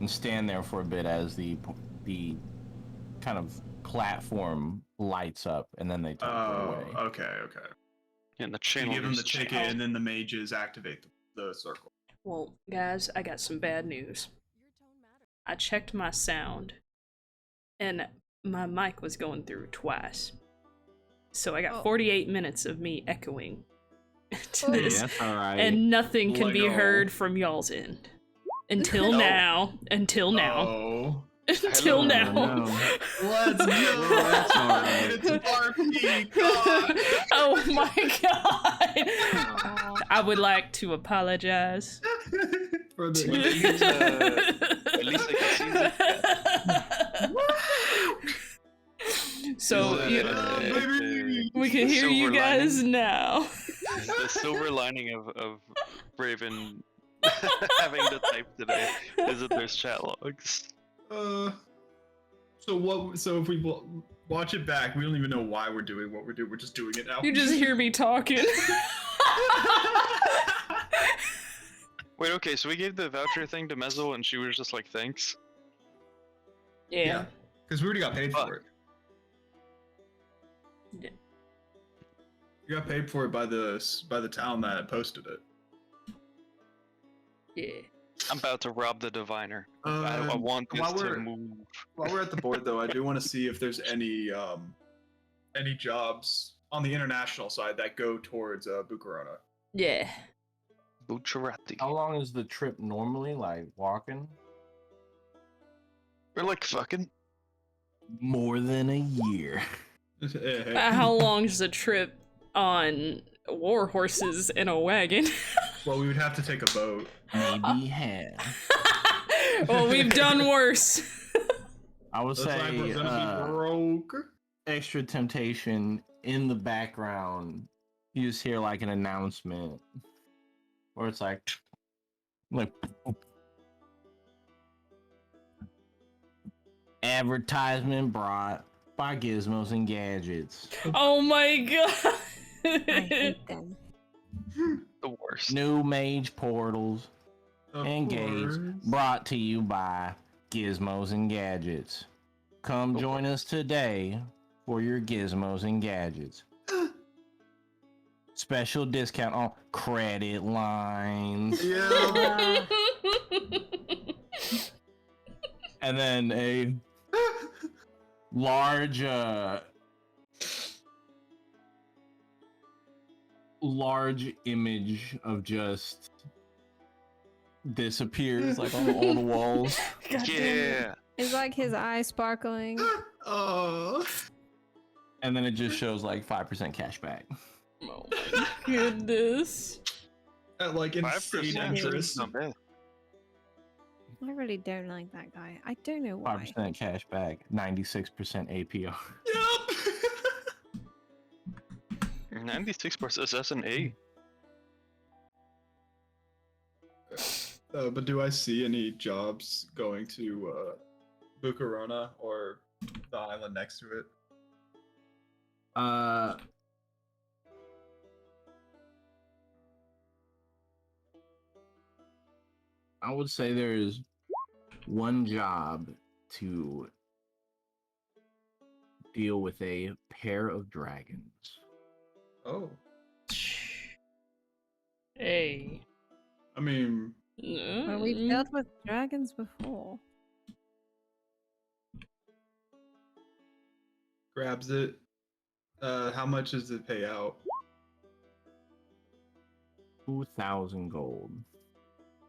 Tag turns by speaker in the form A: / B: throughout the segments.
A: and stand there for a bit as the kind of platform lights up, and then they teleport away.
B: Okay.
C: And the
B: So you
C: channel.
B: give them the ticket, and then the mages activate the circle.
D: Well, guys, I got some bad news. I checked my sound, and my mic was going through twice. So I got 48 minutes of me echoing to this,
A: That's all right.
D: and nothing can be heard from y'all's end. Until now. Until now.
B: Oh.
D: Until now.
B: Let's go.
A: That's all right.
B: It's RP. God.
D: Oh my god. I would like to apologize.
B: For
C: At
B: the
C: least I can see
D: So
B: baby.
D: we can hear you
C: Silver
D: guys
C: lining.
D: now.
C: the silver lining of Raven having to type today is that there's chat logs.
B: So if we watch it back, we don't even know why we're doing what we're doing. We're just doing it now.
D: You just hear me talking.
C: Wait, okay, so we gave the voucher thing to Mezzle and she was just like, thanks.
D: Yeah.
B: Because we already got paid
C: Fuck.
B: for it.
D: Yeah.
B: You got paid for it by the town that posted it.
D: Yeah.
C: I'm about to rob the diviner. I want this
B: while
C: to
B: we're-
C: move.
B: While we're at the board, though, I do want to see if there's any jobs on the international side that go towards Bucarona.
D: Yeah.
C: Bucciarati.
A: How long is the trip normally? Like walking?
C: We're like fucking.
A: More than a year.
D: How long's the trip on war horses in a wagon?
B: Well, we would have to take a boat.
A: Maybe half.
D: Well, we've done worse.
A: I would
B: Looks like
A: say
B: we're gonna be broke.
A: extra temptation in the background. You just hear like an announcement, or it's like advertisement brought by Gizmos and Gadgets.
D: Oh my god.
E: I hate them.
C: The worst.
A: New mage portals
B: Of
A: and gates
B: course.
A: brought to you by Gizmos and Gadgets. Come join us today for your Gizmos and Gadgets. Special discount on credit lines.
B: Yeah.
A: And then a large image of just disappears like on all the walls.
D: God damn it.
C: Yeah.
E: It's like his eyes sparkling.
B: Oh.
A: And then it just shows like 5% cash back.
D: Oh my goodness.
B: At like insane
C: 5%
B: interest.
C: not bad.
E: I really don't like that guy. I don't know why.
A: 5% cash back, 96% APR.
B: Yep.
C: 96% that's an A.
B: But do I see any jobs going to Bucarona or the island next to it?
A: I would say there's one job to deal with a pair of dragons.
B: Oh.
D: Hey.
B: I mean,
E: Well, we've dealt with dragons before.
B: grabs it. How much does it pay out?
A: 2,000 gold.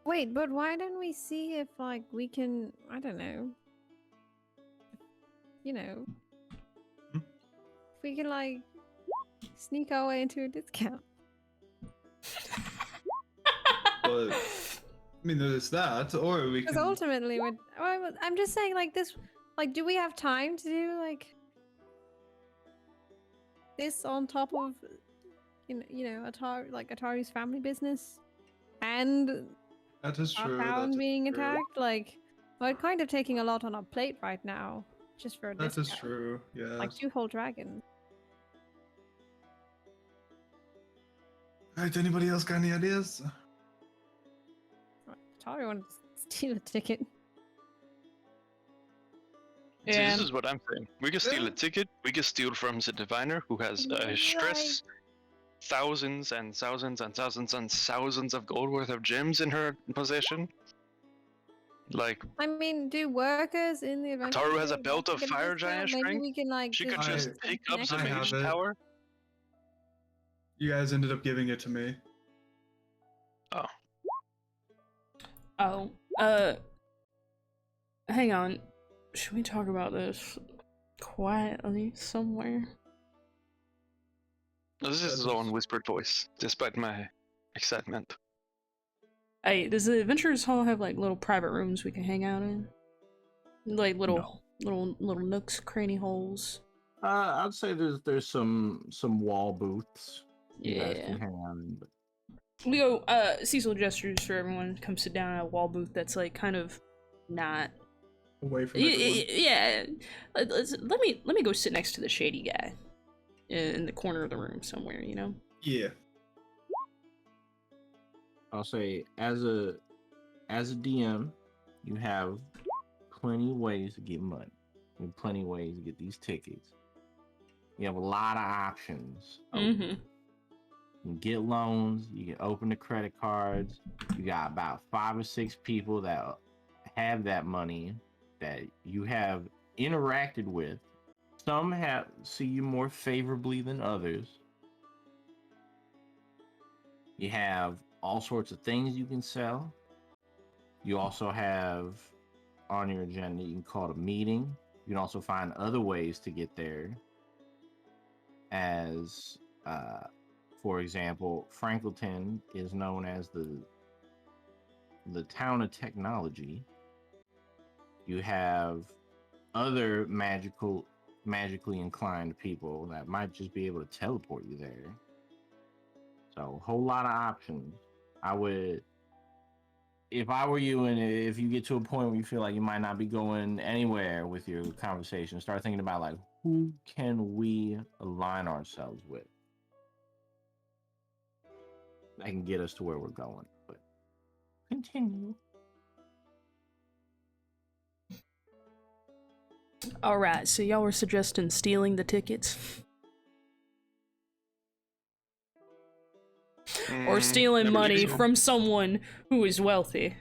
E: Wait, but why don't we see if, like, we can, I don't know, you know,
B: Hmm?
E: if we can, like, sneak our way into a discount.
B: But I mean, there's that, or we
E: Because
B: can.
E: ultimately, I'm just saying, like, this, like, do we have time to do, like, this on top of, Atari's family business? And
B: That is
E: our
B: true.
E: town
B: that is
E: being
B: true.
E: attacked? Like, we're kind of taking a lot on our plate right now, just for a
B: That is
E: discount.
B: true. Yeah.
E: Like 2 whole dragons.
B: Alright, anybody else got any ideas?
E: Atari wanted to steal a ticket.
C: See,
D: Yeah.
C: this is what I'm saying. We can steal a ticket. We can steal from the diviner who has stress thousands and thousands and thousands and thousands of gold worth of gems in her possession. Like,
E: I mean, do workers in the adventure
C: Taru has a
E: get
C: belt
E: to
C: of
E: get a
C: fire
E: discount?
C: giant
E: Maybe
C: strength.
E: we can like
C: She
E: just
C: could just pick up the
B: I
C: mage
B: have it.
C: tower.
B: You guys ended up giving it to me.
D: Oh. Hang on. Should we talk about this quietly somewhere?
C: This is his own whispered voice, despite my excitement.
D: Hey, does the Adventurers Hall have like little private rooms we can hang out in? Like little nooks, cranny holes.
A: I'd say there's some wall booths you guys
D: Yeah.
A: can hang out in. But
D: We go, Cecil gestures for everyone to come sit down at a wall booth that's like kind of not.
B: Away from everyone.
D: Yeah. Let me go sit next to the shady guy in the corner of the room somewhere, you know?
B: Yeah.
A: I'll say as a DM, you have plenty of ways to get money. You have plenty of ways to get these tickets. You have a lot of options.
D: Mm-hmm.
A: You can get loans. You can open the credit cards. You got about 5 or 6 people that have that money that you have interacted with. Some see you more favorably than others. You have all sorts of things you can sell. You also have on your agenda, you can call it a meeting. You can also find other ways to get there. As for example, Franklinton is known as the town of technology. You have other magically inclined people that might just be able to teleport you there. So a whole lot of options. If I were you, and if you get to a point where you feel like you might not be going anywhere with your conversation, start thinking about like, who can we align ourselves with that can get us to where we're going. But continue.
D: Alright, so y'all were suggesting stealing the tickets? Or stealing
C: never
D: money
C: so.
D: from someone who is wealthy?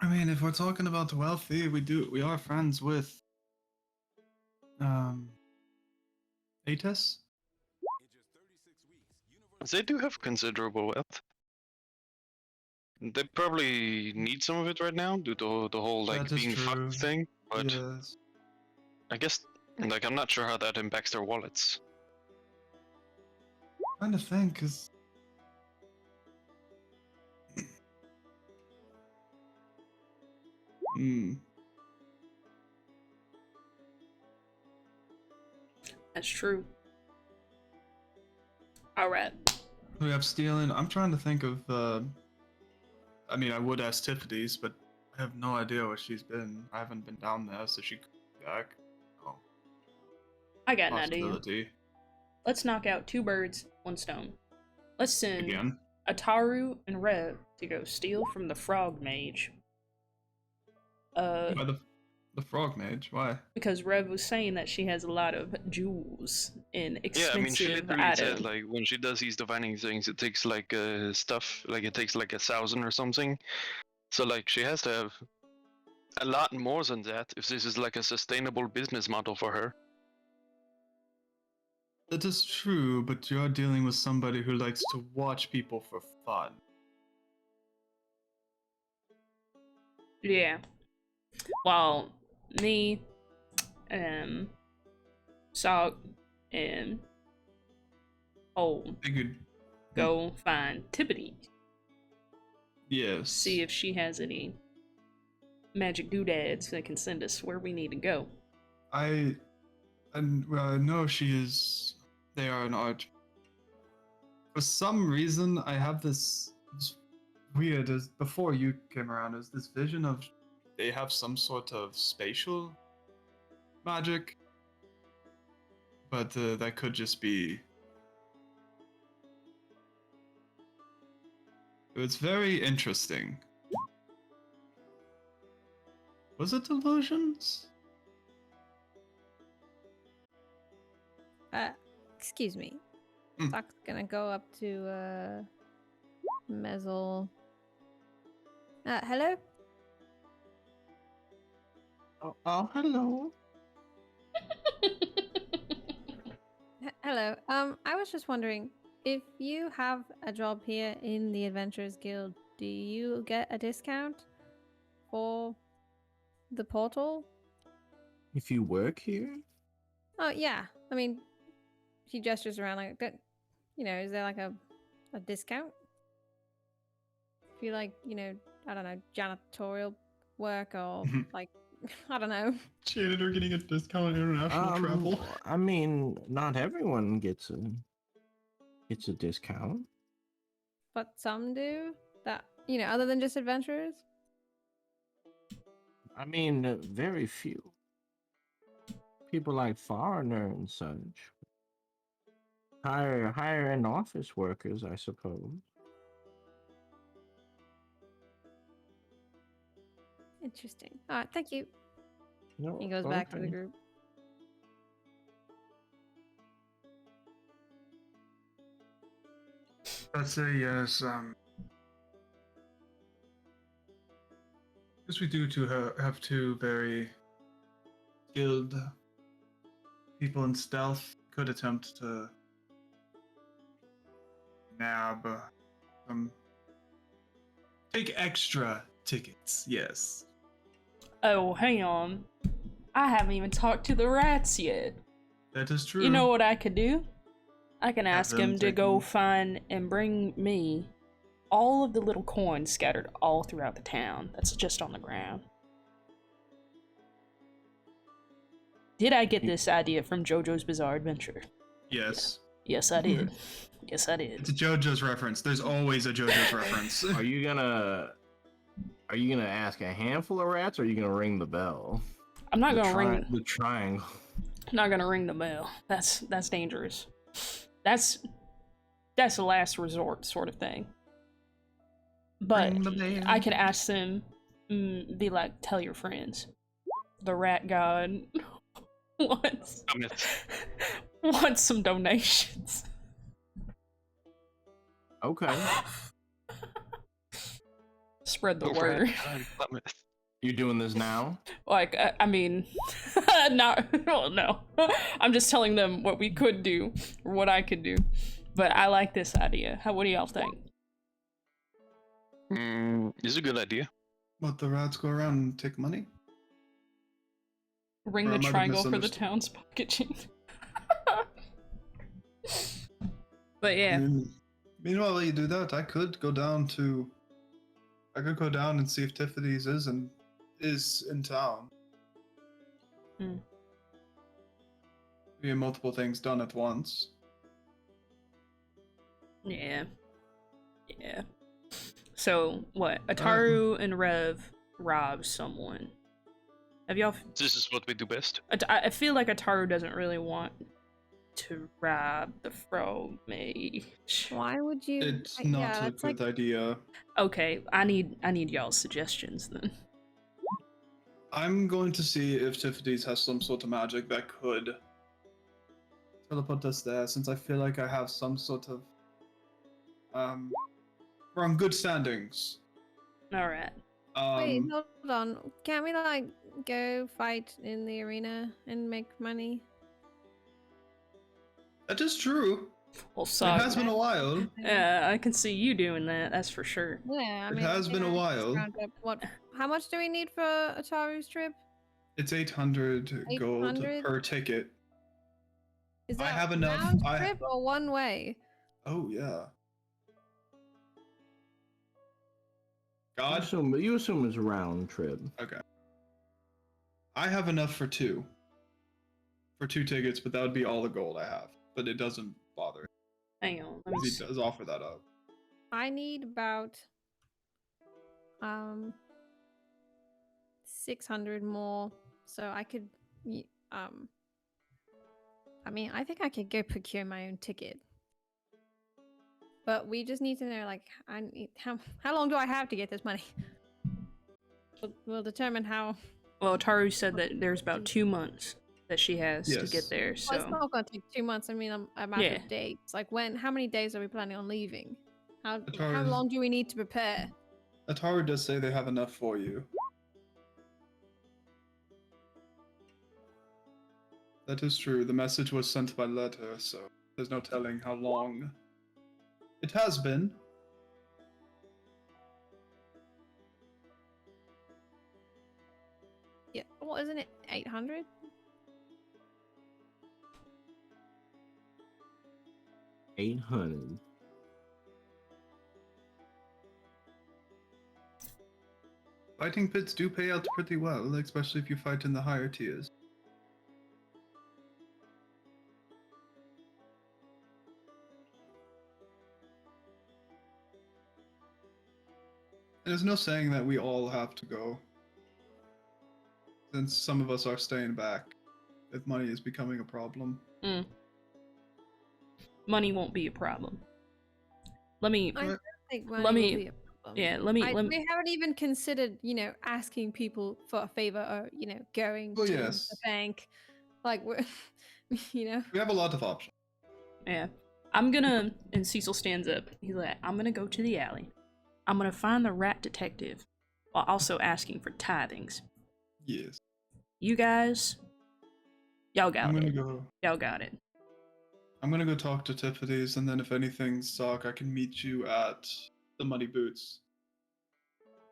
B: I mean, if we're talking about the wealthy, we are friends with Atis?
C: They do have considerable wealth. They probably need some of it right now due to the whole like
B: That is
C: being
B: true.
C: fucked thing. But
B: Yes.
C: I guess like I'm not sure how that impacts their wallets.
B: Trying to think, cause
D: That's true. Alright.
B: we have stealing. I'm trying to think of. I mean, I would ask Tiffany's, but I have no idea where she's been. I haven't been down there, so she could be back. Oh,
D: I got an idea.
B: possibility.
D: Let's knock out 2 birds, 1 stone. Let's send
B: Again.
D: Ataru and Rev to go steal from the frog mage.
B: Why the frog mage? Why?
D: Because Rev was saying that she has a lot of jewels and
C: Yeah, I mean, she
D: expensive
C: literally said
D: items.
C: like when she does these divining things, it takes like stuff, like it takes like 1,000 or something. So like she has to have a lot more than that if this is like a sustainable business model for her.
B: That is true, but you're dealing with somebody who likes to watch people for fun.
D: Yeah. While me, Sok, and
B: Figured.
D: go find Tippity.
B: Yes.
D: See if she has any magic doodads that can send us where we need to go.
B: I know she is. They are an art. For some reason, I have this weird. As before you came around, is this vision of they have some sort of spatial magic, but that could just be. It's very interesting. Was it illusions?
E: Excuse me.
B: Mm.
E: Sock's gonna go up to Mezzle. Hello?
A: Oh, hello.
E: Hello. I was just wondering, if you have a job here in the Adventurers Guild, do you get a discount for the portal?
A: If you work here,
E: Oh yeah. I mean, she gestures around like that. Is there like a discount? If you like, I don't know, janitorial work or like, I don't know.
B: Janitor getting a discount on international travel.
A: I mean, not everyone gets a discount.
E: But some do. That other than just adventurers.
A: I mean, very few. People like foreigner and such. Higher end office workers, I suppose.
E: Interesting. All right, thank you.
A: No,
E: He goes back to the
A: okay.
E: group.
B: I'd say yes. Because we do have two very skilled people in stealth. Could attempt to nab some. Take extra tickets. Yes.
D: Oh, hang on. I haven't even talked to the rats yet.
B: That is true.
D: You know what I could do? I can
B: Have
D: ask
B: them
D: him to
B: take
D: go
B: them.
D: find and bring me all of the little coins scattered all throughout the town. That's just on the ground. Did I get this idea from JoJo's Bizarre Adventure?
B: Yes.
D: Yes, I did. Yes, I
B: It's
D: did.
B: a JoJo's reference. There's always a JoJo's reference.
A: Are you gonna ask a handful of rats, or are you gonna ring the bell?
D: I'm not gonna ring.
A: The triangle.
D: I'm not gonna ring the bell. That's dangerous. That's a last resort sort of thing. But
B: Ring the bell.
D: I could ask them, be like, tell your friends, the rat god wants some donations.
A: Okay.
D: Spread the
C: Oh,
D: word.
A: You doing this now?
D: Like, I mean, not, well, no. I'm just telling them what we could do, or what I could do. But I like this idea. What do y'all think?
C: It's a good idea.
B: What, the rats go around and take money?
D: Ring
B: Or
D: the
B: I might have
D: triangle for the
B: misunderstood.
D: town's pocket change. But yeah.
B: Meanwhile, while you do that, I could go down and see if Tiffany's is in town. We have multiple things done at once.
D: Yeah. Yeah. So, what? Ataru and Rev rob someone. Have y'all...
C: This is what we do best.
D: I feel like Ataru doesn't really want to rob the frog mage.
E: Why would you?
B: It's
E: yeah,
B: not a
E: that's
B: good idea.
D: Okay, I need y'all's suggestions then.
B: I'm going to see if Tiffany's has some sort of magic that could teleport us there, since I feel like I have some sort of we're on good standings.
D: Alright.
E: Wait, hold on. Can't we like go fight in the arena and make money?
B: That is true.
D: Well,
B: It has been a while.
D: Yeah, I can see you doing that, that's for sure.
E: Yeah, I
B: It
E: mean,
B: has been a while.
E: round up what? How much do we need for Ataru's trip?
B: It's 800 gold
E: 800?
B: per ticket.
E: Is
B: I
E: that
B: have enough-
E: round
B: I-
E: trip or one way?
B: Oh yeah.
A: You
B: God.
A: assume it's a round trip.
B: Okay. I have enough for two tickets, but that would be all the gold I have. But it doesn't bother.
D: Hang on, let me
B: He
D: see.
B: does offer that up.
E: I need about 600 more, so I could I mean, I think I could go procure my own ticket. But we just need to know, like, how long do I have to get this money? We'll determine how
D: Well, Taru said that there's about 2 months that she has to get
B: Yes.
D: there,
E: Well, it's
D: so
E: not gonna take 2 months. I mean, a matter
D: Yeah.
E: of days. Like when? How many days are we planning on leaving? How
B: Ataru's-
E: long do we need to prepare?
B: Ataru does say they have enough for you. That is true. The message was sent by letter, so there's no telling how long it has been.
E: Yeah. Well, isn't it 800?
A: $800.
B: Fighting pits do pay out pretty well, especially if you fight in the higher tiers. There's no saying that we all have to go. Since some of us are staying back, if money is becoming a problem.
D: money won't be a problem. Let me.
E: I don't think money
D: Let
E: will
D: me-
E: be a problem.
D: Yeah, let me.
E: We haven't even considered, asking people for a favor or, going
B: Oh,
E: to
B: yes.
E: the bank. Like, we're,
B: We have a lot of options.
D: Yeah. I'm gonna. And Cecil stands up. He's like, I'm gonna go to the alley. I'm gonna find the rat detective while also asking for tithings.
B: Yes.
D: You guys. Y'all got
B: I'm gonna
D: it.
B: go.
D: Y'all got it.
B: I'm gonna go talk to Tiffany's, and then if anything's suck, I can meet you at the Muddy Boots.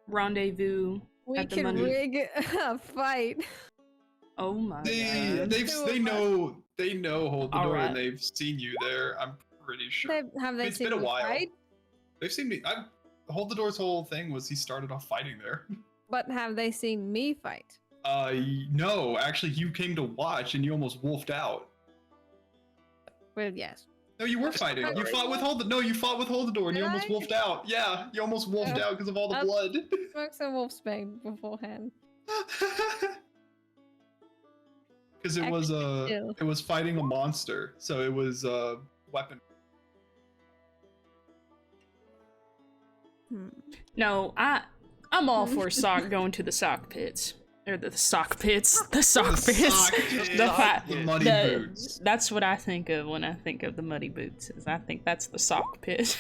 D: Rendezvous
E: we
D: at the
E: can
D: money.
E: rig a fight.
D: Oh my
B: They
D: god.
B: they
E: Two
B: they
E: of us.
B: know hold the door,
D: Alright.
B: and they've seen you there. I'm pretty sure.
E: Have they
B: It's
E: seen
B: been a
E: me
B: while.
E: fight?
B: They've seen me. Hold the door's whole thing was he started off fighting there.
E: But have they seen me fight?
B: No, actually, you came to watch, and you almost wolfed out.
E: Well, yes.
B: No, you were fighting. You fought with hold the. No, you fought with hold the door, and you
E: Did
B: almost
E: I?
B: wolfed out. Yeah, you almost wolfed
E: Oh.
B: out because of all the
E: Oh.
B: blood.
E: Smoked some wolfsbane beforehand.
B: Because it
E: Still.
B: was fighting a monster, so it was weapon.
D: No, I'm all for sock going to the sock pits. Or the sock pits. The sock
B: The
D: pits.
B: sock pits,
D: The fa-
B: the muddy boots.
D: That's what I think of when I think of the muddy boots. Is I think that's the sock pit.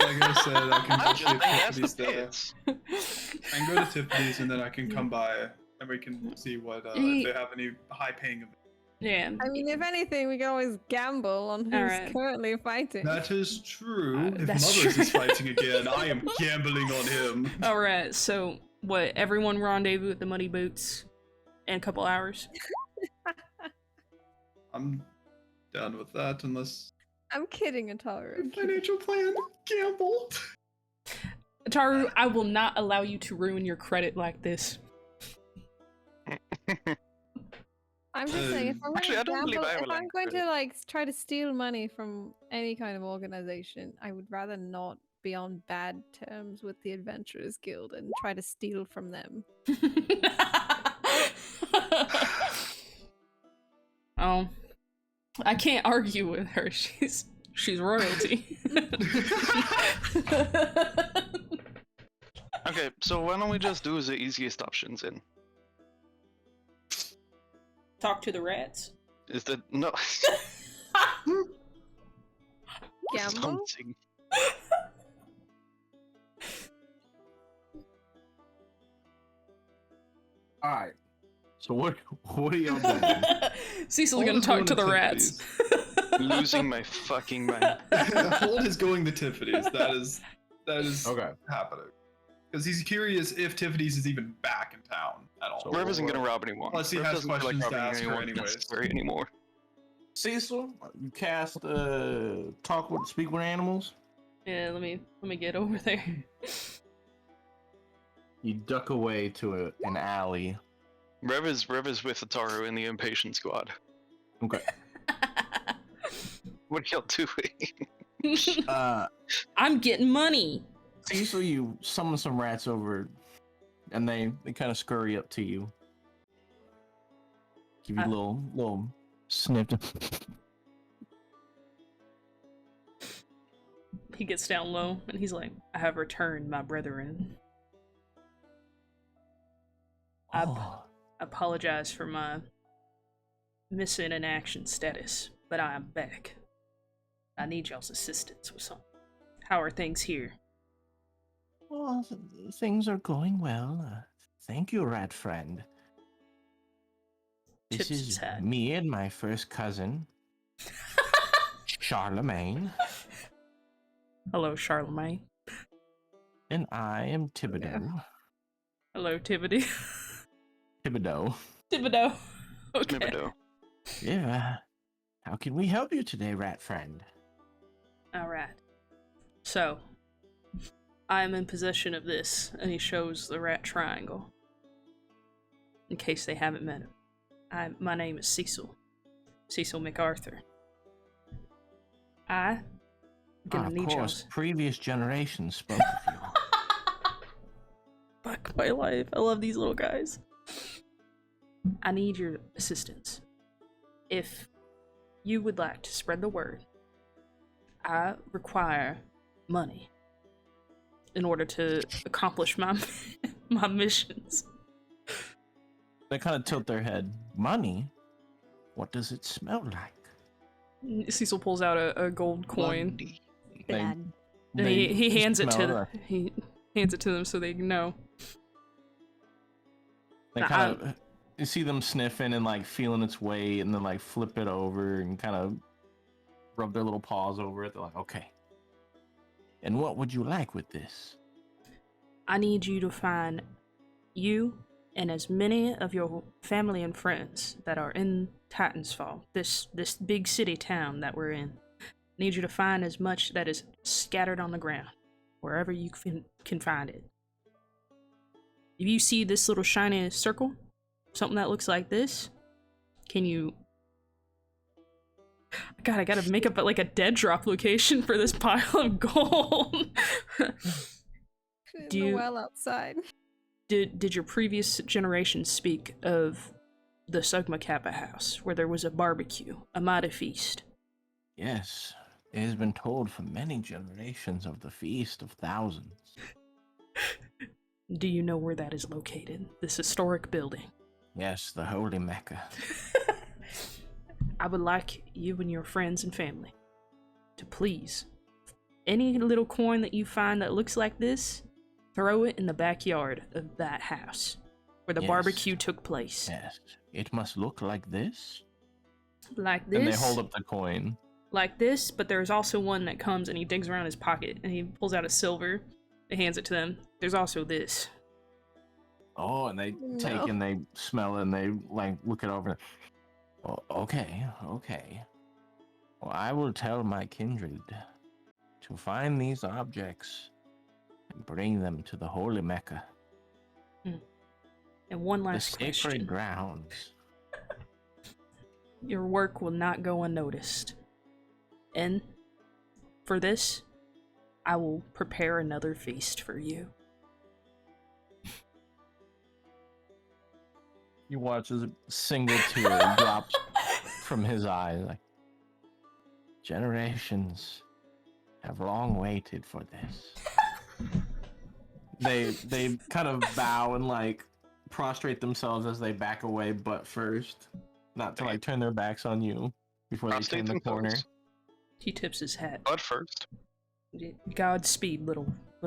B: Like I said, I can
C: I
B: go
C: just
B: to
C: think that's
B: Tiffany's
C: the
B: there.
C: pits.
B: I can go to Tiffany's, and then I can come by, and we can see what if they have any high-paying events.
D: Yeah.
E: I mean, if anything, we can always gamble on who's
D: Alright.
E: currently fighting.
B: That is true. If
D: That's
B: Mothers
D: true.
B: is fighting again, I am gambling on him.
D: All right. So what? Everyone rendezvous at the muddy boots in a couple hours.
B: I'm down with that, unless
E: I'm kidding, Ataru. I'm kidding.
B: financial plan gamble.
D: Taru, I will not allow you to ruin your credit like this.
E: I'm just saying, if I'm
C: Actually,
E: gonna
C: I don't believe
E: gamble,
C: I have
E: if
C: a
E: I'm
C: line of
E: going to
C: credit.
E: try to steal money from any kind of organization, I would rather not be on bad terms with the Adventurers Guild and try to steal from them.
D: Oh, I can't argue with her. She's royalty.
C: Okay, so why don't we just do the easiest options in?
D: Talk to the rats.
C: Is that no?
E: Gamble?
C: Something.
A: All right. So what are y'all doing?
D: Cecil's
B: Hold
D: gonna
B: is
D: talk
B: going
D: to
B: to
D: the rats.
C: Losing my fucking mind.
B: Hold is going to Tiffany's. That is
A: Okay.
B: happening. Because he's curious if Tiffany's is even back in town at all.
A: So
C: Rev isn't gonna rob anyone.
B: Plus he
C: Rev
B: has
C: doesn't feel
B: questions to
C: robbing
B: ask her
C: anyone
B: anyways.
C: necessary anymore.
A: Cecil, you cast speak with animals.
D: Yeah, let me get over there.
A: You duck away to an alley.
C: Rev is with Ataru in the impatient squad.
A: Okay.
C: What are y'all doing?
D: I'm getting money.
A: Cecil, you summon some rats over, and they kind of scurry up to you. Give you a little sniff.
D: He gets down low and he's like, I have returned, my brethren.
A: Oh,
D: apologize for my missing in action status, but I am back. I need y'all's assistance with something. How are things here?
A: Well, things are going well. Thank you, rat friend. This
D: Tips his
A: is
D: hat.
A: me and my first cousin, Charlemagne,
D: Hello, Charlemagne.
A: and I am Thibodeau.
D: Hello, Tibbity.
A: Thibodeau.
D: Thibodeau. Okay.
C: Thibodeau.
A: Yeah. How can we help you today, rat friend?
D: Alright. So, I am in possession of this, and he shows the rat triangle. In case they haven't met him. My name is Cecil. Cecil MacArthur. I gonna
A: Of
D: need
A: course,
D: y'all's...
A: previous generations spoke of you.
D: Fuck my life. I love these little guys. I need your assistance. If you would like to spread the word, I require money in order to accomplish my my missions.
A: They kind of tilt their head. Money? What does it smell like?
D: Cecil pulls out a gold coin.
A: They,
E: Blood.
D: And he hands it to
A: smell
D: them. He hands it to them so they know.
A: They
D: Nah,
A: kind of, you see them sniffing and like feeling its weight, and then like flip it over and kind of rub their little paws over it. They're like, okay. And what would you like with this?
D: I need you to find you and as many of your family and friends that are in Titansfall, this big city town that we're in. I need you to find as much that is scattered on the ground, wherever you can find it. If you see this little shiny circle, something that looks like this, can you... God, I gotta make up like a dead drop location for this pile of gold.
E: In the well outside.
D: Did your previous generation speak of the Sugma Kappa house, where there was a barbecue, a mighty feast?
A: Yes, it has been told for many generations of the Feast of Thousands.
D: Do you know where that is located? This historic building.
A: Yes, the Holy Mecca.
D: I would like you and your friends and family to please, any little coin that you find that looks like this, throw it in the backyard of that house where the
A: Yes.
D: barbecue took place.
A: Yes, it must look like this.
D: Like this.
A: And they hold up the coin.
D: Like this, but there's also one that comes and he digs around his pocket and he pulls out a silver and hands it to them. There's also this.
A: Oh, and they take
E: No.
A: and they smell it and they like look it over. Oh, okay. Well, I will tell my kindred to find these objects and bring them to the Holy Mecca,
D: And one
A: the
D: last
A: sacred
D: question.
A: grounds.
D: Your work will not go unnoticed. And for this, I will prepare another feast for you.
A: You watch as a single tear drops from his eye. Like, generations have long waited for this. They kind of bow and like prostrate themselves as they back away, but first, not to like turn their backs on you before they turn the corner.
D: He tips his hat.
C: But first,
D: Godspeed, little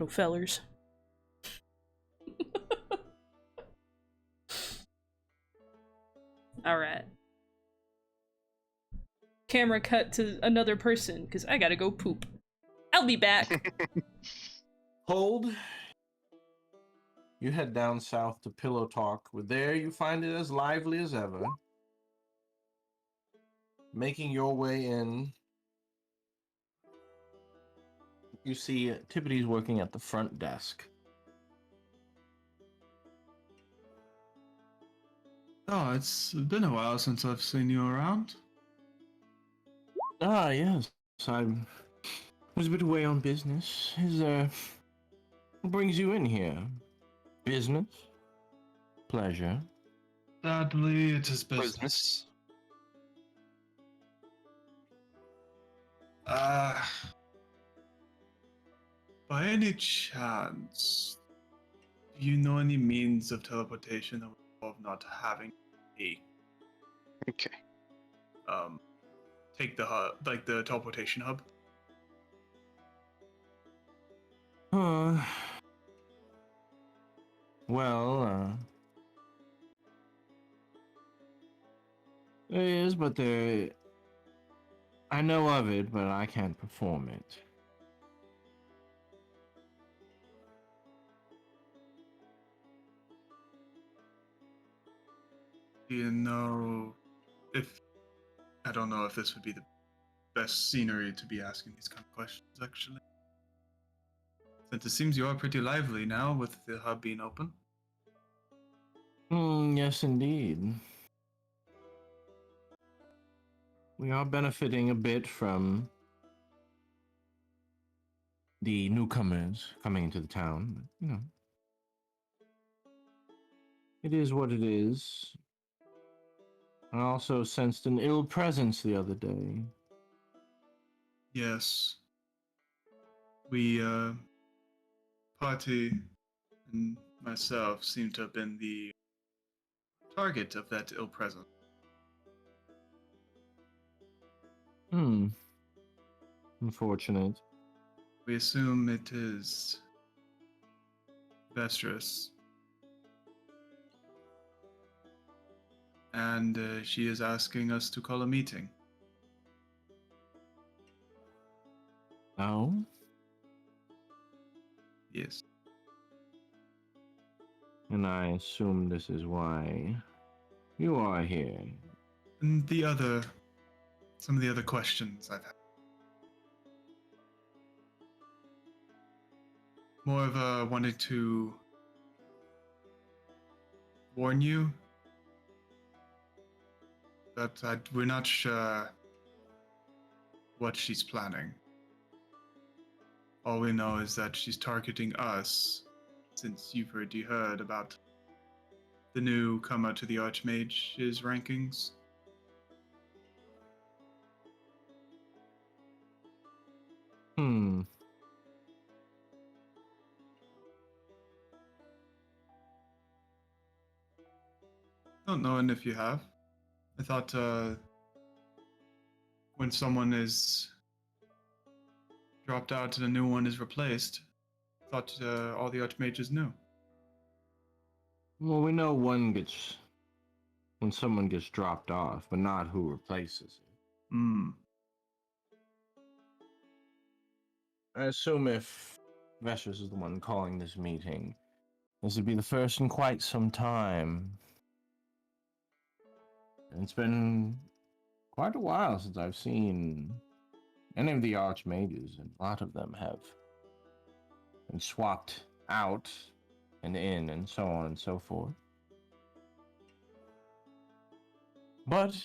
D: fellers. Alright. Camera cut to another person, because I gotta go poop. I'll be back.
A: Hold. You head down south to Pillow Talk, where there you find it as lively as ever. Making your way in, you see Tippity's working at the front desk.
B: Oh, it's been a while since I've seen you around.
A: Ah, yes. I was a bit away on business. What brings you in here? Business? Pleasure?
B: Sadly, it is business.
C: business.
B: By any chance, do you know any means of teleportation that would involve not having a
C: Okay.
B: take the hub, like the teleportation hub.
A: Well, there is, but there. I know of it, but I can't perform it.
B: Do you know if I don't know if this would be the best scenery to be asking these kind of questions, actually. Since it seems you are pretty lively now with the hub being open.
A: Yes, indeed. We are benefiting a bit from the newcomers coming into the town. But, you know, it is what it is. I also sensed an ill presence the other day.
B: Yes. We, party and myself seem to have been the target of that ill presence.
A: Unfortunate.
B: We assume it is Vestris. And she is asking us to call a meeting.
A: Oh?
B: Yes.
A: And I assume this is why you are here.
B: And some of the other questions I've had. More of a wanted to warn you that we're not sure what she's planning. All we know is that she's targeting us, since you've already heard about the newcomer to the Archmage's rankings. Don't know if you have. I thought when someone is dropped out and a new one is replaced, I thought all the Archmages knew.
A: Well, we know when someone gets dropped off, but not who replaces it. I assume if Vestris is the one calling this meeting, this would be the first in quite some time. And it's been quite a while since I've seen any of the Archmages, and a lot of them have been swapped out and in, and so on and so forth. But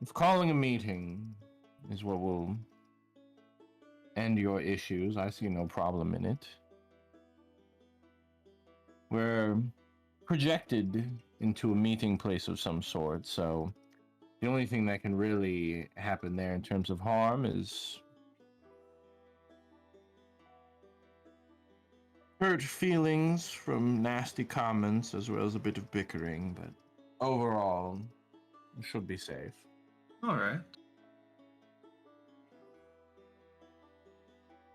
A: if calling a meeting is what will end your issues, I see no problem in it. We're projected into a meeting place of some sort, so the only thing that can really happen there in terms of harm is hurt feelings from nasty comments as well as a bit of bickering, but overall, it should be safe.
B: All right.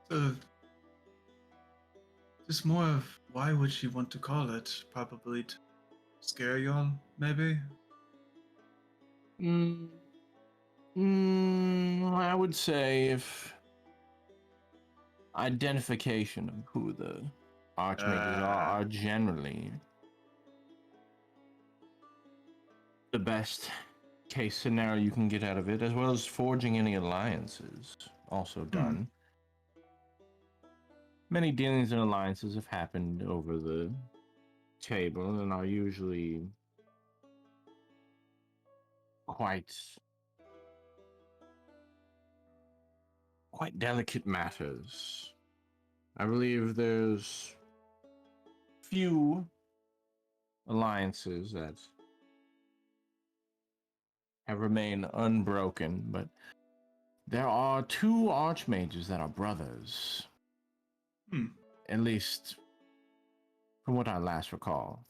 B: So, just more of why would she want to call it? Probably to scare y'all, maybe?
A: I would say if identification of who the Archmages are generally the best case scenario you can get out of it, as well as forging any alliances also done. Many dealings and alliances have happened over the table and are usually quite delicate matters. I believe there's few alliances that have remained unbroken, but there are two Archmages that are brothers. At least from what I last recall.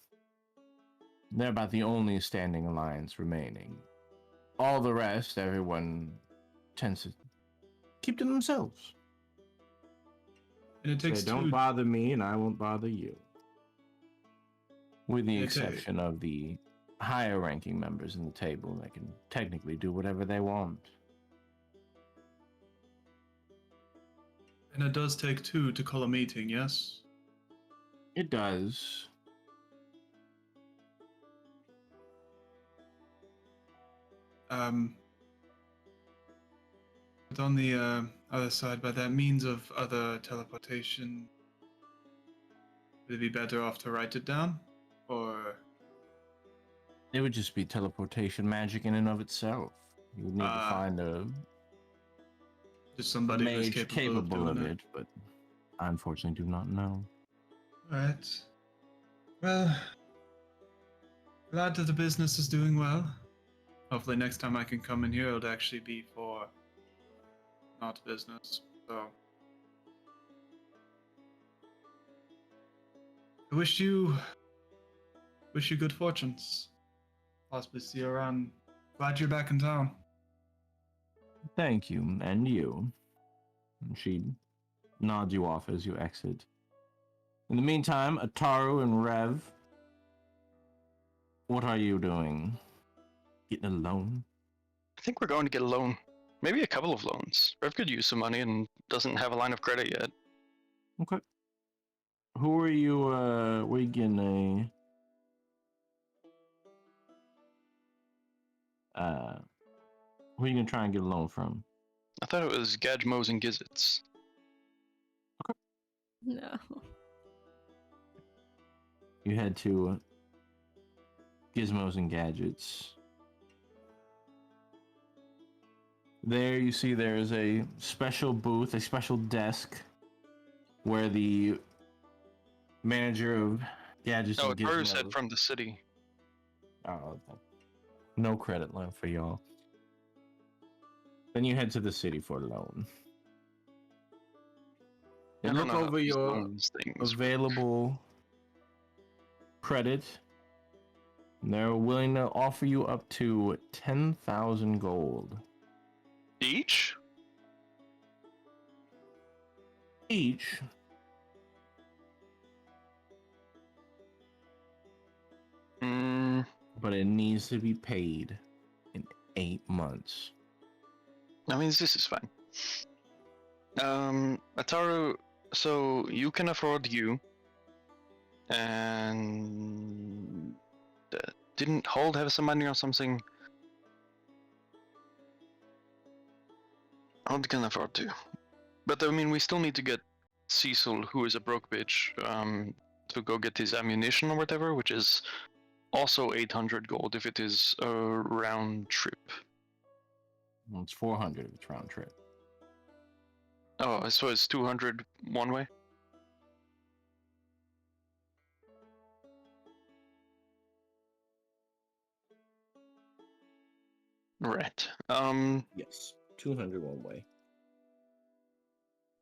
A: They're about the only standing alliance remaining. All the rest, everyone tends to keep to themselves.
B: And it takes
A: Say, don't
B: two.
A: bother me and I won't bother you. With the
B: It
A: exception of the higher ranking members in the table that can technically do whatever they want.
B: And it does take two to call a meeting, yes?
A: It does.
B: But on the other side, by that means of other teleportation, would it be better off to write it down? Or
A: It would just be teleportation magic in and of itself. You would need to find a
B: just somebody who's
A: mage
B: capable of doing
A: it, but I unfortunately do not know.
B: Alright. Well, glad that the business is doing well. Hopefully next time I can come in here, it'll actually be for not business. So I wish you good fortunes. Possibly see you around. Glad you're back in town.
A: Thank you, and you. And she nods you off as you exit. In the meantime, Ataru and Rev, what are you doing? Getting a loan?
C: I think we're going to get a loan. Maybe a couple of loans. Rev could use some money and doesn't have a line of credit yet.
A: Okay. Who are you, were you getting who are you gonna try and get a loan from?
C: I thought it was Gadgmos and Gizzards.
E: No.
A: You head to Gizmos and Gadgets. There you see there is a special booth, a special desk, where the manager of Gadgets
C: Oh,
A: and
C: Ataru
A: Gizmos...
C: said from the city.
A: Oh, no credit line for y'all. Then you head to the city for a loan.
C: I
A: And
C: don't
A: look
C: know how
A: over
C: these
A: your
C: loans things
A: available credit. They're willing to offer you up to 10,000 gold.
C: each?
A: Each. But it needs to be paid in 8 months.
C: I mean, this is fine. Ataru, so you can afford you, and didn't Hold have some money or something? Hold can afford to, but I mean, we still need to get Cecil, who is a broke bitch, to go get his ammunition or whatever, which is also 800 gold if it is a round trip.
A: Well, it's 400 if it's round trip.
C: Oh, so it's 200 one way? Right.
A: Yes, 200 one way.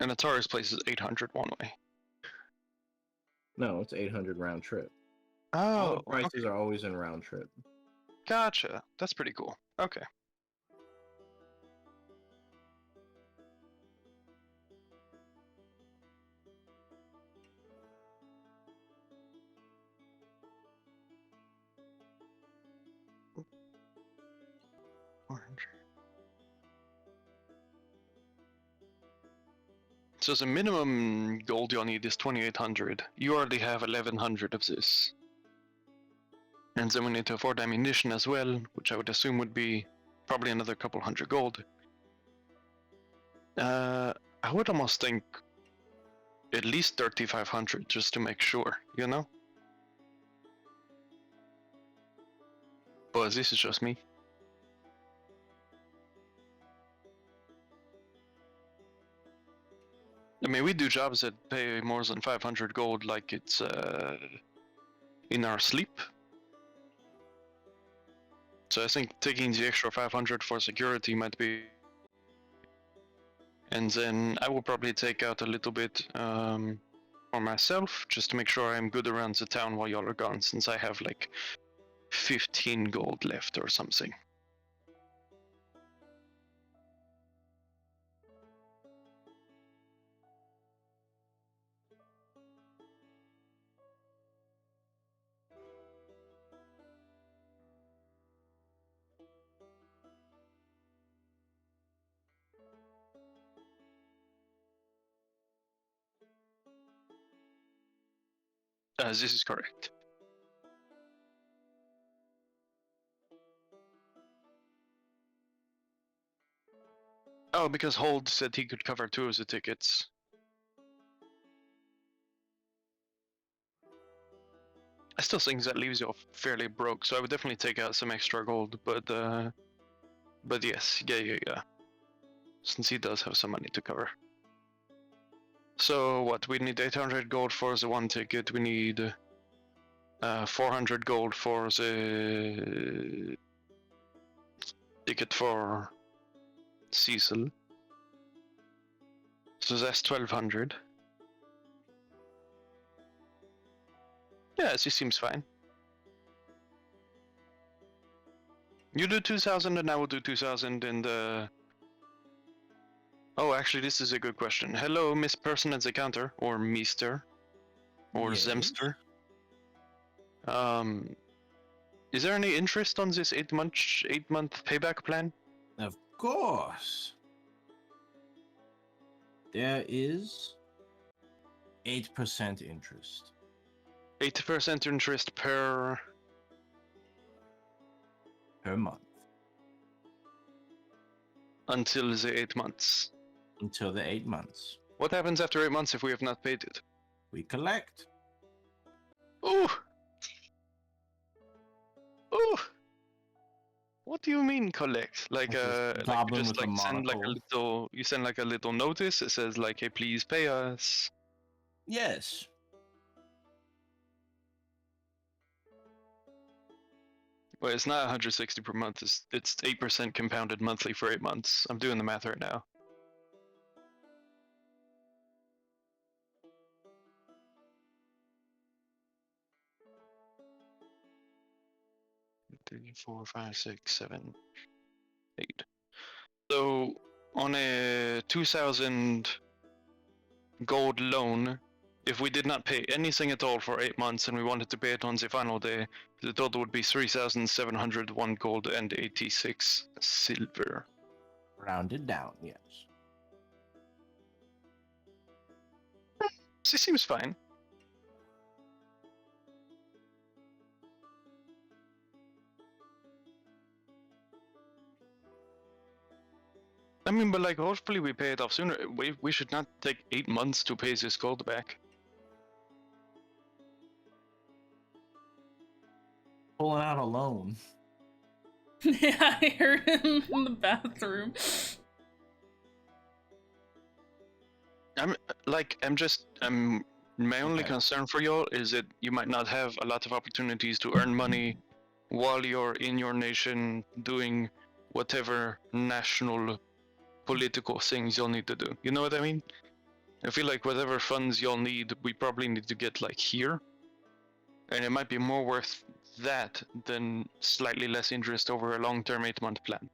C: And Ataru's place is 800 one way.
A: No, it's 800 round trip.
C: Oh,
A: All the prices are always in round trip.
C: gotcha. That's pretty cool. Okay. Orange. So the minimum gold you'll need is 2800. You already have 1100 of this. And then we need to afford ammunition as well, which I would assume would be probably another couple hundred gold. I would almost think at least 3500 just to make sure, you know? But this is just me. I mean, we do jobs that pay more than 500 gold like it's in our sleep. So I think taking the extra 500 for security might be... And then I will probably take out a little bit for myself, just to make sure I'm good around the town while y'all are gone, since I have like 15 gold left or something. This is correct. Oh, because Hold said he could cover 2 of the tickets. I still think that leaves you off fairly broke, so I would definitely take out some extra gold, but yes, yeah. Since he does have some money to cover. So what, we need 800 gold for the 1 ticket, we need 400 gold for the ticket for Cecil. So that's 1200. Yeah, this seems fine. You do 2000 and I will do 2000 and Oh, actually, this is a good question. Hello, Miss Person at the counter, or Meester, or
A: Yes.
C: Zemster. Is there any interest on this 8-month payback plan?
A: Of course. There is 8% interest.
C: 8% interest per
A: month
C: until the 8 months.
A: until the 8 months.
C: What happens after 8 months if we have not paid it?
A: We collect.
C: Ooh! Ooh! What do you mean collect? Like
A: This goblin
C: just
A: with
C: like
A: a
C: send like a
A: monocle.
C: little notice that says like, hey, please pay us.
A: Yes.
C: Well, it's not 160 per month. It's 8% compounded monthly for 8 months. I'm doing the math right now. Three, 4, 5, 6, 7, 8. So on a 2,000 gold loan, if we did not pay anything at all for 8 months and we wanted to pay it on the final day, the total would be 3,701 gold and 86 silver.
A: Rounded down, yes.
C: This seems fine. I mean, but like, hopefully we pay it off sooner. We should not take 8 months to pay this gold back.
A: Pulling out a loan.
D: Yeah, I heard him in the bathroom.
C: My only
A: Okay.
C: concern for y'all is that you might not have a lot of opportunities to earn money while you're in your nation doing whatever national political things you'll need to do. You know what I mean? I feel like whatever funds you'll need, we probably need to get like here. And it might be more worth that than slightly less interest over a long-term 8-month plan.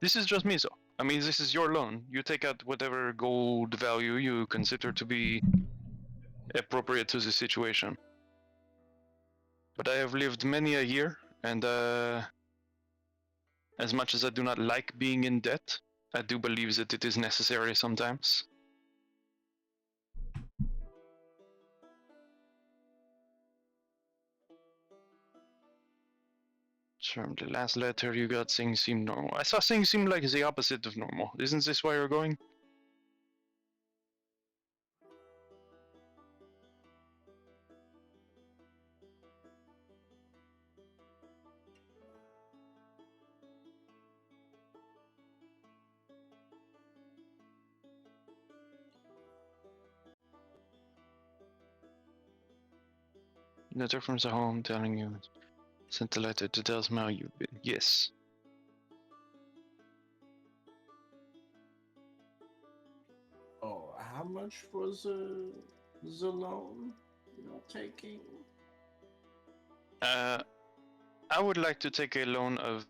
C: This is just me, though. I mean, this is your loan. You take out whatever gold value you consider to be appropriate to the situation. But I have lived many a year, and as much as I do not like being in debt, I do believe that it is necessary sometimes. From the last letter you got, things seem normal. I saw things seem like the opposite of normal. Isn't this why you're going? Letter from the home telling you. Sent a letter to tell us how you've been. Yes.
A: Oh, how much was the loan you're taking?
C: I would like to take a loan of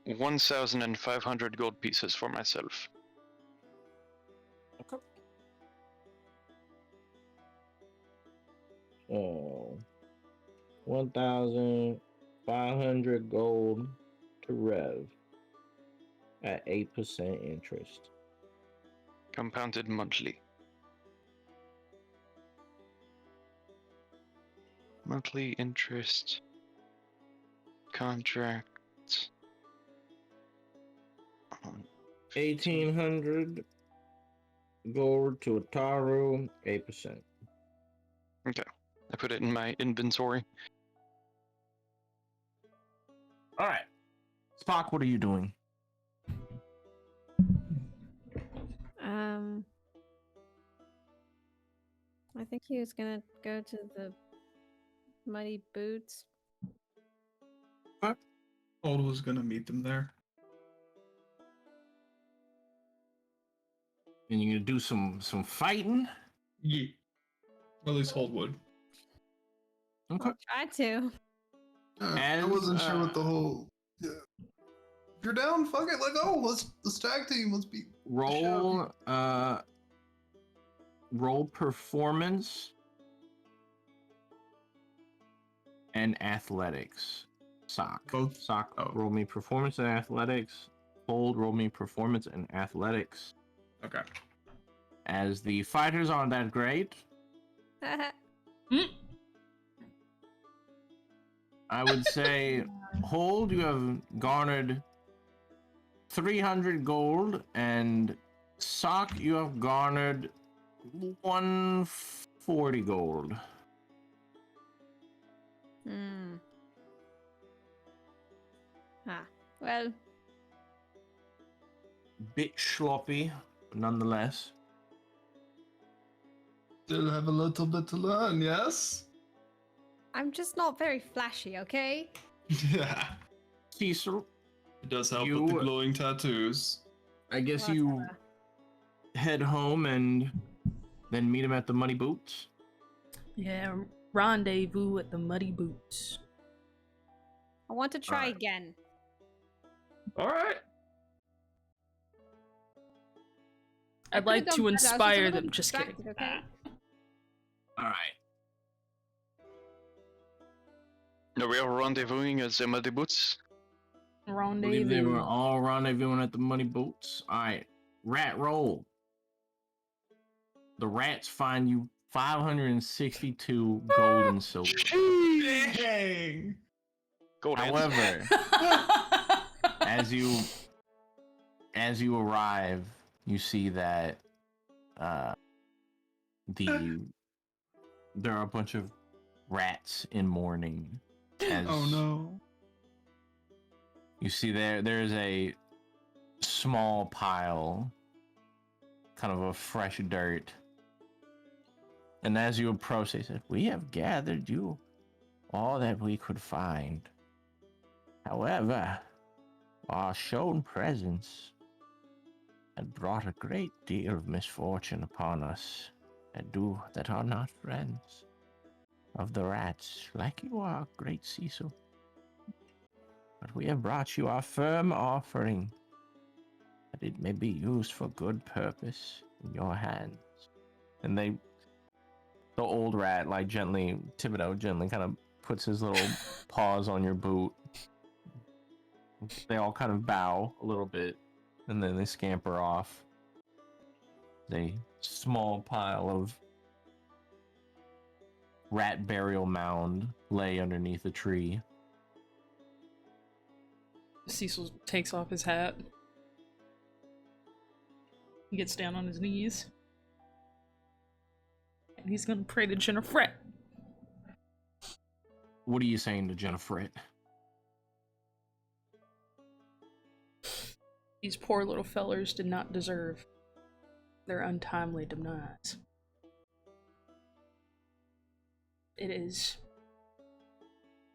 C: 1,500 gold pieces for myself.
A: Okay. So, 1,500 gold to Rev at 8% interest.
C: Compounded monthly. Monthly interest. Contract.
A: 1,800 gold to Ataru, 8%.
C: Okay. I put it in my inventory.
A: All right. Spock, what are you doing?
E: I think he was gonna go to the Muddy Boots.
B: Old was gonna meet them there.
A: And you're gonna do some fighting?
B: Yeah. Or at least Hold would.
A: Okay.
E: Try to.
B: I
A: As,
B: wasn't sure what the whole. Yeah. If you're down, fuck it, let go. Let's tag team. Let's be.
A: Roll performance and athletics. Sock.
B: Both?
A: Sock.
B: Oh.
A: Roll me performance and athletics. Hold. Roll me performance and athletics.
B: Okay.
A: As the fighters aren't that great, I would say Hold, you have garnered 300 gold, and Sock, you have garnered 140 gold.
E: Well.
A: Bit sloppy, but nonetheless.
B: Still have a little bit to learn, yes?
E: I'm just not very flashy, okay?
B: Yeah.
A: Cecil,
B: It does help with
A: You-
B: the glowing tattoos.
A: I guess you head home and then meet him at the Muddy Boots.
D: Yeah, rendezvous at the Muddy Boots.
E: I want to try
A: Alright.
E: again.
B: Alright.
D: I'd
E: could've
D: like
E: done
D: to
E: better, I was just a
D: inspire
E: little
D: them. Just kidding.
E: distracted, okay?
A: All right.
C: No, we are rendezvousing at the Muddy Boots.
A: I believe they
D: Rendezvous.
A: were all rendezvousing at the Muddy Boots. All right. Rat roll. The rats find you 562 gold and silver.
B: Dang.
C: Gold and
A: However, as you arrive, you see that there are a bunch of rats in mourning. As
B: Oh no.
A: you see there's a small pile, kind of a fresh dirt. And as you approach, they said, "We have gathered you all that we could find. However, our shown presence had brought a great deal of misfortune upon us that are not friends of the rats, like you are, great Cecil. But we have brought you our firm offering, that it may be used for good purpose in your hands." And the old rat, like Thibodeau gently kind of puts his little paws on your boot. They all kind of bow a little bit, and then they scamper off. A small pile of rat burial mound lay underneath a tree.
D: Cecil takes off his hat. He gets down on his knees. And he's gonna pray to Jennifer.
A: What are you saying to Jennifer?
D: These poor little fellers did not deserve their untimely demise. It is.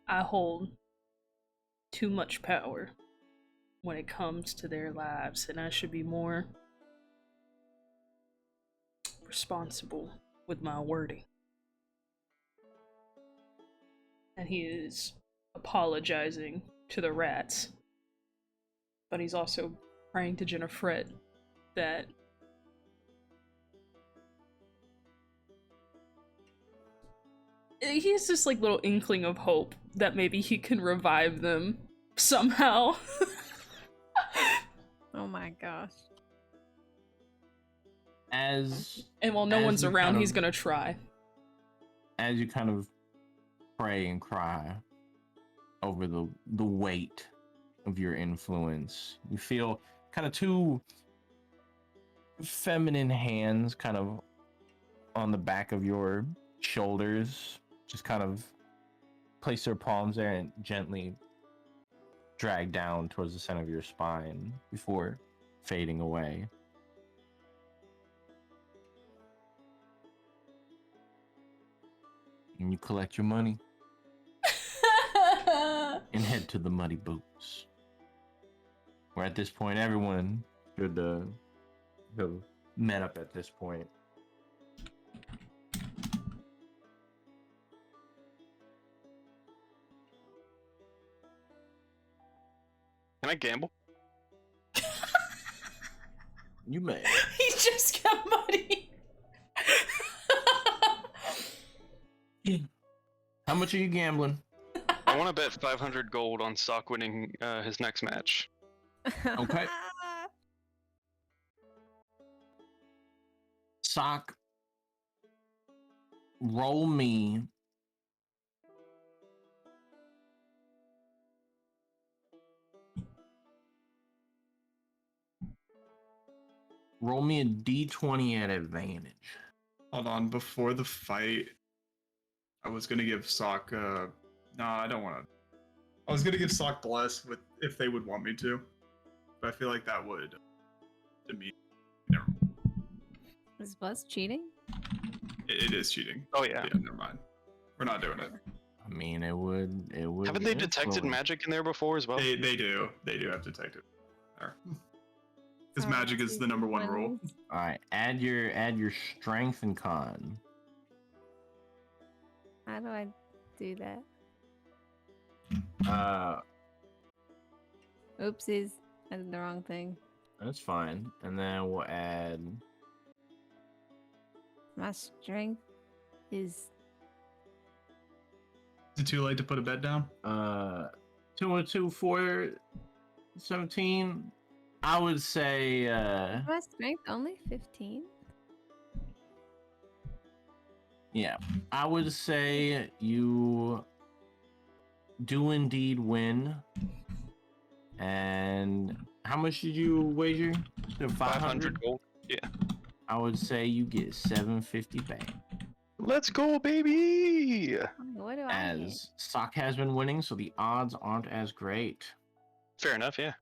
D: I hold too much power when it comes to their lives, and I should be more responsible with my wording. And he is apologizing to the rats. But he's also praying to Jennifer that he has this like little inkling of hope that maybe he can revive them somehow.
E: Oh my gosh.
D: And while no one's around, he's gonna try.
A: As you kind of pray and cry over the weight of your influence, you feel kind of two feminine hands kind of on the back of your shoulders, just kind of place their palms there and gently drag down towards the center of your spine before fading away. And you collect your money and head to the Muddy Boots, where at this point everyone should have met up at this point.
C: Can I gamble?
A: You may.
D: He just got money.
A: How much are you gambling?
C: I want to bet 500 gold on Sock winning his next match.
A: Okay. Sock, roll me a d20 at advantage.
B: Hold on, before the fight, I was gonna give Sock. I don't want to. I was gonna give Sock Bless with if they would want me to, but I feel like that would demean. Never.
E: Is Bless cheating?
B: It is cheating.
C: Oh yeah.
B: Yeah, never mind. We're not doing it.
A: I mean, it would.
C: Haven't they detected magic in there before as well?
B: They do. They do have detective there. Because magic is the number one rule.
A: All right, add your strength and con.
E: How do I do that? Oopsies. I did the wrong thing.
A: That's fine. And then we'll add.
E: My strength is.
B: Is it too late to put a bet down?
A: 2 and 2 for 17. I would say.
E: My strength only 15.
A: Yeah, I would say you do indeed win. And how much did you wager?
C: 500 gold. Yeah.
A: I would say you get 750 back.
C: Let's go, baby!
E: What do I
A: As Sock has been winning, so the odds aren't as great.
C: Fair enough, yeah.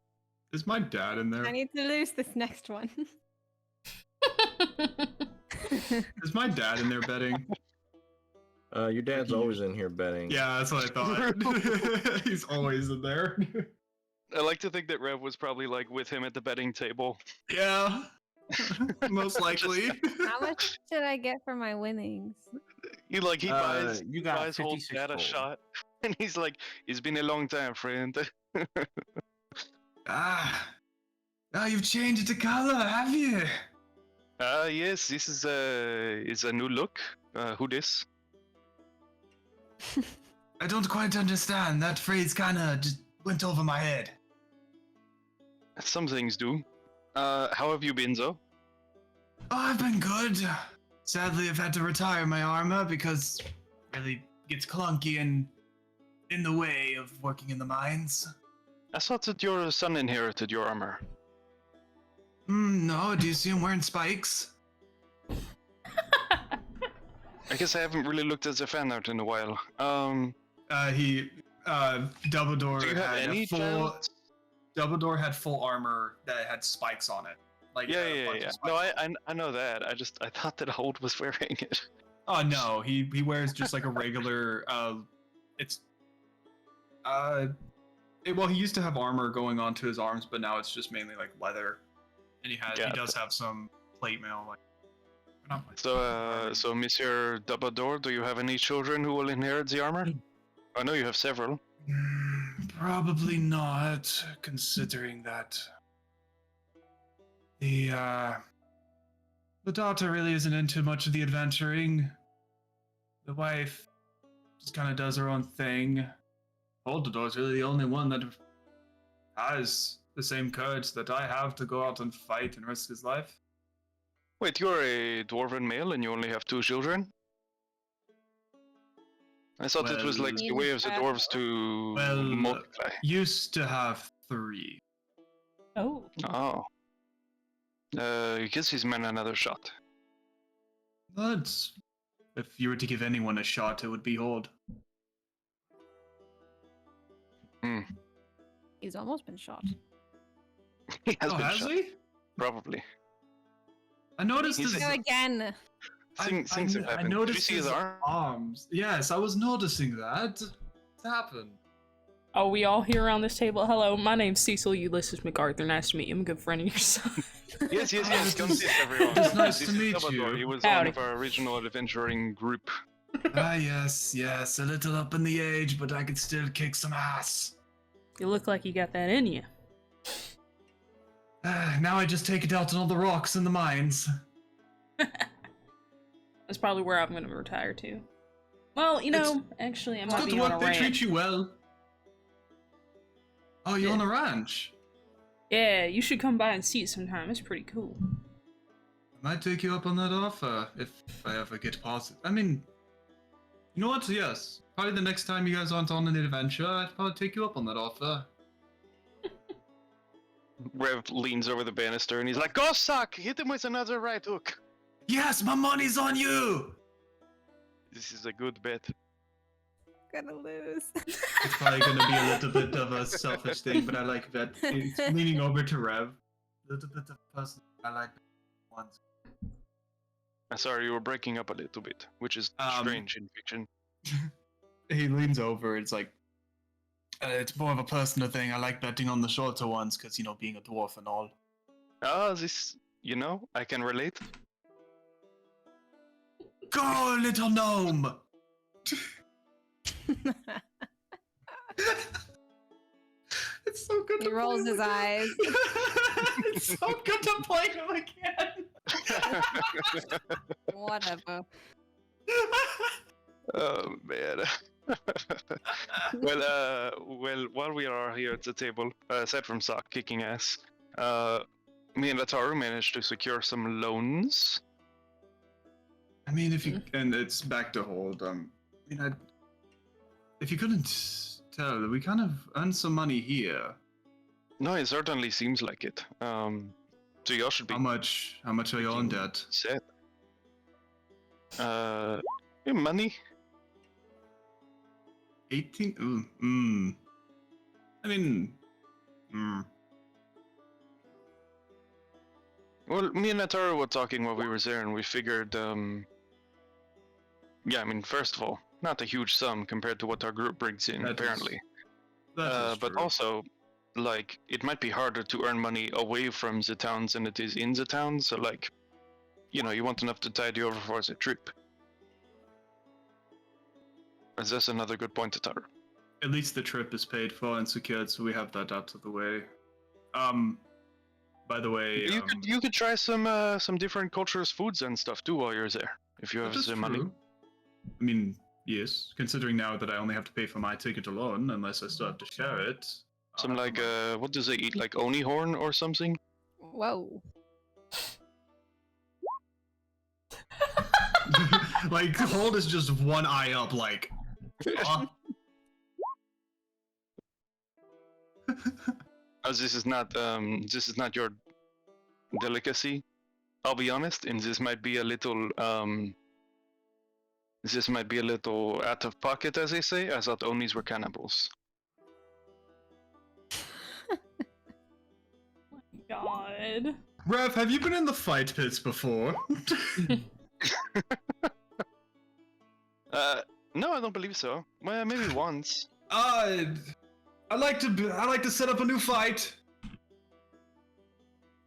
B: Is my dad in there?
E: I need to lose this next one.
B: Is my dad in there betting?
A: Your dad's always in here betting.
B: Yeah, that's what I thought. He's always in there.
C: I like to think that Rev was probably like with him at the betting table.
B: Yeah. Most likely.
E: How much did I get for my winnings?
C: He buys
A: you got
C: buys whole
A: 56
C: dad a
A: gold.
C: shot, and he's like, "It's been a long time, friend."
B: You've changed it to color, have you?
C: Yes, this is a new look. Who this?
B: I don't quite understand. That phrase kinda just went over my head.
C: Some things do. How have you been, though?
B: Oh, I've been good. Sadly, I've had to retire my armor because it really gets clunky and in the way of working in the mines.
C: I thought that your son inherited your armor.
B: No, do you see him wearing spikes?
C: I guess I haven't really looked at the fan art in a while.
B: Dumbledore
C: Do you have
B: had
C: any
B: full.
C: chance?
B: Dumbledore had full armor that had spikes on it. Like
C: Yeah.
B: a bunch of
C: No,
B: spikes.
C: I know that. I thought that Holt was wearing it.
B: Oh no, he wears just like a regular. Well, he used to have armor going onto his arms, but now it's just mainly like leather, and he does have some plate mail like
C: So Monsieur Dubador, do you have any children who will inherit the armor? I know you have several.
B: Probably not, considering that the daughter really isn't into much of the adventuring. The wife just kind of does her own thing. Holdador's really the only one that has the same courage that I have to go out and fight and risk his life.
C: Wait, you're a dwarven male and you only have 2 children? I thought it was like the way of the dwarves to multiply.
B: Used to have 3.
D: Oh.
C: Oh. He gives his men another shot.
B: But if you were to give anyone a shot, it would be Hold.
E: He's almost been shot.
C: He has been
B: has
C: shot.
B: he?
C: Probably.
B: I noticed
C: He's
B: his...
E: Go again.
C: Things have
B: I
C: happened.
B: noticed
C: Did you see
B: his
C: his arm?
B: arms. Yes, I was noticing that. What's happened?
D: Oh, we all here around this table. Hello, my name's Cecil Ulysses MacArthur. Nice to meet you. I'm a good friend of your son.
C: Yes. Come sit, everyone.
B: It's nice
C: This
B: to
C: is
B: meet
C: Salvador.
B: you.
C: He was
D: Howdy.
C: one of our original adventuring group.
B: Yes, a little up in the age, but I could still kick some ass.
D: You look like you got that in you.
B: Now I just take it out on all the rocks in the mines.
D: That's probably where I'm gonna retire to. Well, you know, actually, I
B: It's
D: might
B: good
D: be
B: to
D: on a
B: work, they treat
D: ranch.
B: you well. Oh, you're
D: Yeah.
B: on a ranch?
D: Yeah, you should come by and see it sometime. It's pretty cool.
B: I might take you up on that offer if I ever get positive. I mean, you know what? Yes. Probably the next time you guys aren't on an adventure, I'd probably take you up on that offer.
C: Rev leans over the banister and he's like, "Go suck! Hit him with another right hook."
B: Yes, my money's on you!
C: This is a good bet.
E: Gonna lose.
B: It's probably gonna be a little bit of a selfish thing, but I like that. It's leaning over to Rev. A little bit of person. I like ones.
C: Sorry, you were breaking up a little bit, which is strange in fiction.
B: He leans over. It's like, it's more of a personal thing. I like betting on the shorter ones because, you know, being a dwarf and all.
C: This, I can relate.
B: Go, little gnome! It's so good
E: He
B: to
E: rolls
B: play
E: his
B: him
E: eyes.
B: again. It's so good to play him again.
E: Whatever.
C: Oh man. well, while we are here at the table, aside from Sock kicking ass, me and Lataru managed to secure some loans.
B: I mean, if you and it's back to Hold. If you couldn't tell, we kind of earned some money here.
C: No, it certainly seems like it. So y'all should be
B: How much are you on debt?
C: set. Money.
B: 18. I mean,
C: Well, me and Lataru were talking while we were there, and we figured, first of all, not a huge sum compared to what our group brings in,
B: That is-
C: apparently.
B: that is
C: But
B: true.
C: also, like, it might be harder to earn money away from the towns than it is in the town, so, like, you want enough to tide you over for the trip. Is this another good point, Lataru?
B: At least the trip is paid for and secured, so we have that out of the way. By the way,
C: You could try some different cultures, foods and stuff too while you're there, if you have
B: that is
C: the money.
B: true. I mean, yes, considering now that I only have to pay for my ticket alone, unless I still have to share it.
C: Some like what does they eat? Like oni horn or something?
E: Whoa.
B: Like, Hold is just one eye up, like.
C: Oh, this is not your delicacy. I'll be honest, and this might be a little out of pocket, as they say. I thought onis were cannibals.
D: God.
B: Rev, have you been in the fight pits before?
C: No, I don't believe so. Well, maybe once.
B: I like to set up a new fight.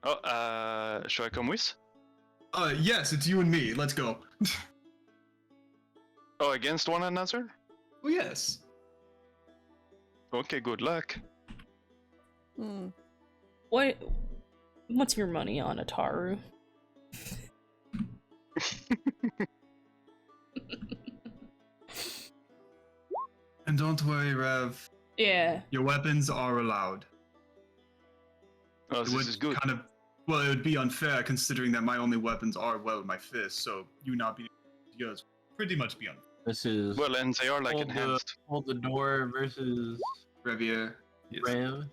C: Oh, should I come with?
B: Yes, it's you and me. Let's go.
C: Oh, against one another?
B: Oh, yes.
C: Okay, good luck.
E: Hmm.
D: What's your money on Ataru?
B: And don't worry, Rev.
D: Yeah.
B: Your weapons are allowed.
C: Oh,
B: It
C: this
B: would
C: is good.
B: kind of, well, it would be unfair considering that my only weapons are, well, my fists, so you not being yours would pretty much be unfair.
A: This is
C: Well, and they are like enhanced.
A: Hold the door versus
B: Revier. Yes.
A: Rev.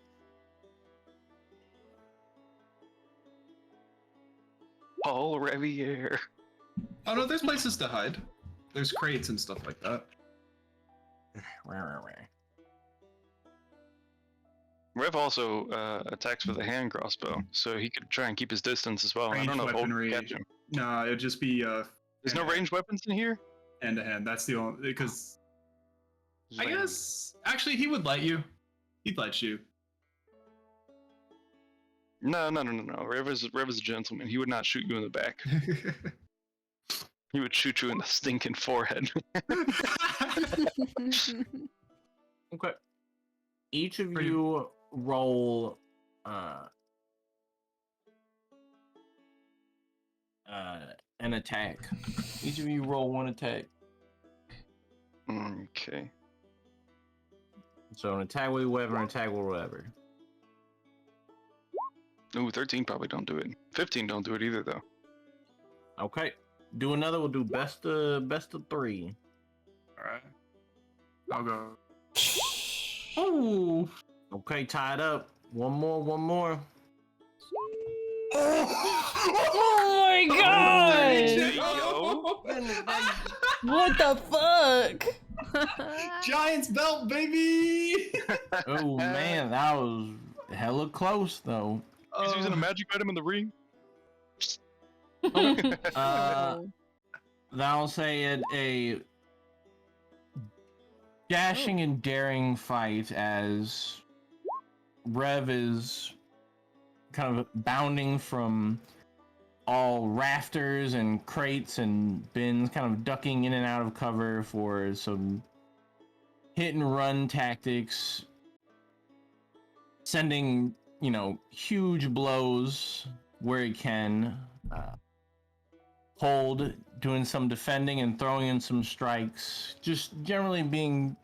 C: Paul Revier.
B: Oh no, there's places to hide. There's crates and stuff like that.
C: Rev also attacks with a hand crossbow, so he could try and keep his distance as well. I don't know if Old
B: weaponry.
C: can catch him.
B: Nah, it'd just be
C: There's no ranged weapons in here?
B: hand to hand. That's the only, because I
C: Lame.
B: guess actually he would let you. He'd let you.
C: No. Rev is a gentleman. He would not shoot you in the back. He would shoot you in the stinking forehead.
A: Okay. Each of
B: Pretty-
A: you roll an attack. Each of you roll one attack.
C: Okay.
A: So an attack with a weapon, an attack with whatever.
C: Ooh, 13 probably don't do it. 15 don't do it either, though.
A: Okay. Do another. We'll do best of three.
B: Alright. I'll go.
A: Oh. Okay, tied up. One more.
D: Oh my god!
C: Yo.
D: What the fuck?
B: Giant's belt, baby!
A: Oh man, that was hella close though.
C: He's using a magic item in the ring.
A: I'll say it a dashing and daring fight as Rev is kind of bounding from all rafters and crates and bins, kind of ducking in and out of cover for some hit and run tactics, sending, huge blows where he can. Hold, doing some defending and throwing in some strikes, just generally being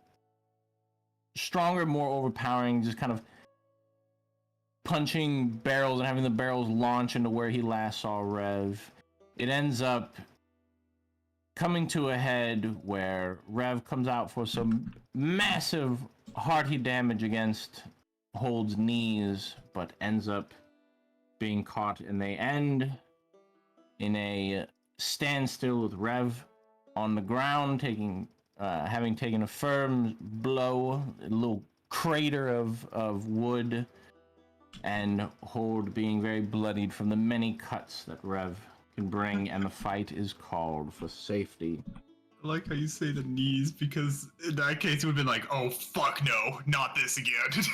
A: stronger, more overpowering, just kind of punching barrels and having the barrels launch into where he last saw Rev. It ends up coming to a head where Rev comes out for some massive hearty damage against Hold's knees, but ends up being caught, and they end in a standstill with Rev on the ground, having taken a firm blow, a little crater of wood, and Hold being very bloodied from the many cuts that Rev can bring, and the fight is called for safety.
B: I like how you say the knees, because in that case it would have been like, oh fuck no, not this again.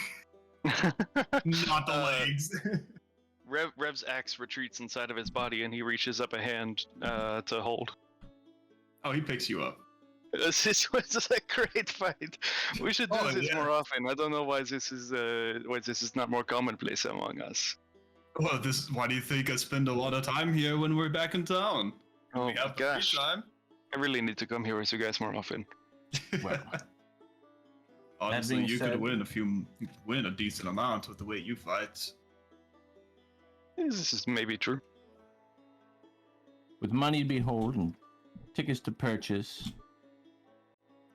B: Not the legs.
C: Rev's axe retreats inside of his body, and he reaches up a hand to Hold.
B: Oh, he picks you up.
C: This was a great fight. We should do
B: Oh,
C: this
B: yeah.
C: more often. I don't know why this is not more commonplace among us.
B: Well, why do you think I spend a lot of time here when we're back in town?
C: Oh
B: We
C: my
B: have free
C: gosh,
B: time.
C: I really need to come here with you guys more often.
A: Well,
B: Honestly,
A: being
B: you
A: said-
B: could win a decent amount with the way you fight.
C: This is maybe true.
A: with money to be hold and tickets to purchase,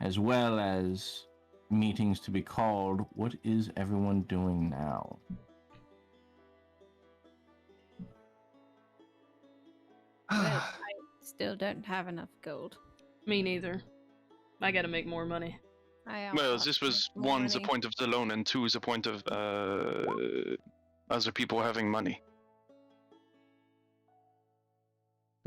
A: as well as meetings to be called, what is everyone doing now?
E: Well, I still don't have enough gold.
D: Me neither. I gotta make more money.
E: I
C: Well,
E: also
C: this was
E: have more
C: one, the
E: money.
C: point of the loan, and two, is a point of other people having money.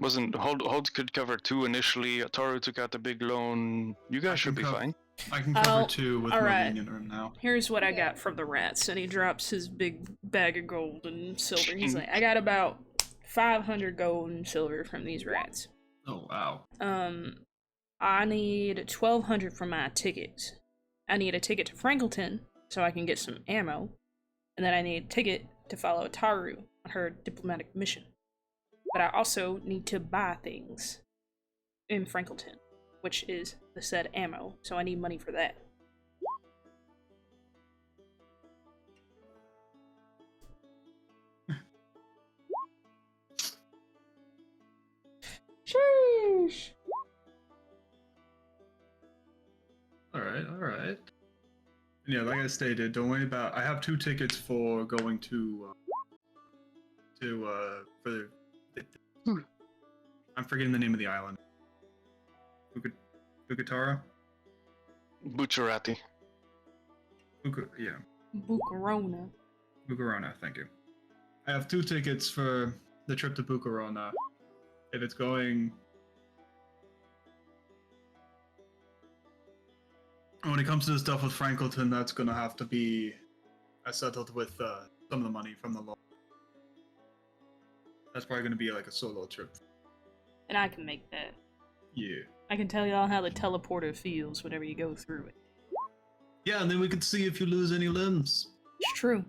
C: Wasn't Hold could cover two initially. Ataru took out the big loan. You
B: I
C: guys should
B: can
C: be
B: co-
C: fine.
B: I can cover
D: Oh,
B: two with
D: alright.
B: moving in room now.
D: Here's what I got from the rats, and he drops his big bag of gold and silver. He's like, I got about 500 gold and silver from these rats.
B: Oh wow.
D: I need 1,200 from my tickets. I need a ticket to Frankleton so I can get some ammo, and then I need a ticket to follow Taru on her diplomatic mission. But I also need to buy things in Frankleton, which is the said ammo, so I need money for that. Sheesh.
B: All right. Yeah, like I stated, don't worry about. I have 2 tickets for going to for the I'm forgetting the name of the island. Bukatara?
C: Bucciarati.
B: Yeah.
D: Bucarona.
B: Bucarona, thank you. I have 2 tickets for the trip to Bucarona. If it's going... When it comes to the stuff with Frankleton, that's gonna have to be settled with some of the money from the law. That's probably gonna be like a solo trip.
D: And I can make that.
B: Yeah.
D: I can tell y'all how the teleporter feels whenever you go through it.
B: Yeah, and then we could see if you lose any limbs.
D: It's true.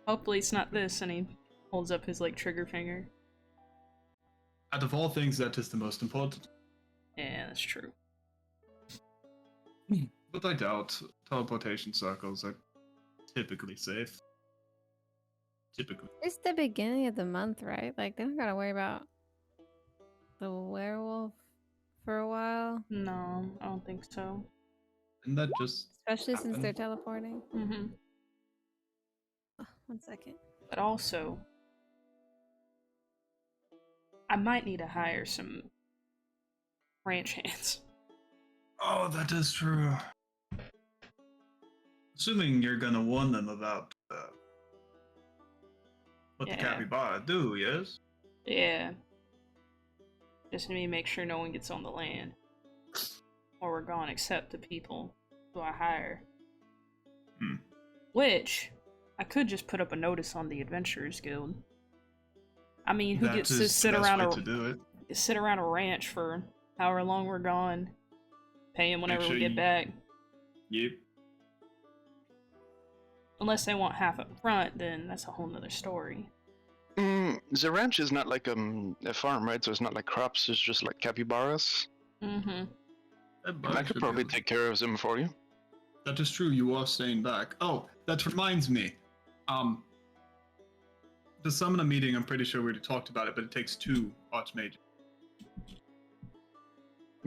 D: Hopefully it's not this, and he holds up his, like, trigger finger.
B: Out of all things, that is the most important.
D: Yeah, that's true.
B: But I doubt teleportation circles are typically safe. Typically.
E: It's the beginning of the month, right? Like, they don't gotta worry about the werewolf for a while.
D: No, I don't think so.
B: And that just
E: Especially since
B: happen?
E: they're teleporting.
D: Mm-hmm.
E: Oh, 1 second.
D: But also, I might need to hire some ranch hands.
B: Oh, that is true. Assuming you're gonna warn them about what the
D: Yeah.
B: capybara do, yes?
D: Yeah. Just need to make sure no one gets on the land. Or we're gone except the people who I hire.
B: Hmm.
D: Which, I could just put up a notice on the Adventurers Guild. I mean, who
B: That
D: gets
B: is
D: to
B: the
D: sit
B: best
D: around
B: way to do it.
D: sit around a ranch for however long we're gone, pay them whenever
B: sure
D: we get
B: you-
D: back.
B: Yep.
D: Unless they want half up front, then that's a whole nother story.
C: The ranch is not like a farm, right? So it's not like crops, it's just like capybaras.
D: Mm-hmm.
C: And I could probably take care of them for you.
B: That is true, you are staying back. Oh, that reminds me. To summon a meeting, I'm pretty sure we already talked about it, but it takes 2 Archmages.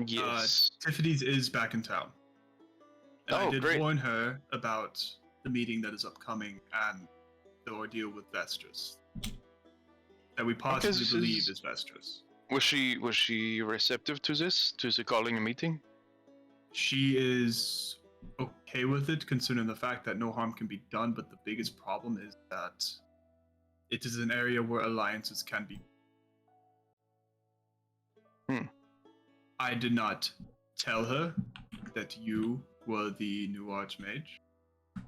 C: Yes.
B: Tiffany's is back in town. And I
C: Oh,
B: did
C: great.
B: warn her about the meeting that is upcoming and the ordeal with Vestris. That we possibly
C: this
B: believe
C: is-
B: is Vestris.
C: Was she receptive to this? To the calling a meeting?
B: She is okay with it, considering the fact that no harm can be done, but the biggest problem is that it is an area where alliances can be. I did not tell her that you were the new Archmage,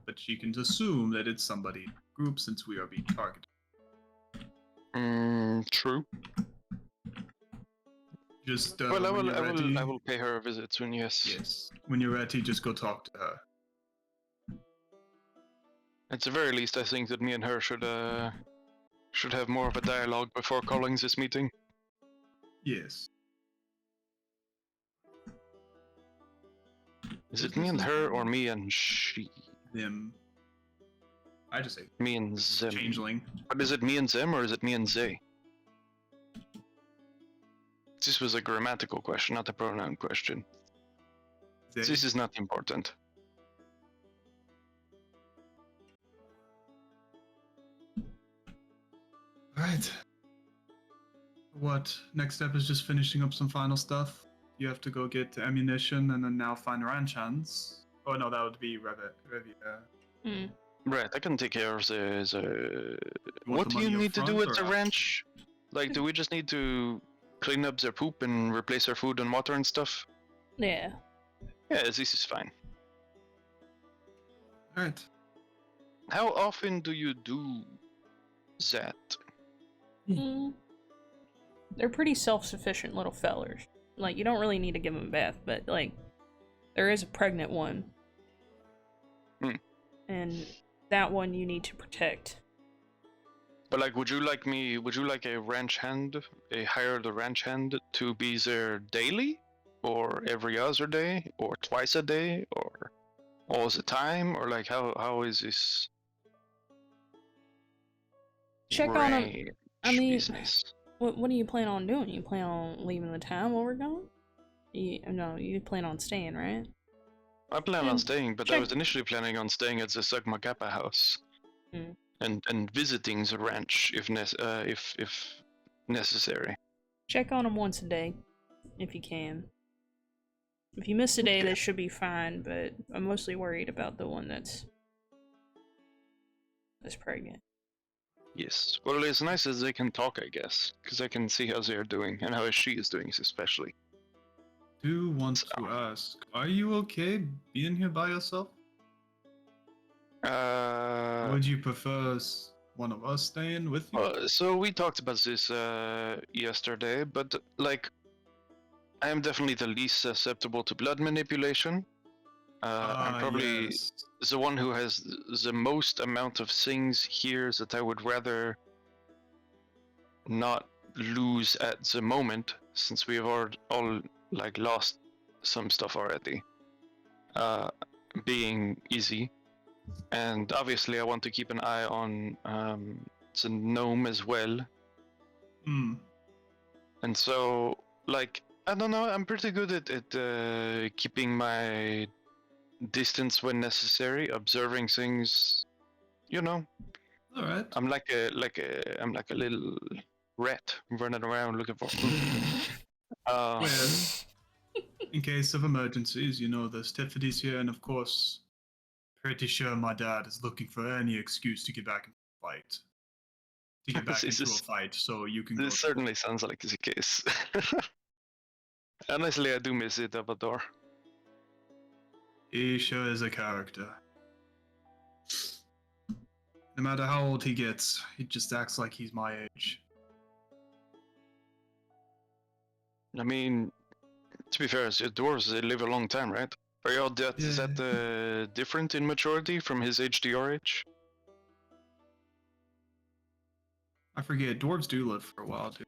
B: but she can assume that it's somebody in the group since we are being targeted.
C: True.
B: Just
C: Well, I
B: when you're ready,
C: will pay her a visit soon. Yes.
B: yes, when you're ready, just go talk to her.
C: At the very least, I think that me and her should have more of a dialogue before calling this meeting.
B: Yes.
C: Is it me and her or me and she?
B: Them. I just say
C: Me and them.
B: changeling.
C: But is it me and them or is it me and they? This was a grammatical question, not a pronoun question.
B: They.
C: This is not important.
B: Right. What? Next step is just finishing up some final stuff. You have to go get ammunition and then now find ranch hands. Oh no, that would be Revi.
C: Right, I can take care of the...
B: You want
C: What
B: the
C: do you
B: money
C: need to
B: up
C: do
B: front
C: at
B: or
C: the
B: after?
C: ranch? Like, do we just need to clean up their poop and replace their food and water and stuff?
D: Yeah.
C: Yeah, this is fine.
B: Alright.
C: How often do you do that?
D: They're pretty self-sufficient little fellers. Like, you don't really need to give them a bath, but, like, there is a pregnant one. And that one you need to protect.
C: But, like, would you like a ranch hand, a hired ranch hand to be there daily? Or every other day? Or twice a day? Or all the time? Or, like, how is this?
D: Check on them. I mean,
C: business?
D: what do you plan on doing? You plan on leaving the town while we're gone? No, you plan on staying, right?
C: I plan on staying, but I
D: check-
C: was initially planning on staying at the Sugma Kappa house. And visiting the ranch if necessary.
D: Check on them once a day, if you can. If you miss a day, that should be fine, but I'm mostly worried about the one that's pregnant.
C: Yes. Well, it's nice as they can talk, I guess, because I can see how they are doing, and how she is doing, especially.
B: Do want to ask, are you okay being here by yourself? Would you prefer one of us staying with you?
C: So we talked about this yesterday, but like, I am definitely the least susceptible to blood manipulation. I'm probably the one who has the most amount of things here that I would rather not lose at the moment, since we have all like lost some stuff already. Being easy. And obviously I want to keep an eye on the gnome as well. And so, like, I don't know, I'm pretty good at keeping my distance when necessary, observing things, you know.
B: All right.
C: I'm like a little rat running around looking for food.
B: Well, in case of emergencies, you know, there's Tiffany's here, and of course, pretty sure my dad is looking for any excuse to get back into a fight. To get back into a fight, so you can.
C: This certainly sounds like the case. Honestly, I do miss it, Abador.
B: He sure is a character. No matter how old he gets, he just acts like he's my age.
C: I mean, to be fair, dwarves, they live a long time, right? Are y'all is that different in maturity from his age to your age?
B: I forget, dwarves do live for a while, too.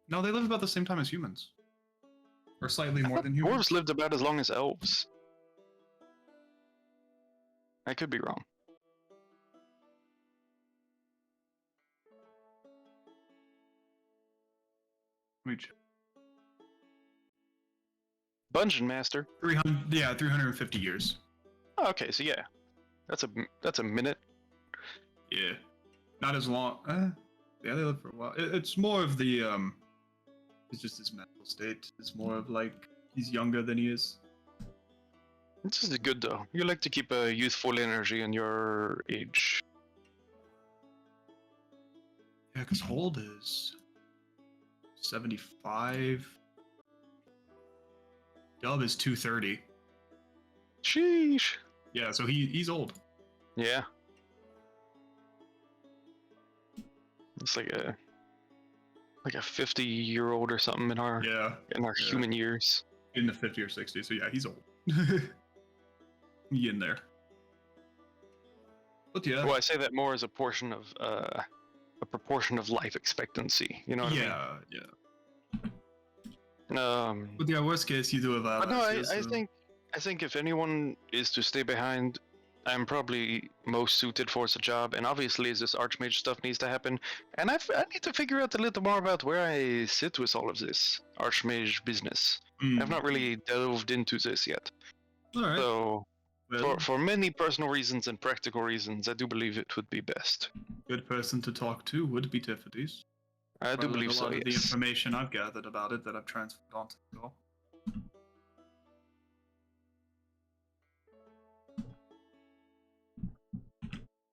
B: No, they live about the same time as humans. Or slightly more than humans.
C: Dwarves lived about as long as elves. I could be wrong.
B: Let me check.
C: Dungeon Master.
B: 350 years.
C: Oh, okay, so yeah, that's a minute.
B: Yeah, not as long. Yeah, they live for a while. It's more of the it's just his mental state. It's more of like he's younger than he is.
C: This is good though. You like to keep a youthful energy in your age.
B: Yeah, because Hold is 75. Dub is 230.
C: Sheesh.
B: Yeah, so he's old.
C: Yeah. It's like a 50-year-old or something in our human years.
B: In the 50 or 60, so yeah, he's old. In there. But yeah.
C: Well, I say that more as a proportion of life expectancy. You know what I mean?
B: Yeah.
C: But
B: yeah, worst case, you do have
C: but no, I think if anyone is to stay behind, I'm probably most suited for the job. And obviously, this Archmage stuff needs to happen. And I need to figure out a little more about where I sit with all of this Archmage business. I've not really delved into this yet.
B: All right.
C: So, for many personal reasons and practical reasons, I do believe it would be best.
B: Good person to talk to would be Tiffany's.
C: I do believe so,
B: A lot of the
C: yes.
B: information I've gathered about it that I've transferred onto the call.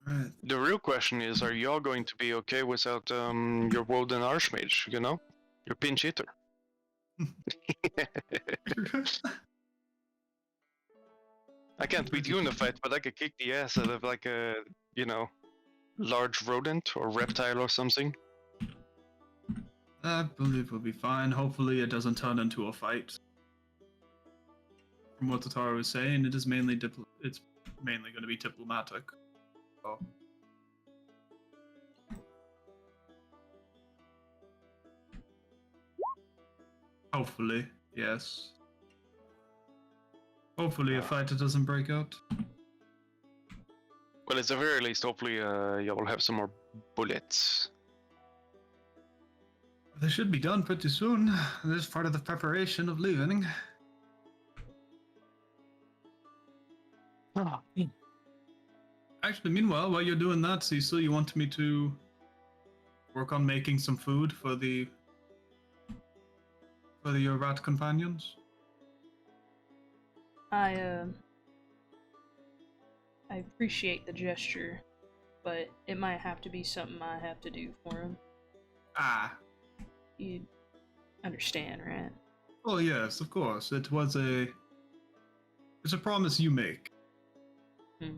B: Right.
C: The real question is, are y'all going to be okay without your Woden Archmage, you know? Your pinch hitter. I can't beat you in a fight, but I could kick the ass out of like a, large rodent or reptile or something.
B: I believe we'll be fine. Hopefully, it doesn't turn into a fight. From what Tatara was saying, it is mainly it's mainly going to be diplomatic. So. Hopefully, yes. Hopefully, a fight doesn't break out.
C: Well, at the very least, hopefully, you will have some more bullets.
B: They should be done pretty soon. This is part of the preparation of leaving.
C: Oh.
B: Actually, meanwhile, while you're doing that, Cecil, you want me to work on making some food for your rat companions?
D: I appreciate the gesture, but it might have to be something I have to do for him.
B: Ah.
D: You understand, right?
B: Oh yes, of course. It's a promise you make.
D: Hmm.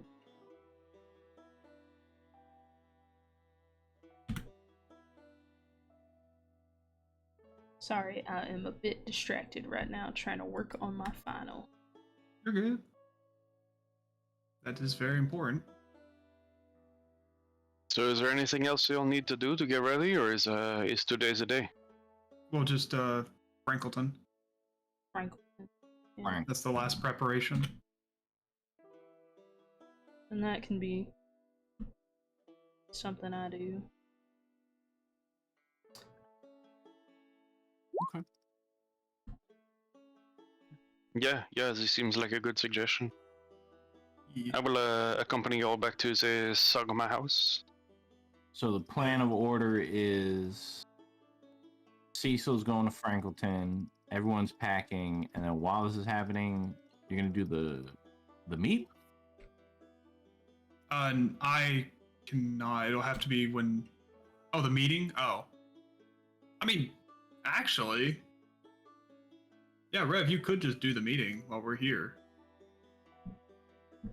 D: Sorry, I am a bit distracted right now trying to work on my final.
B: You're good. That is very important.
C: So, is there anything else you'll need to do to get ready, or is today's a day?
B: Well, just Frankleton.
D: Franklin. Yeah.
A: Frank.
B: That's the last preparation.
D: And that can be something I do.
A: Okay.
C: Yeah, this seems like a good suggestion.
B: Yeah.
C: I will accompany you all back to the Sugma house.
A: So the plan of order is Cecil's going to Frankleton, everyone's packing, and then while this is happening, you're gonna do the meet?
B: I cannot. It'll have to be when. Oh, the meeting. Oh. I mean, actually. Yeah, Rev, you could just do the meeting while we're here.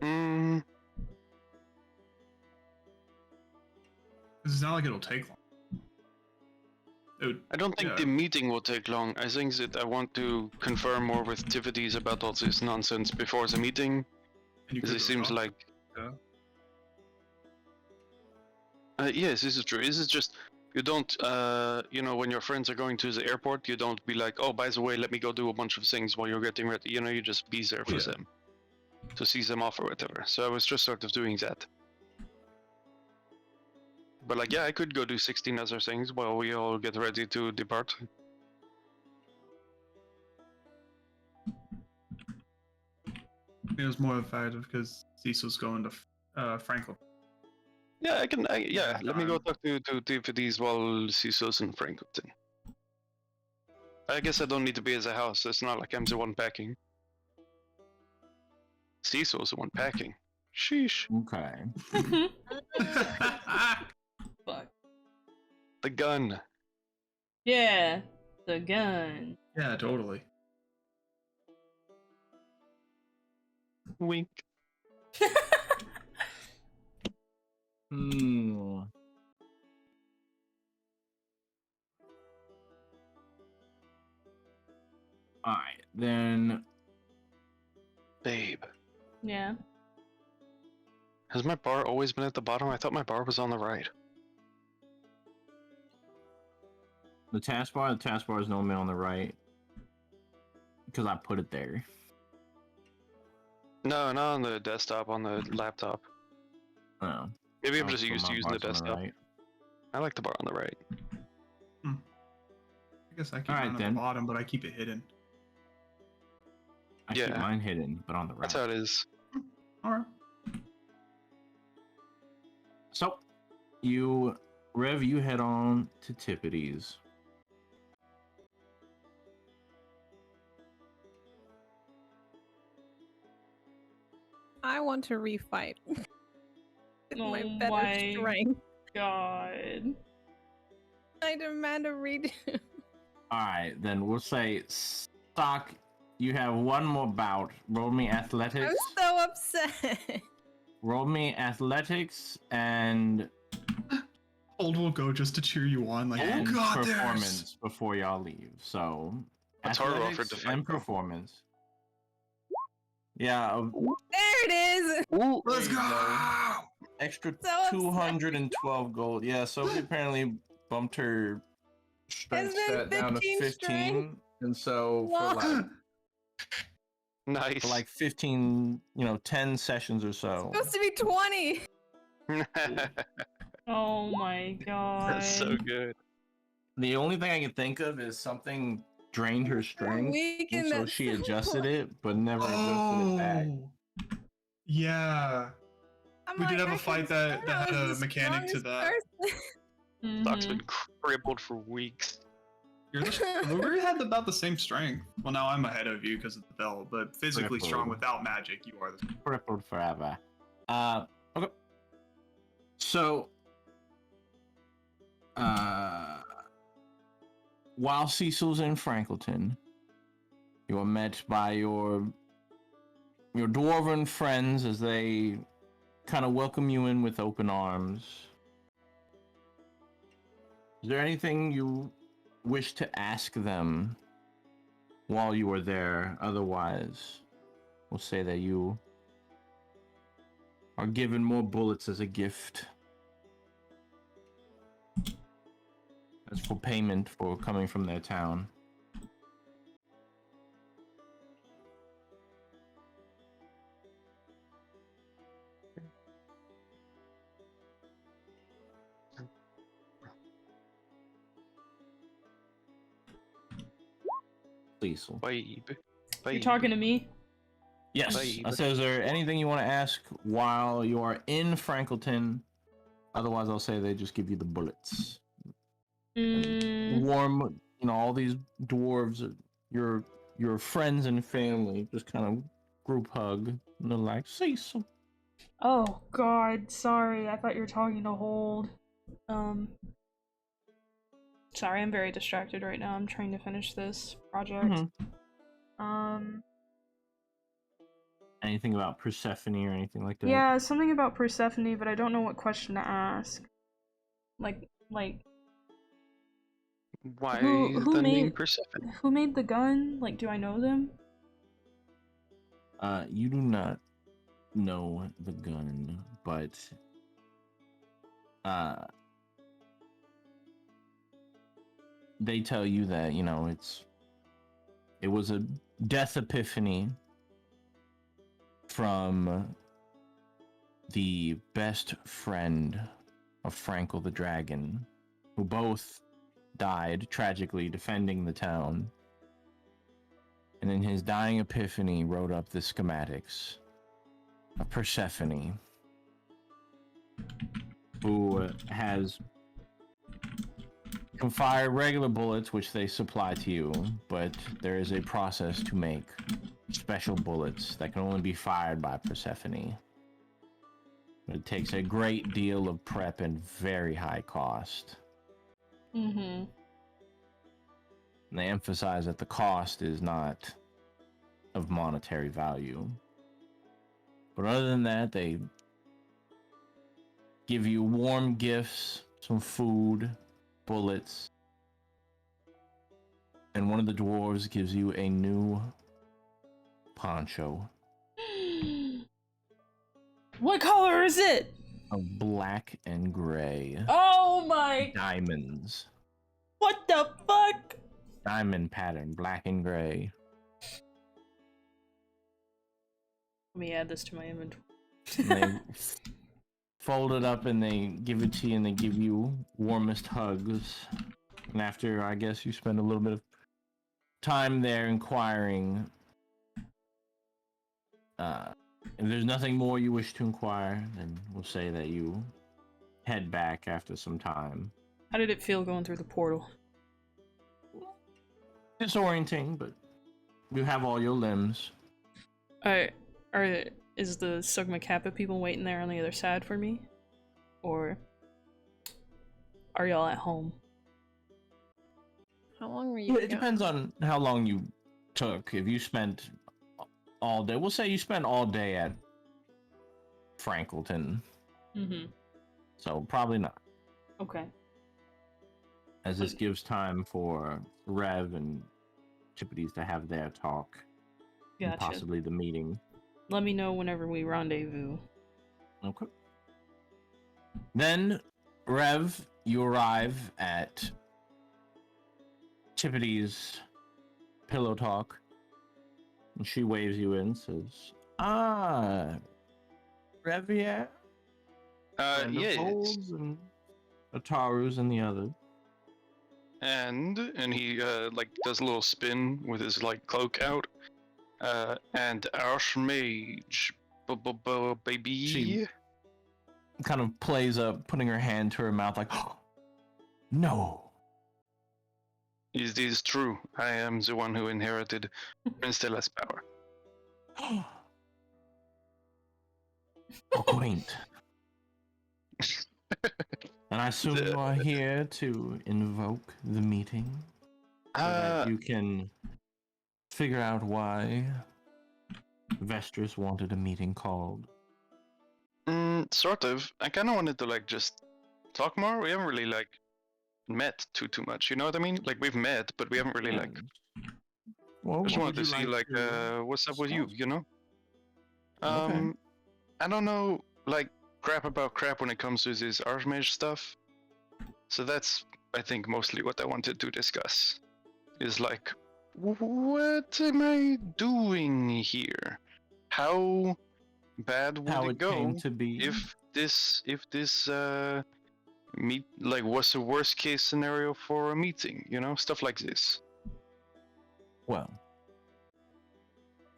C: Mm,
B: It's not like it'll take long.
C: I don't think the meeting will take long. I think that I want to confirm more with Tiffany's about all this nonsense before the meeting.
B: And you
C: Because it seems like...
B: Yeah.
C: Yes, this is true. This is just... You don't, when your friends are going to the airport, you don't be like, oh, by the way, let me go do a bunch of things while you're getting ready. You just be there for them. To see them off or whatever. So I was just sort of doing that. But I could go do 16 other things while we all get ready to depart.
B: It was more of a fact because Cecil's going to Franklin.
C: Yeah, let me go talk to Tiffany's while Cecil's in Franklinton. I guess I don't need to be at the house. It's not like I'm the one packing. Cecil's the one packing. Sheesh.
A: Okay.
D: Fuck.
C: The gun.
D: Yeah, the gun.
B: Yeah, totally.
C: Wink.
A: Alright, then
C: Babe.
D: Yeah.
C: Has my bar always been at the bottom? I thought my bar was on the right.
A: the taskbar is normally on the right. Because I put it there.
C: No, not on the desktop, on the laptop.
A: Oh.
C: Maybe I'm
A: Oh,
C: just
A: so
C: used to
A: my
C: using the
A: bar's on
C: desktop.
A: right.
C: I like the bar on the right.
B: I guess I keep
A: Alright,
B: mine on
A: then.
B: the bottom, but I keep it hidden.
A: I keep
C: Yeah.
A: mine hidden, but on the right.
C: That's how it is.
B: Alright.
A: So, Rev, you head on to Tippity's.
E: I want to refight. With my
D: Oh
E: better
D: my
E: strength.
D: God.
E: I demand a redo.
A: Alright, then we'll say, Stock, you have one more bout. Roll me athletics.
E: I'm so upset.
A: Roll me athletics and
B: Old will go just to cheer you on, like,
A: and
B: oh god,
A: performance before y'all leave. So
C: What's Haru offered
A: athletics
C: to fight,
A: and
C: though?
A: performance. Yeah,
E: There it is.
C: Ooh,
B: Let's
A: there you
B: go!
A: extra
E: So upset.
A: 212 gold. Yeah, Sophie apparently bumped her strength
E: Isn't it
A: stat down to
E: 15
A: 15,
E: strength?
A: and so
C: nice.
A: for like 15, 10 sessions or so.
E: Supposed to be 20.
D: Oh my god.
C: That's so good.
A: The only thing I can think of is something drained her strength,
E: Weakened
A: and so
E: that
A: she
E: so
A: adjusted
E: much.
A: it, but never adjusted it back.
B: Oh, yeah.
E: I'm
B: We did
E: like,
B: have a
E: I
B: fight
E: could've
B: that
E: sworn I
B: had
E: was
B: a
E: the
B: mechanic to
E: strongest
B: that.
E: person.
C: Doc's
D: Mhm.
C: been crippled for weeks.
B: We had about the same strength. Well, now I'm ahead of you because of the belt, but physically strong
A: Crippled.
B: without magic, you are the.
A: Crippled forever. Okay. So, while Cecil's in Frankleton, you are met by your dwarven friends as they kind of welcome you in with open arms. Is there anything you wish to ask them while you are there? Otherwise, we'll say that you are given more bullets as a gift. As for payment for coming from their town. Cecil.
C: Babe.
D: You're talking to me?
A: Yes.
C: Babe.
A: I said, is there anything you want to ask while you are in Frankleton? Otherwise, I'll say they just give you the bullets. Warm, all these dwarves, your friends and family, just kind of group hug, and they're like, Cecil.
D: Oh god, sorry. I thought you were talking to Hold. Sorry, I'm very distracted right now. I'm trying to finish this project.
A: Anything about Persephone or anything like that?
D: Yeah, something about Persephone, but I don't know what question to ask. Like
C: Why
D: who
C: the name
D: made
C: Persephone?
D: who made the gun? Like, do I know them?
A: You do not know the gun, but they tell you that, it was a death epiphany from the best friend of Frankel the Dragon, who both died tragically defending the town. And in his dying epiphany wrote up the schematics of Persephone, who can fire regular bullets, which they supply to you, but there is a process to make special bullets that can only be fired by Persephone. It takes a great deal of prep and very high cost.
D: Mm-hmm.
A: And they emphasize that the cost is not of monetary value. But other than that, they give you warm gifts, some food, bullets, and one of the dwarves gives you a new poncho.
D: What color is it?
A: Of black and gray.
D: Oh my!
A: Diamonds.
D: What the fuck?
A: Diamond pattern, black and gray.
D: Let me add this to my inventory.
A: And they fold it up and they give it to you and they give you warmest hugs. And after, I guess, you spend a little bit of time there inquiring, if there's nothing more you wish to inquire, then we'll say that you head back after some time.
D: How did it feel going through the portal?
A: Disorienting, but you have all your limbs.
D: Is the Sugma Kappa people waiting there on the other side for me? Or are y'all at home?
E: How long were you?
A: Yeah, it depends on how long you took. If you spent all day, we'll say you spent all day at Frankleton.
D: Mm-hmm.
A: So probably not.
D: Okay.
A: As this gives time for Rev and Chippities to have their talk, and
D: Gotcha.
A: possibly the meeting.
D: Let me know whenever we rendezvous.
A: Okay. Then, Rev, you arrive at Chippity's pillow talk, and she waves you in, says, Rev, yeah? And
C: yeah,
A: Folds and Ataru's and the others.
C: and he like does a little spin with his like cloak out, and Archmage, baby.
A: She kind of plays up, putting her hand to her mouth like, no.
C: It is true. I am the one who inherited Prince Stella's power.
A: How quaint. And I assume you are here to invoke the meeting so that you can figure out why Vestris wanted a meeting called.
C: Sort of. I kind of wanted to like just talk more. We haven't really like met too much. You know what I mean? Like we've met, but we haven't really like.
A: Well,
C: Just
A: what
C: wanted
A: would
C: to
A: you
C: see like
A: to
C: what's up with you.
A: discuss?
C: You know.
A: Okay.
C: I don't know like crap about crap when it comes to this Archmage stuff. So that's I think mostly what I wanted to discuss. Is like, what am I doing here? How bad would
A: How
C: it
A: it
C: go
A: came to be.
C: if this meet like what's the worst case scenario for a meeting, you know, stuff like this.
A: Well,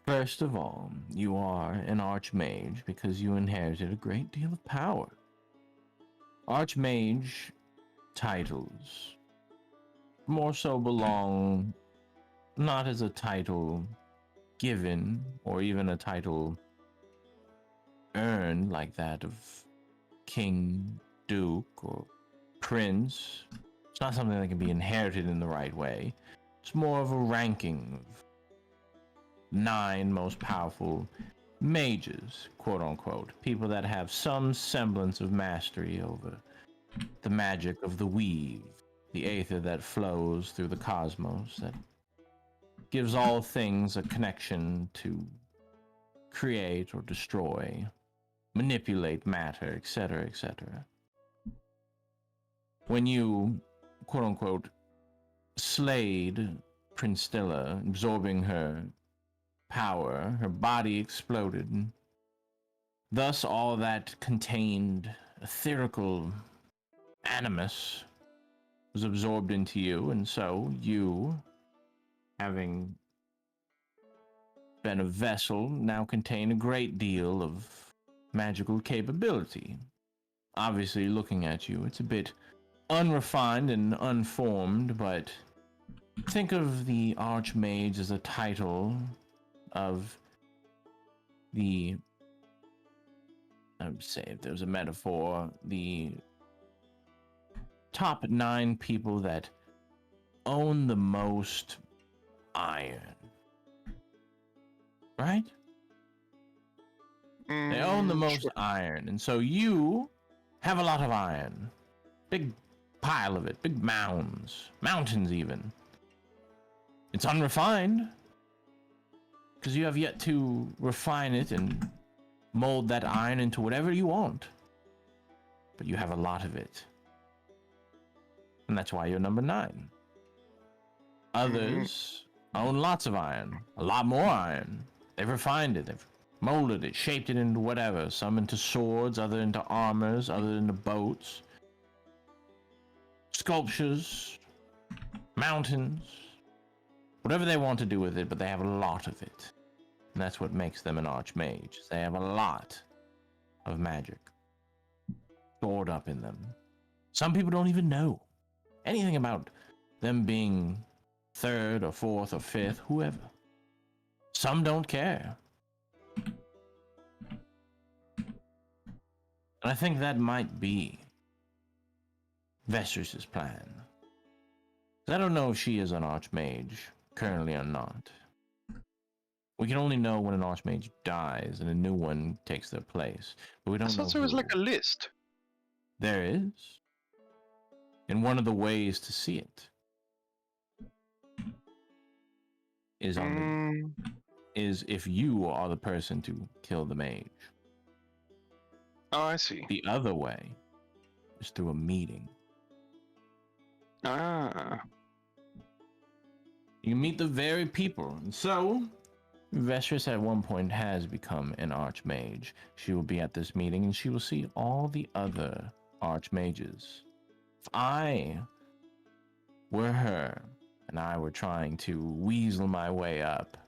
A: first of all, you are an Archmage because you inherited a great deal of power. Archmage titles more so belong not as a title given or even a title earned like that of king, duke, or prince. It's not something that can be inherited in the right way. It's more of a ranking of 9 most powerful mages, quote unquote, people that have some semblance of mastery over the magic of the weave, the aether that flows through the cosmos, that gives all things a connection to create or destroy, manipulate matter, etc., etc. When you, quote unquote, slayed Prince Stella, absorbing her power, her body exploded. Thus, all that contained etherical animus was absorbed into you, and so you, having been a vessel, now contain a great deal of magical capability. Obviously, looking at you, it's a bit unrefined and unformed, but think of the Archmage as a title of the, I would say, if there's a metaphor, the top 9 people that own the most iron. Right? They own the most
C: Sure.
A: iron, and so you have a lot of iron. Big pile of it, big mountains even. It's unrefined, because you have yet to refine it and mold that iron into whatever you want. But you have a lot of it. And that's why you're number 9. Others own lots of iron, a lot more iron. They've refined it, they've molded it, shaped it into whatever. Some into swords, other into armors, other into boats, sculptures, mountains, whatever they want to do with it, but they have a lot of it. And that's what makes them an Archmage. They have a lot of magic stored up in them. Some people don't even know anything about them being 3rd or 4th or 5th, whoever. Some don't care. And I think that might be Vestris' plan. I don't know if she is an Archmage, currently or not. We can only know when an Archmage dies and a new one takes their place. But we
C: I
A: don't know
C: thought there was
A: who.
C: like a list.
A: There is. And one of the ways to see it is is if you are the person to kill the mage.
C: Oh, I see.
A: The other way is through a meeting.
C: Ah.
A: You meet the very people. And so, Vestris at one point has become an Archmage. She will be at this meeting and she will see all the other Archmages. If I were her and I were trying to weasel my way up,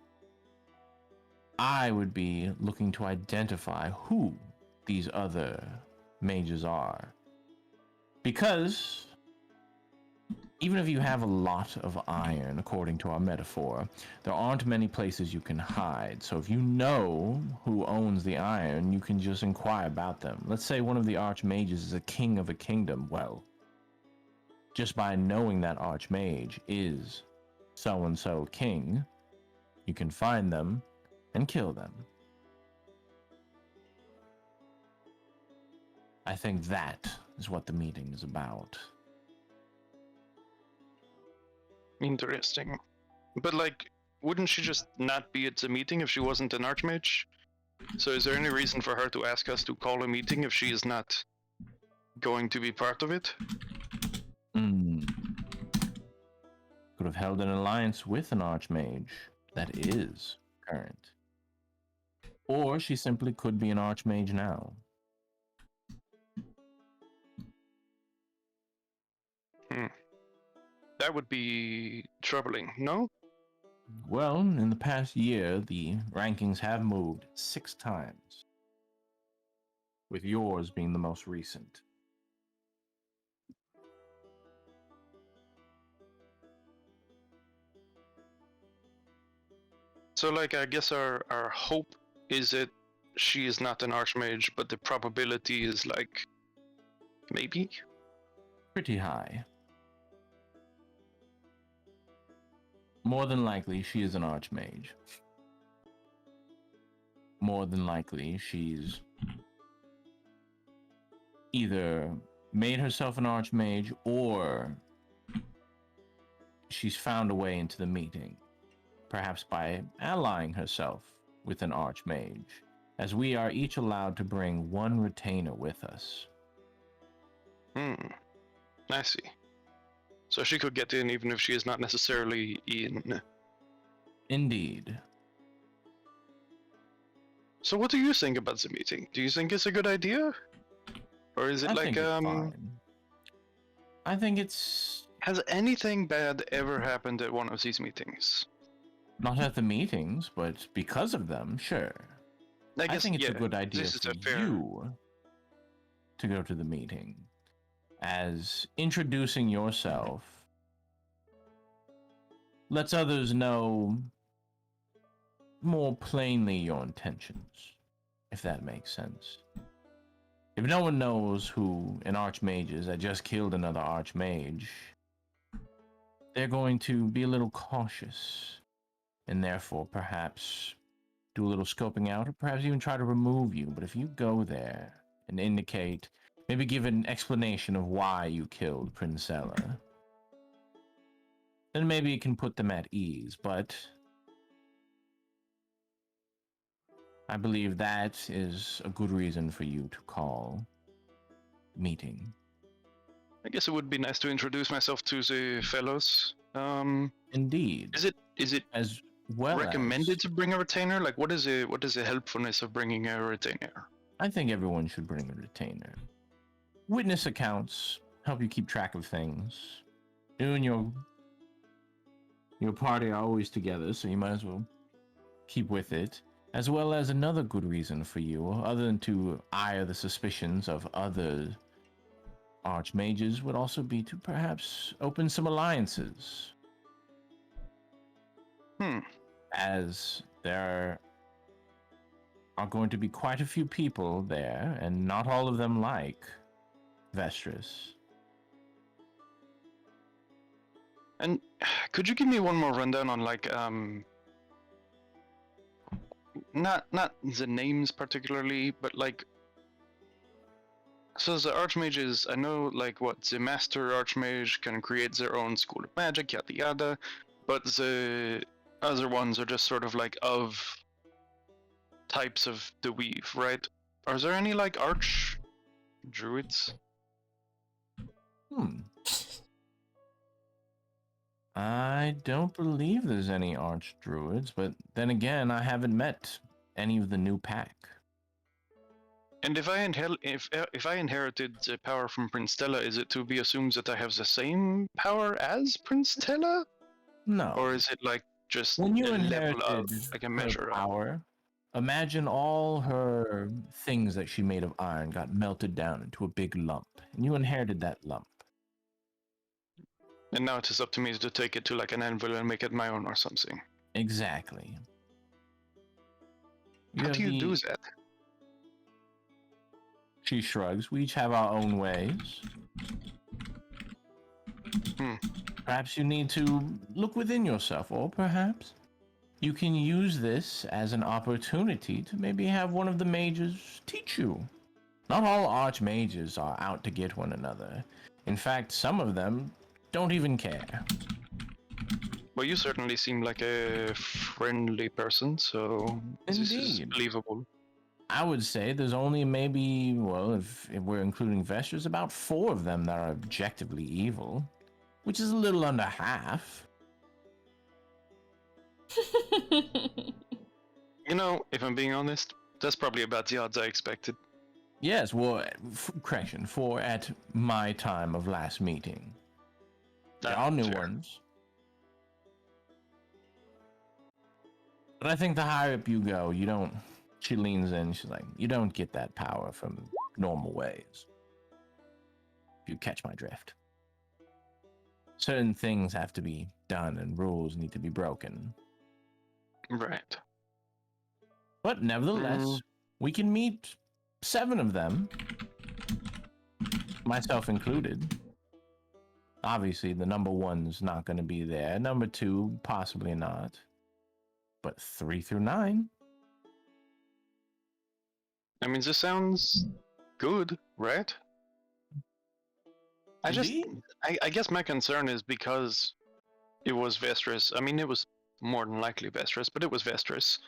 A: I would be looking to identify who these other mages are. Because even if you have a lot of iron, according to our metaphor, there aren't many places you can hide. So if you know who owns the iron, you can just inquire about them. Let's say one of the Archmages is a king of a kingdom. Well, just by knowing that Archmage is so-and-so king, you can find them and kill them. I think that is what the meeting is about.
C: Interesting. But, like, wouldn't she just not be at the meeting if she wasn't an Archmage? So is there any reason for her to ask us to call a meeting if she is not going to be part of it?
A: Could have held an alliance with an Archmage that is current. Or she simply could be an Archmage now.
C: That would be troubling, no?
A: Well, in the past year, the rankings have moved 6 times, with yours being the most recent.
C: So, like, I guess our hope is that she is not an Archmage, but the probability is, like, maybe?
A: Pretty high. More than likely, she is an Archmage. More than likely, she's either made herself an Archmage or she's found a way into the meeting, perhaps by allying herself with an Archmage, as we are each allowed to bring one retainer with us.
C: I see. So she could get in even if she is not necessarily in.
A: Indeed.
C: So what do you think about the meeting? Do you think it's a good idea? Or is it
A: I
C: like,
A: think it's fine. I think it's...
C: Has anything bad ever happened at one of these meetings?
A: Not at the meetings, but because of them, sure. I think it's a good idea for you to go to the meeting, as introducing yourself lets others know more plainly your intentions, if that makes sense. If no one knows who an Archmage is that just killed another Archmage, they're going to be a little cautious, and therefore perhaps do a little scoping out, or perhaps even try to remove you. But if you go there and indicate, maybe give an explanation of why you killed Princella, then maybe it can put them at ease. But I believe that is a good reason for you to call meeting.
C: I guess it would be nice to introduce myself to the fellows.
A: Indeed.
C: Is it
A: as well
C: recommended
A: as,
C: to bring a retainer? Like, what is the helpfulness of bringing a retainer?
A: I think everyone should bring a retainer. Witness accounts help you keep track of things. You and your party are always together, so you might as well keep with it. As well as another good reason for you, other than to ire the suspicions of other Archmages, would also be to perhaps open some alliances. As there are going to be quite a few people there, and not all of them like Vestris.
C: And could you give me one more rundown on, like, not the names particularly, but like So the Archmages, I know, like, what, the Master Archmage can create their own school of magic, yada yada, but the other ones are just sort of like of types of the weave, right? Are there any, like, Arch Druids?
A: I don't believe there's any Archdruids, but then again, I haven't met any of the new pack.
C: And if I inherited the power from Prince Stella, is it to be assumed that I have the same power as Prince Stella?
A: No.
C: Or is it like just
A: When you
C: a level
A: inherited
C: up, like a
A: her
C: measure up?
A: power, imagine all her things that she made of iron got melted down into a big lump, and you inherited that lump.
C: And now it is up to me to take it to like an anvil and make it my own or something.
A: Exactly.
C: How do you do that?
A: She shrugs. We each have our own ways. Perhaps you need to look within yourself, or perhaps you can use this as an opportunity to maybe have one of the mages teach you. Not all archmages are out to get one another. In fact, some of them don't even care.
C: Well, you certainly seem like a friendly person, so this is
A: Indeed.
C: believable.
A: I would say there's only maybe, well, if we're including Vesters, about 4 of them that are objectively evil, which is a little under half.
C: You know, if I'm being honest, that's probably about the odds I expected.
A: Yes, well, correction, 4 at my time of last meeting. There are new ones. But I think the higher up you go, you don't... She leans in, she's like, you don't get that power from normal ways. If you catch my drift. Certain things have to be done and rules need to be broken.
C: Right.
A: But nevertheless, we can meet 7 of them, myself included. Obviously, the number 1's not going to be there. Number 2, possibly not. But 3 through 9.
C: I mean, this sounds good, right? I guess my concern is because it was Vestris. I mean, it was more than likely Vestris, but it was Vestris.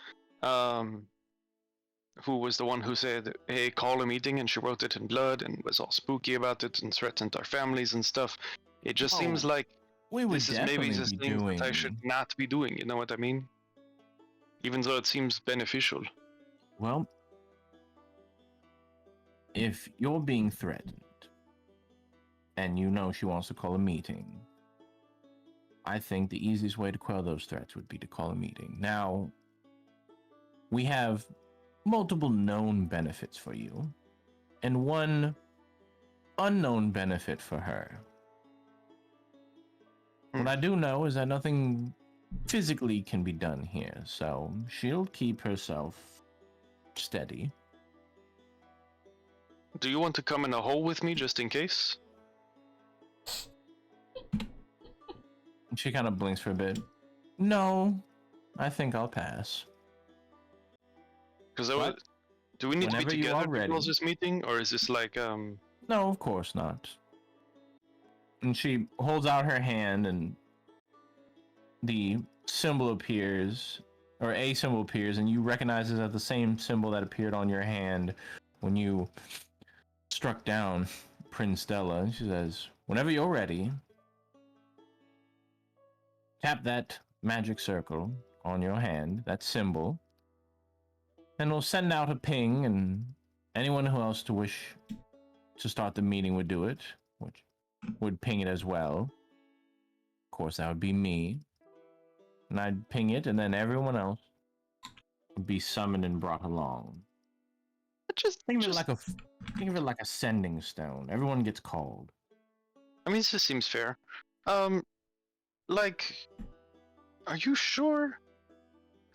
C: Who was the one who said, hey, call a meeting, and she wrote it in blood and was all spooky about it and threatened our families and stuff. It just seems like this is maybe the thing that I should not be doing, you know what I mean? Even though it seems beneficial.
A: Well, if you're being threatened, and you know she wants to call a meeting, I think the easiest way to quell those threats would be to call a meeting. Now, we have multiple known benefits for you, and one unknown benefit for her. What I do know is that nothing physically can be done here, so she'll keep herself steady.
C: Do you want to come in a hole with me just in case?
A: She kind of blinks for a bit. No, I think I'll pass.
C: Because do we need to be together to close this meeting, or is this like
A: No, of course not. And she holds out her hand, and the symbol appears, or a symbol appears, and you recognize it as the same symbol that appeared on your hand when you struck down Prince Stella. And she says, whenever you're ready, tap that magic circle on your hand, that symbol, and we'll send out a ping, and anyone who else to wish to start the meeting would do it, which would ping it as well. Of course, that would be me. And I'd ping it, and then everyone else would be summoned and brought along. Think of it like a sending stone. Everyone gets called.
C: I mean, this seems fair. Like, are you sure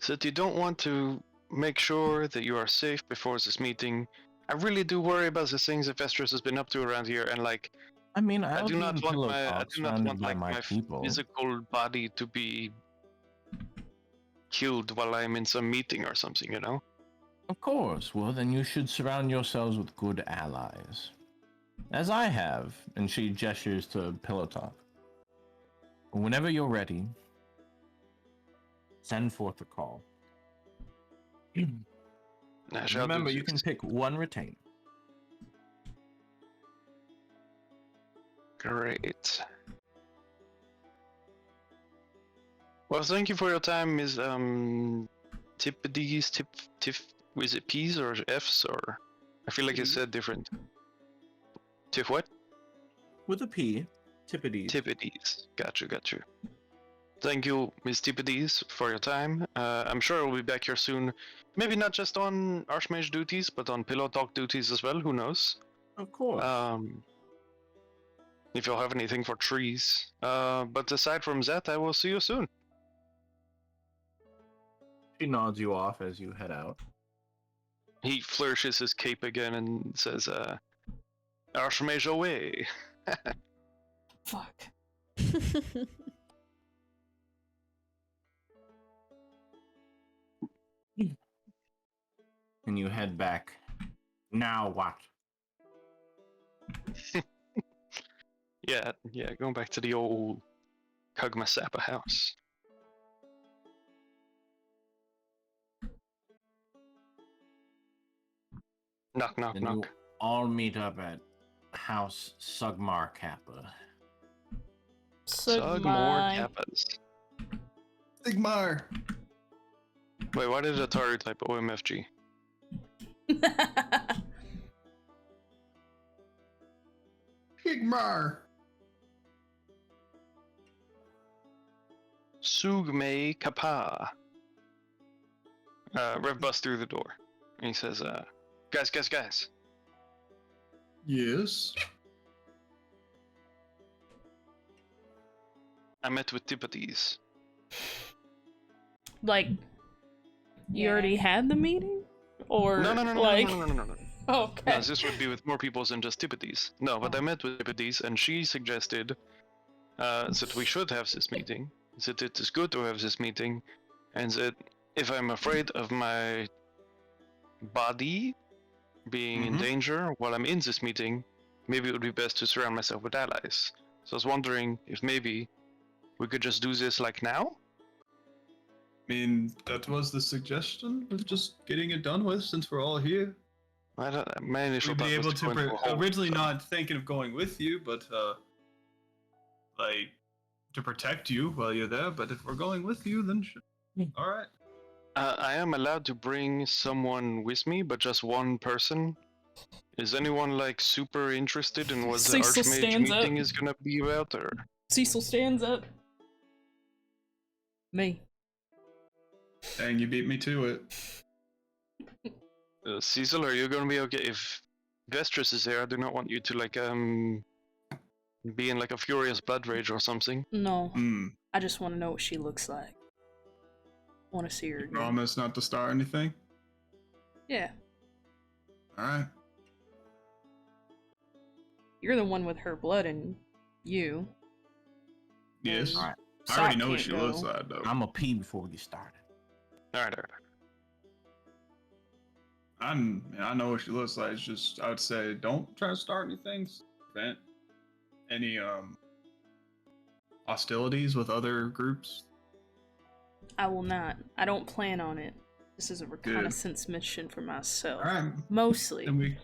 C: that you don't want to make sure that you are safe before this meeting? I really do worry about the things that Vestris has been up to around here, and like,
A: I mean,
C: I do not want like my physical body to be killed while I'm in some meeting or something, you know?
A: Of course. Well, then you should surround yourselves with good allies. As I have, and she gestures to Pillow Talk. Whenever you're ready, send forth a call.
C: I shall do
A: Remember, you can
C: this.
A: pick one retainer.
C: Great. Well, thank you for your time, Ms. Tippedies, is it P's or F's or? I feel like you said different. Tiff what?
A: With a P, Tippity.
C: Tippedies. Got you. Thank you, Ms. Tippedies, for your time. I'm sure we'll be back here soon. Maybe not just on Archmage duties, but on Pillow Talk duties as well. Who knows?
A: Of course.
C: If you'll have anything for trees. But aside from that, I will see you soon.
A: She nods you off as you head out.
C: He flourishes his cape again and says, Archmage away.
D: Fuck.
A: And you head back. Now what?
C: Yeah, going back to the old Kugma Sappa house. Knock, knock,
A: Then you
C: knock.
A: all meet up at House Sugma Kappa.
C: Sug more Kappas.
B: Sigmar.
C: Wait, why did Atari type OMFG?
B: Sigmar.
C: Sugma Kappa. Rev busts through the door. And he says, guys.
B: Yes.
C: I met with Tippities.
D: Like, you
E: Yeah.
D: already had the meeting? Or,
C: No.
D: like...
C: No.
D: Okay.
C: No, this would be with more people than just Tippities. No, but I met with Tippities, and she suggested that we should have this meeting, that it is good to have this meeting, and that if I'm afraid of my body being in danger while I'm in this meeting, maybe it would be best to surround myself with allies. So I was wondering if maybe we could just do this like now?
B: I mean, that was the suggestion of just getting it done with since we're all here.
C: My initial
B: We'd be
C: thought
B: able
C: was to
B: to,
C: go into a hole,
B: originally
C: so-
B: not thinking of going with you, but like to protect you while you're there. But if we're going with you, then all right.
C: I am allowed to bring someone with me, but just one person. Is anyone like super interested in what the
D: Cecil
C: Archmage
D: stands
C: meeting
D: up.
C: is gonna be about, or?
D: Cecil stands up. Me.
B: Dang, you beat me to it.
C: Cecil, are you gonna be okay? If Vestris is there, I do not want you to like be in like a furious blood rage or something.
D: No.
B: Hmm.
D: I just want to know what she looks like. Want to see her again.
B: Promise not to start anything.
D: Yeah.
B: All right.
D: You're the one with her blood in you.
B: Yes.
A: All right.
B: I already
D: Sock
B: know what
D: can't
B: she
D: go.
B: looks like, though.
A: I'm gonna pee before we get started.
C: All right.
B: I know what she looks like. It's just I would say don't try to start anything. Prevent any hostilities with other groups.
D: I will not. I don't plan on it. This is a reconnaissance mission for myself.
B: All right.
D: Mostly.
B: Then we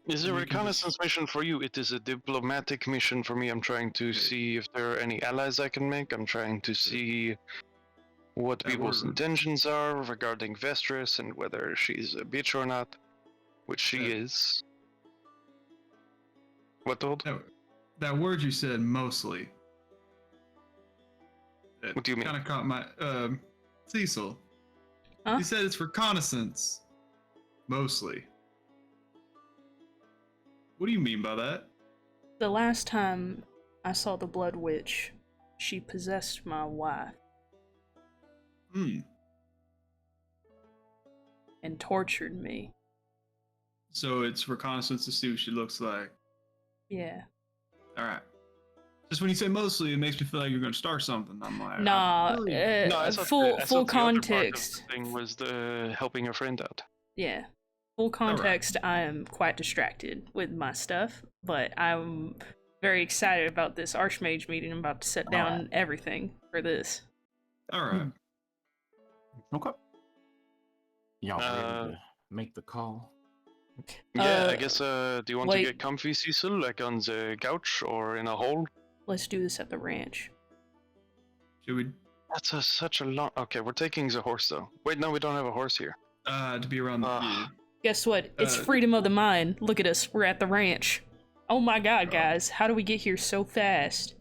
C: Is it a
B: We can
C: reconnaissance mission for you? It is a diplomatic mission for me. I'm trying to see if there are any allies I can make. I'm trying to see what
B: That
C: people's
B: were-
C: intentions are regarding Vestris and whether she's a bitch or not, which she
B: Yeah.
C: is. What told?
B: that word you said mostly.
C: What do you mean?
B: Kind of caught my Cecil.
D: Huh?
B: You said it's reconnaissance. Mostly. What do you mean by that?
D: The last time I saw the Blood Witch, she possessed my wife and tortured me.
B: So it's reconnaissance to see what she looks like.
D: Yeah.
B: All right. Just when you say mostly, it makes me feel like you're going to start something. I'm like,
D: Nah,
C: No, I thought
D: full
C: the other part of
D: context.
C: the thing was the helping a friend out.
D: Yeah. Full context, I am quite distracted with my stuff, but I'm very excited about this Archmage meeting. I'm about to set down everything for this.
B: All right.
A: Okay. Y'all ready to make the call?
C: Yeah, I guess. Do you want to
D: wait.
C: get comfy, Cecil, like on the couch or in a hole?
D: Let's do this at the ranch.
B: Should we?
C: That's such a long. Okay, we're taking the horse though. Wait, no, we don't have a horse here.
B: To be around the.
D: Guess what? It's freedom of the mind. Look at us. We're at the ranch. Oh my god, guys. How do we get here so fast?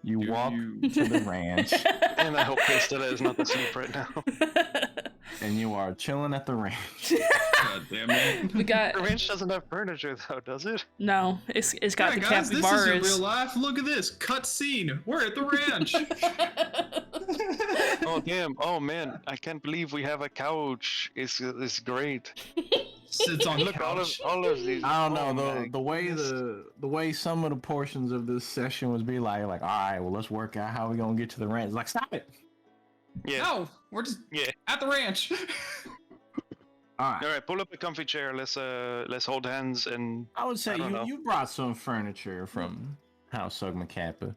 A: You walk to the ranch.
C: And I hope Kristella is not asleep right now.
A: And you are chilling at the ranch.
B: God damn it.
D: We got...
C: The ranch doesn't have furniture though, does it?
D: No, it's got the
B: guys, this
D: capybaras.
B: isn't real life. Look at this. Cut scene. We're at the ranch.
C: Oh damn! Oh man! I can't believe we have a couch. It's great.
B: Sits on the
C: Look,
B: couch.
C: all of these.
A: I don't know
C: oh,
A: the way some of the portions of this session was be like, all right, well, let's work out how we gonna get to the ranch. Like, stop it.
C: Yeah.
B: No, we're just at the ranch.
A: All right.
C: All right, pull up a comfy chair. Let's hold hands and.
A: I would say
C: I don't know.
A: you brought some furniture from House Sugma Kappa.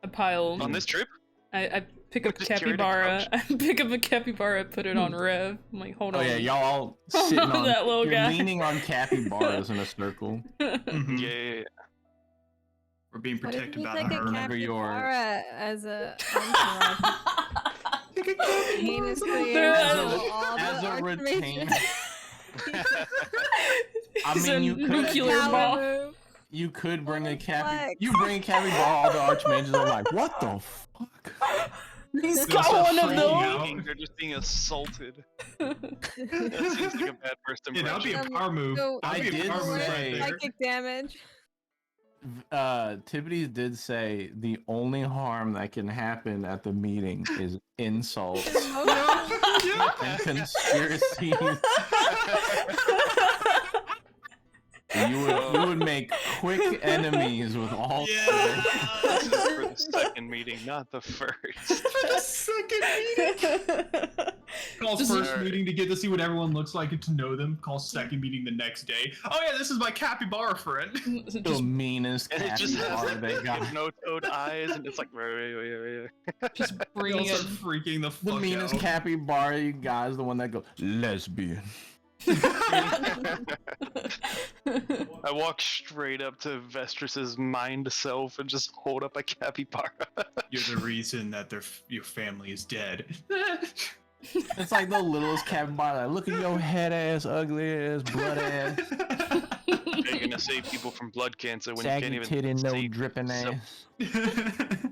D: A pile.
C: On this trip.
D: I pick up a
C: Just carry the
D: capybara.
C: couch.
D: I pick up a capybara, put it on Rev. I'm like, hold
A: Oh
D: on.
A: yeah, y'all all sitting on
D: That little
A: you're
D: guy.
A: leaning on capybaras in a circle.
B: Mhm.
C: Yeah.
B: We're being
E: What if
B: protected
E: we
B: by
E: take
B: the
E: a
B: herd.
A: Remember your-
E: capybara as a entourage? Heinously
D: There
E: reveal
D: is-
E: all the
A: As a
E: Archmages.
A: retainer. I
D: It's
A: mean,
D: a
A: you could-
D: nuclear
E: Power
D: ball.
E: move.
A: You could bring a
E: Flex.
A: you bring a capybara, all the archmages are like, what the fuck?
D: He's
B: They'll
D: got
B: start
D: one of
B: freaking
D: those.
B: out.
C: They're just being assaulted. That seems like a bad first
B: Yeah, that'd be
C: impression.
B: a power move.
E: So,
B: That'd be a
A: did
B: power move
A: say-
B: right there.
E: psychic damage.
A: Tibbetties did say the only harm that can happen at the meeting is insults and conspiracies. You would make quick enemies with all
B: Yeah.
C: This is for the second meeting, not the first.
B: The second meeting. Call
D: Just-
B: first meeting to get to see what everyone looks like and to know them. Call second meeting the next day. Oh yeah, this is my capybara friend.
A: the
D: just,
A: meanest
C: And it just has
A: capybara they got.
C: hypnotoad eyes, and it's like.
D: just
B: They
D: bring
B: all
D: it.
B: start freaking the
A: The
B: fuck
A: meanest
B: out.
A: capybara you guys, the one that goes lesbian.
C: I walk straight up to Vestras's mind self and just hold up a capybara.
B: You're the reason that your family is dead.
A: It's like the littlest capybara. Like, look at your head ass, ugly ass, blood ass,
C: You're gonna save people from blood cancer when you
A: saggy
C: can't even
A: titty, no
C: save
A: dripping
C: yourself.
A: ass.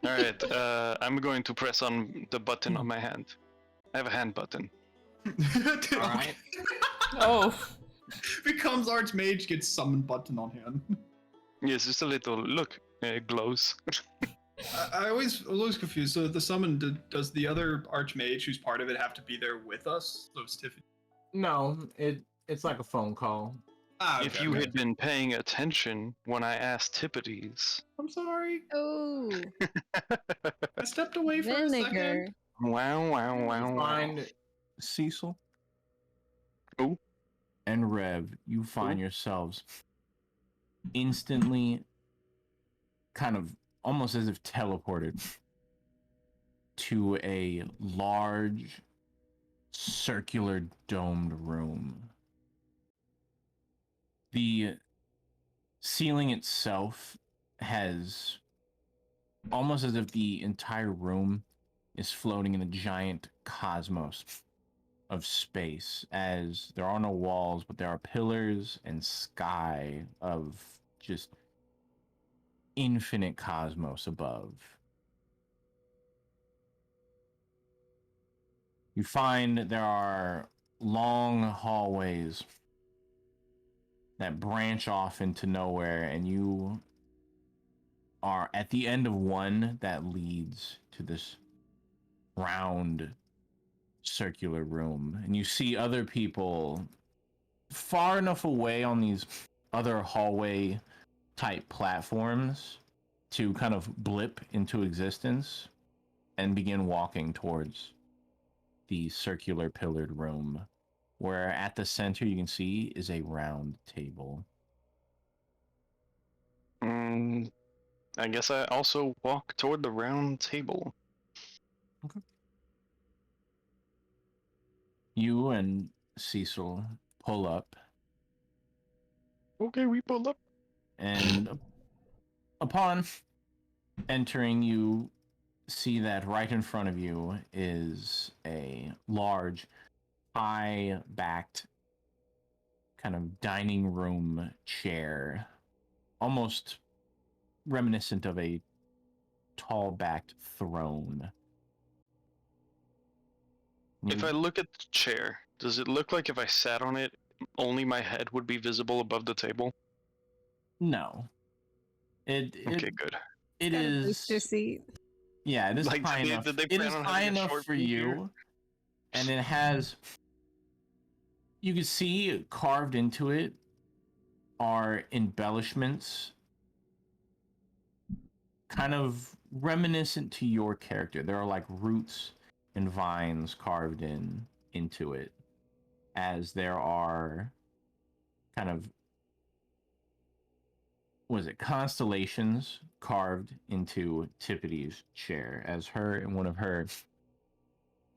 C: All right, I'm going to press on the button on my hand. I have a hand button.
A: All right.
D: Oh,
B: Becomes Archmage, gets summon button on hand.
C: Yes, just a little look. It glows.
B: I always confused. So the summon, does the other Archmage who's part of it have to be there with us? So it's Tiffany.
A: No, it's like a phone call.
B: Ah,
C: If
B: okay,
C: you
B: okay.
C: had been paying attention when I asked Tippities.
B: I'm sorry.
E: Oh,
B: I stepped away for a
E: vinegar.
B: second.
C: Wow, wow, wow, wow.
A: Find Cecil.
C: Who?
A: And Rev, you find yourselves instantly kind of almost as if teleported to a large circular domed room. The ceiling itself has almost as if the entire room is floating in a giant cosmos of space, as there are no walls, but there are pillars and sky of just infinite cosmos above. You find there are long hallways that branch off into nowhere, and you are at the end of one that leads to this round circular room, and you see other people far enough away on these other hallway type platforms to kind of blip into existence and begin walking towards the circular pillared room, where at the center you can see is a round table.
C: I guess I also walk toward the round table.
A: Okay. You and Cecil pull up,
C: Okay, we pull up.
A: and upon entering, you see that right in front of you is a large, high-backed kind of dining room chair, almost reminiscent of a tall-backed throne.
C: If I look at the chair, does it look like if I sat on it, only my head would be visible above the table?
A: No.
C: Okay, good.
A: It
E: Got a
A: is.
E: booster seat.
A: Yeah, it is
C: Like,
A: high
C: did they-
A: enough.
C: did they
A: It
C: plan
A: is
C: on
A: high
C: having a
A: enough
C: short
A: for
C: meet
A: you,
C: here?
A: and it has. You can see carved into it are embellishments, kind of reminiscent to your character. There are like roots and vines carved into it, as there are kind of, was it constellations carved into Tippity's chair, as her and one of her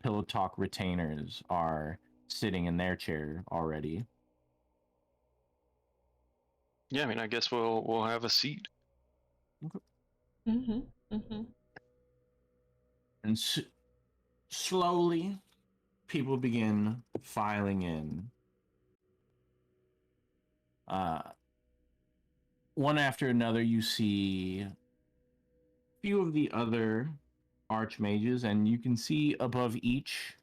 A: Pillow Talk retainers are sitting in their chair already.
C: Yeah, I mean, I guess we'll have a seat.
D: Mm-hmm. Mm-hmm.
A: And slowly, people begin filing in. One after another, you see a few of the other archmages, and you can see above each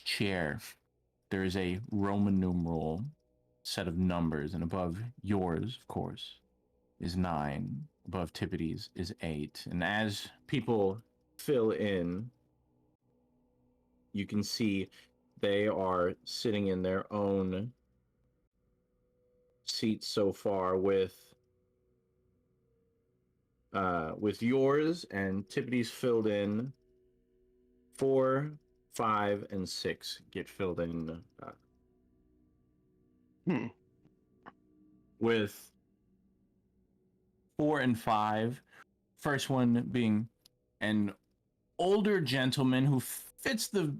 A: chair, there is a Roman numeral set of numbers, and above yours, of course, is 9. Above Tippity's is 8. And as people fill in, you can see they are sitting in their own seats so far, with yours and Tippity's filled in. 4, 5, and 6 get filled in. With 4 and 5, first one being an older gentleman who fits the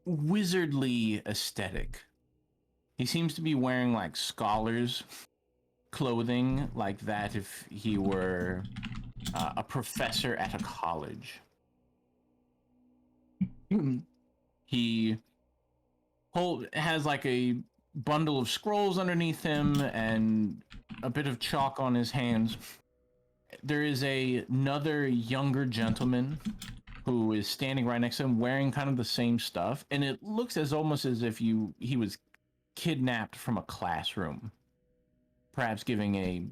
A: wizardly aesthetic. He seems to be wearing like scholars clothing, like that if he were a professor at a college. He has like a bundle of scrolls underneath him and a bit of chalk on his hands. There is another younger gentleman who is standing right next to him wearing kind of the same stuff, and it looks almost as if he was kidnapped from a classroom, perhaps giving a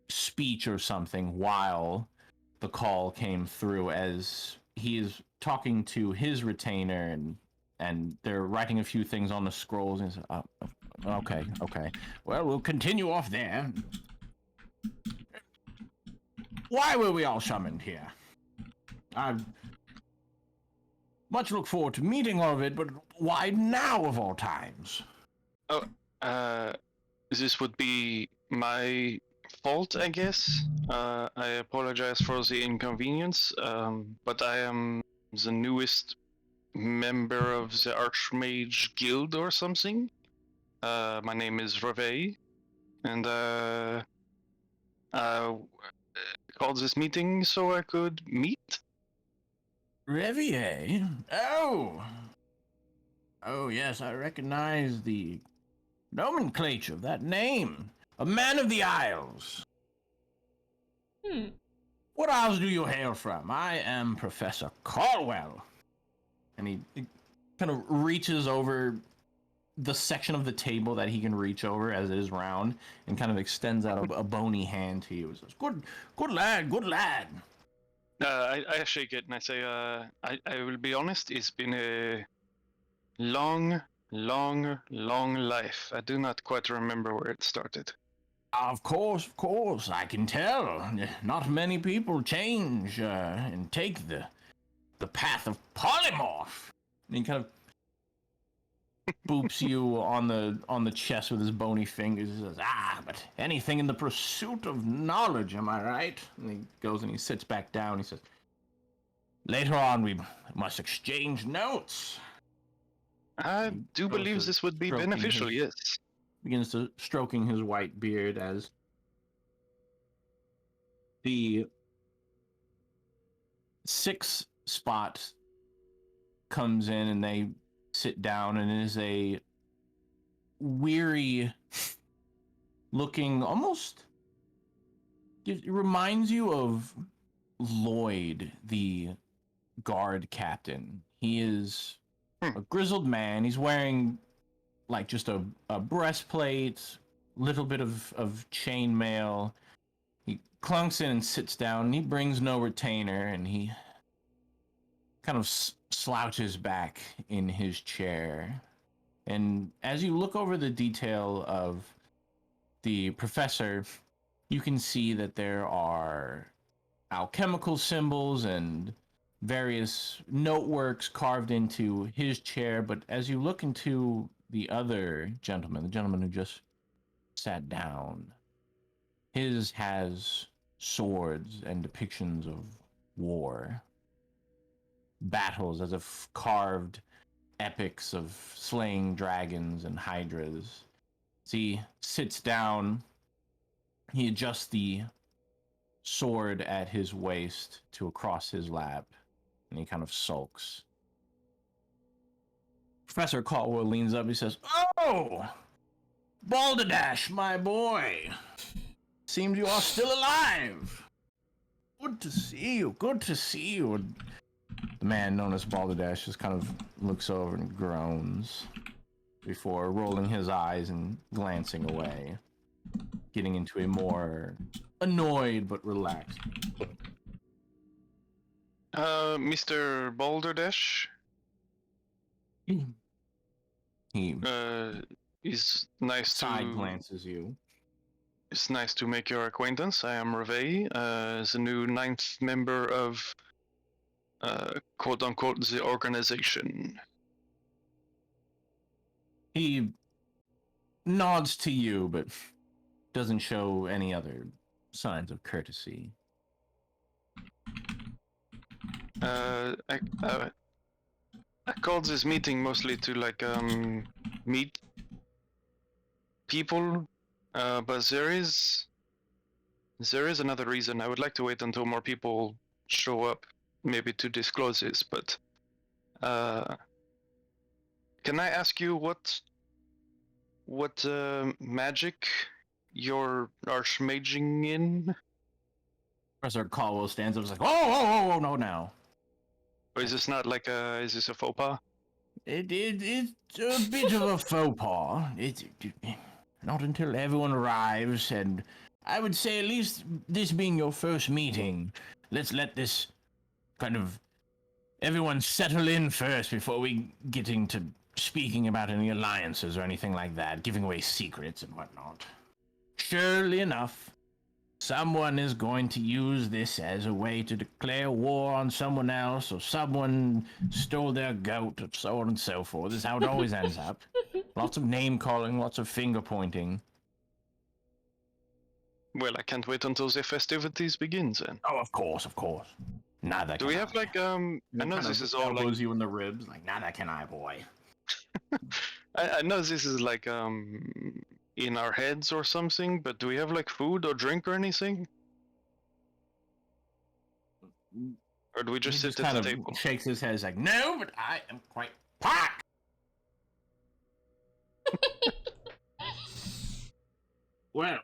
A: speech or something while the call came through, as he is talking to his retainer, and they're writing a few things on the scrolls, and okay, well, we'll continue off there. Why were we all summoned here? I much look forward to meeting all of it, but why now of all times?
C: This would be my fault, I guess. I apologize for the inconvenience, but I am the newest member of the Archmage Guild or something. My name is Reve, and I called this meeting so I could meet.
A: Revier? Oh, yes, I recognize the nomenclature of that name. A man of the Isles. What isles do you hail from? I am Professor Caldwell. And he kind of reaches over the section of the table that he can reach over, as it is round, and kind of extends out a bony hand to you. He says, good lad.
C: I shake it and I say, I will be honest, it's been a long life. I do not quite remember where it started.
A: Of course, I can tell. Not many people change and take the path of polymorph. And he kind of boops you on the chest with his bony fingers. He says, but anything in the pursuit of knowledge, am I right? And he goes and he sits back down. He says, later on we must exchange notes.
C: I do
A: goes
C: believe
A: to
C: this would be
A: stroking
C: beneficial,
A: his-
C: yes.
A: Begins to stroking his white beard as the 6 spot comes in and they sit down, and it is a weary looking, almost, it reminds you of Lloyd, the guard captain. He is a grizzled man. He's wearing like just a breastplate, little bit of chainmail. He clunks in and sits down, and he brings no retainer, and he kind of slouches back in his chair. And as you look over the detail of the professor, you can see that there are alchemical symbols and various noteworks carved into his chair. But as you look into the other gentleman, the gentleman who just sat down, his has swords and depictions of war, battles as if carved epics of slaying dragons and hydras. As he sits down, he adjusts the sword at his waist to across his lap, and he kind of sulks. Professor Caldwell leans up. He says, "Oh, Balderdash, my boy. Seems you are still alive. Good to see you. Good to see you." And the man known as Balderdash just kind of looks over and groans before rolling his eyes and glancing away, getting into a more annoyed but relaxed.
C: Mr. Balderdash,
A: He
C: is nice
A: side
C: to
A: glances you.
C: It's nice to make your acquaintance. I am Reve, as a new 9th member of quote unquote the organization.
A: He nods to you, but doesn't show any other signs of courtesy.
C: I called this meeting mostly to meet people, but there is another reason. I would like to wait until more people show up, maybe to disclose this. But can I ask you what magic you're archmaging in?
A: Professor Caldwell stands up and is like, "Oh, no, now.
C: Or is this not is this a faux pas?
A: It's a bit of a faux pas. It's not until everyone arrives, and I would say at least this being your first meeting, let's let this kind of everyone settle in first before we get into speaking about any alliances or anything like that, giving away secrets and whatnot. Surely enough, someone is going to use this as a way to declare war on someone else, or someone stole their goat, or so on and so forth. This is how it always ends up. Lots of name calling, lots of finger pointing.
C: Well, I can't wait until the festivities begins then.
A: Oh, of course. Neither
C: Do
A: can
C: we have
A: I.
C: I know this is all
A: elbows you in the ribs, like, neither can I, boy.
C: I know this is in our heads or something, but do we have food or drink or anything? Or do we just
A: He
C: sit
A: kind
C: at the
A: of
C: table?
A: shakes his head, he's like, no, but I am quite packed. Well,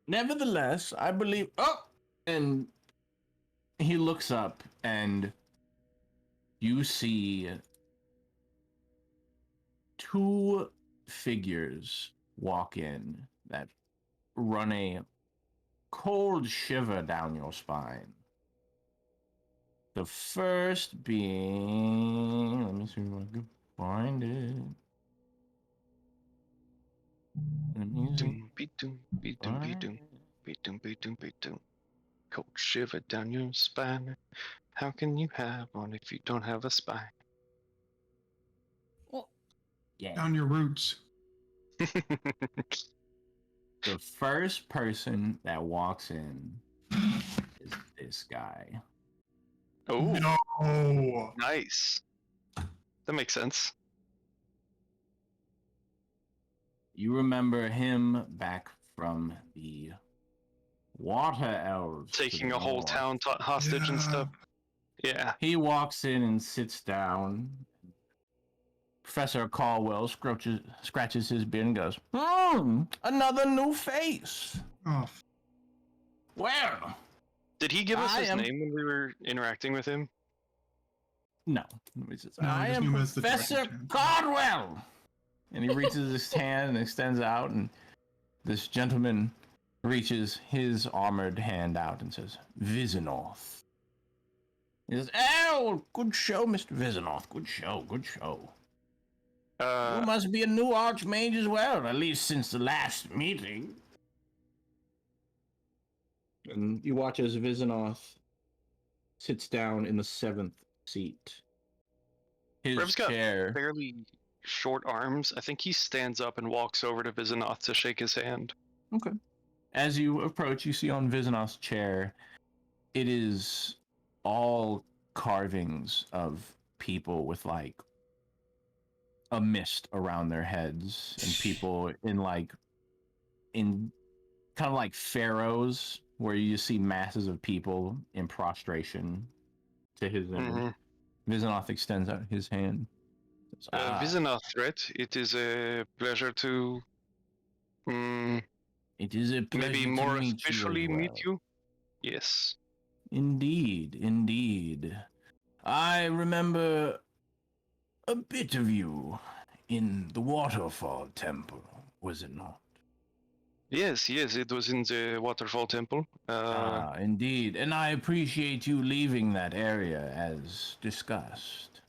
A: nevertheless, I believe. Oh, and he looks up, and you see 2 figures walk in that run a cold shiver down your spine. The first being, let me see if I can find it.
C: Doom, beat doom, beat doom, beat doom, beat doom, beat doom, beat doom. Cold shiver down your spine. How can you have one if you don't have a spine?
A: Yeah.
B: Down your roots.
A: The first person that walks in is this guy.
C: Oh,
B: No.
C: nice. That makes sense.
A: You remember him back from the Water Elves. to
C: Taking
A: the
C: a whole
A: north.
C: town hostage and stuff. Yeah.
A: He walks in and sits down. Professor Caldwell scratches his beard and goes, another new face.
B: Oh,
A: Well,
C: Did he give us
A: I
C: his
A: am-
C: name when we were interacting with him?
A: no. He says,
B: No, I
A: I
B: just
A: am
B: knew him as the
A: Professor
B: director.
A: Caldwell. And he reaches his hand and extends out, and this gentleman reaches his armored hand out and says, Vizinoth. He says, oh, good show, Mr. Vizinoth. Good show, good show. You must be a new Archmage as well, at least since the last meeting. And you watch as Vizinoth sits down in the 7th seat. His
C: Rev's got
A: chair.
C: fairly short arms. I think he stands up and walks over to Vizinoth to shake his hand.
A: Okay. As you approach, you see on Vizinoth's chair, it is all carvings of people with like a mist around their heads, and people in kind of like pharaohs, where you just see masses of people in prostration to his image.
C: Mm-hmm.
A: Vizinoth extends out his hand. Says,
C: Vizinoth, right? It is a pleasure to
A: it is a pleasure
C: maybe
A: to
C: more
A: meet
C: officially
A: you as
C: meet
A: well.
C: you. Yes.
A: Indeed, indeed. I remember a bit of you in the Waterfall Temple, was it not?
C: Yes, it was in the Waterfall Temple.
A: Indeed. And I appreciate you leaving that area as discussed.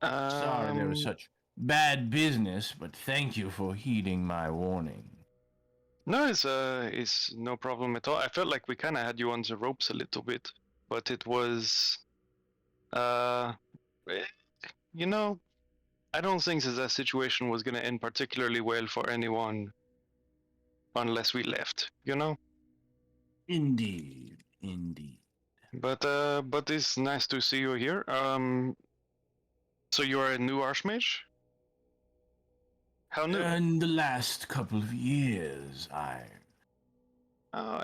A: Sorry there was such bad business, but thank you for heeding my warning.
C: No, it's no problem at all. I felt like we kind of had you on the ropes a little bit, but it was, you know, I don't think that situation was going to end particularly well for anyone unless we left, you know?
A: Indeed, indeed.
C: But it's nice to see you here. So you are a new Archmage? How new?
A: In the last couple of years,
C: I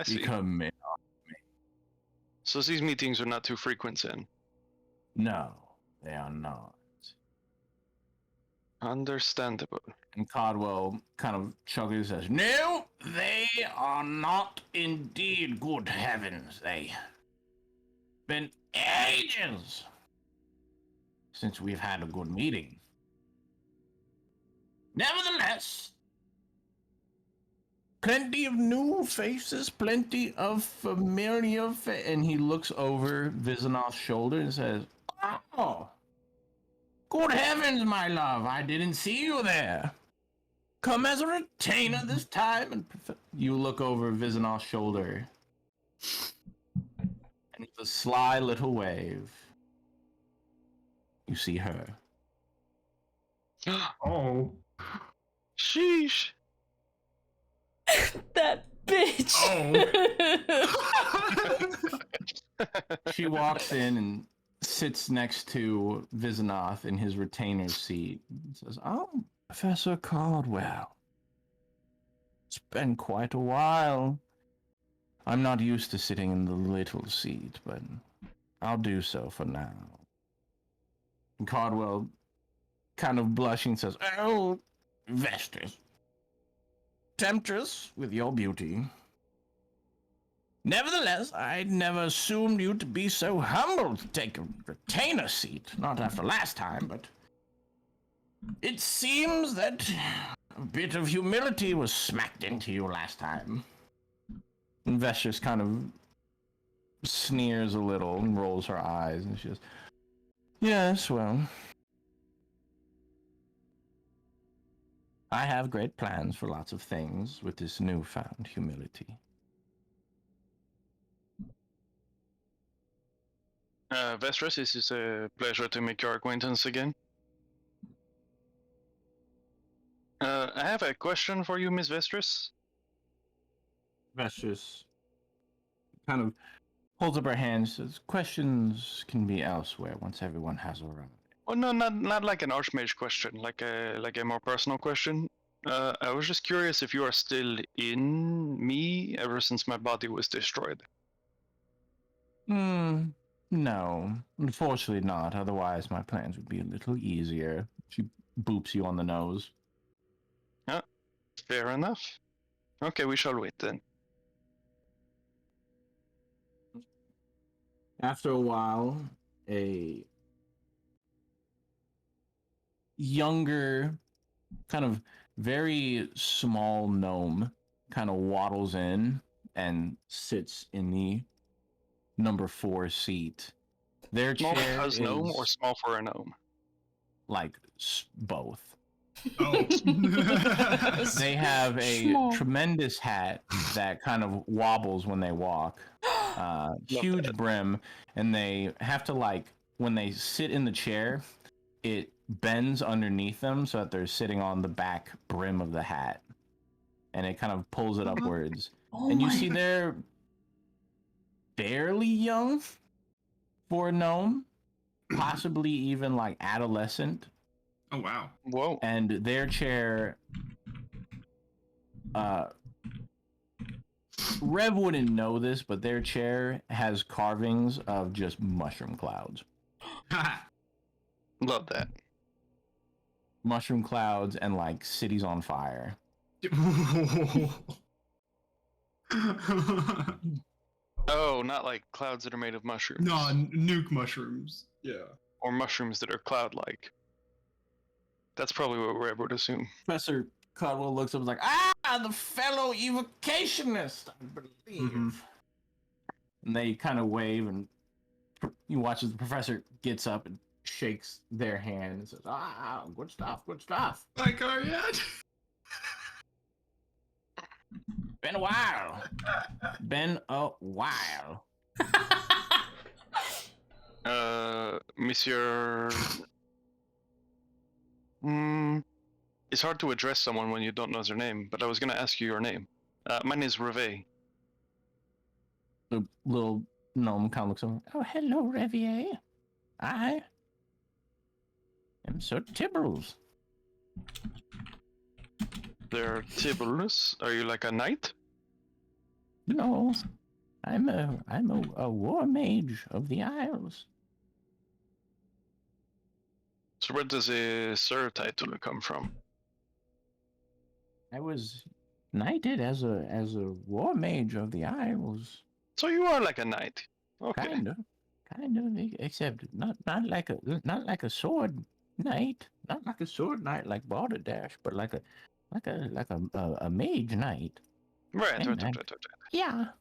C: see.
A: become a...
C: So these meetings are not too frequent then?
A: No, they are not.
C: Understandable.
A: And Caldwell kind of chuckles and says, no, they are not indeed. Good heavens, they been ages since we've had a good meeting. Nevertheless, plenty of new faces, plenty of familiar and he looks over Vizinoth's shoulder and says, oh, good heavens, my love, I didn't see you there. Come as a retainer this time. And you look over Vizinoth's shoulder. And with a sly little wave, you see her.
B: Oh.
C: Sheesh.
D: That bitch.
A: She walks in and sits next to Vizinoth in his retainer's seat and says, oh, Professor Caldwell. It's been quite a while. I'm not used to sitting in the little seat, but I'll do so for now. And Caldwell, kind of blushing, says, oh, Vestas, temptress with your beauty. Nevertheless, I'd never assumed you to be so humble to take a retainer seat. Not after last time, but it seems that a bit of humility was smacked into you last time. And Vestas kind of sneers a little and rolls her eyes, and she says, yes, well, I have great plans for lots of things with this newfound humility.
C: Vestris, it is a pleasure to make your acquaintance again. I have a question for you, Miss Vestris.
A: Vestris kind of holds up her hand and says, questions can be elsewhere once everyone has arrived.
C: Oh no, not like an Archmage question, like a more personal question. I was just curious if you are still in me ever since my body was destroyed.
A: No, unfortunately not. Otherwise, my plans would be a little easier. She boops you on the nose.
C: Fair enough. Okay, we shall wait then.
A: After a while, a younger, kind of very small gnome kind of waddles in and sits in the number 4 seat. Their
C: Small
A: chair
C: because
A: is
C: gnome or small for a gnome?
A: like both.
B: Oh.
A: They have a
D: Small.
A: tremendous hat that kind of wobbles when they walk. Huge
C: that.
A: brim, and they have to, like, when they sit in the chair, it bends underneath them so that they're sitting on the back brim of the hat, and it kind of pulls it upwards.
D: Oh
A: And you
D: my
A: see
D: God.
A: they're barely young for a gnome, possibly even like adolescent.
B: Oh wow.
C: Whoa.
A: And their chair, Rev wouldn't know this, but their chair has carvings of just mushroom clouds.
C: Love that.
A: Mushroom clouds and like cities on fire.
C: Oh, not like clouds that are made of mushrooms.
B: No, nuke mushrooms. Yeah.
C: Or mushrooms that are cloud-like. That's probably what Reb would assume.
A: Professor Cudwell looks up and is like, the fellow evocationist, I believe.
B: Mhm.
A: And they kind of wave, and you watch as the professor gets up and shakes their hand and says, good stuff, good stuff.
B: Like our yet?
A: Been a while. Been a while.
C: Monsieur... It's hard to address someone when you don't know their name, but I was gonna ask you your name. My name is Reve.
A: The little gnome kind of looks over. Oh, hello, Revier. I am Sir Tibbles.
C: They're Tibulus. Are you like a knight?
A: No, I'm a war mage of the Isles.
C: So where does a Sir title come from?
A: I was knighted as a war mage of the Isles.
C: So you are like a knight. Okay.
A: Kind of, except not like a sword knight, not like a sword knight like Balderdash, but like a mage knight.
C: Right.
A: And Yeah.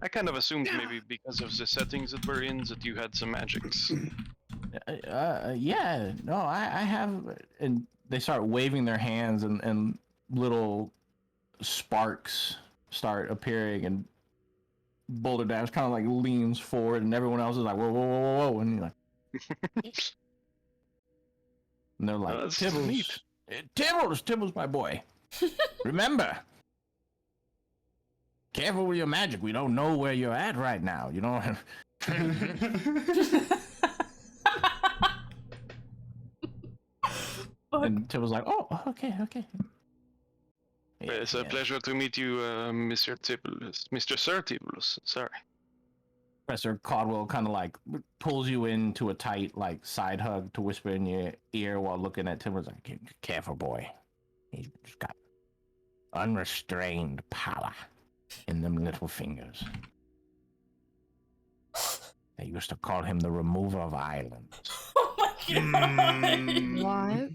C: I kind of assumed maybe because of the settings that we're in that you had some magics.
A: Yeah. No, I have, and they start waving their hands, and little sparks start appearing, and Boulder Dash kind of like leans forward, and everyone else is like, whoa, whoa, whoa, whoa, whoa, and you're like, and they're like,
C: that's
A: Tibbles,
C: neat.
A: Tibbles, my boy. Remember, careful with your magic. We don't know where you're at right now. You know. And Tibbles like, oh, okay.
C: It's a pleasure to meet you, Mr. Tibulus. Mr. Sir Tibulus, sorry.
A: Professor Caldwell kind of like pulls you into a tight like side hug to whisper in your ear while looking at Tibbles like, careful, boy. He's got unrestrained power in them little fingers. They used to call him the remover of islands.
D: Oh my God.
E: What?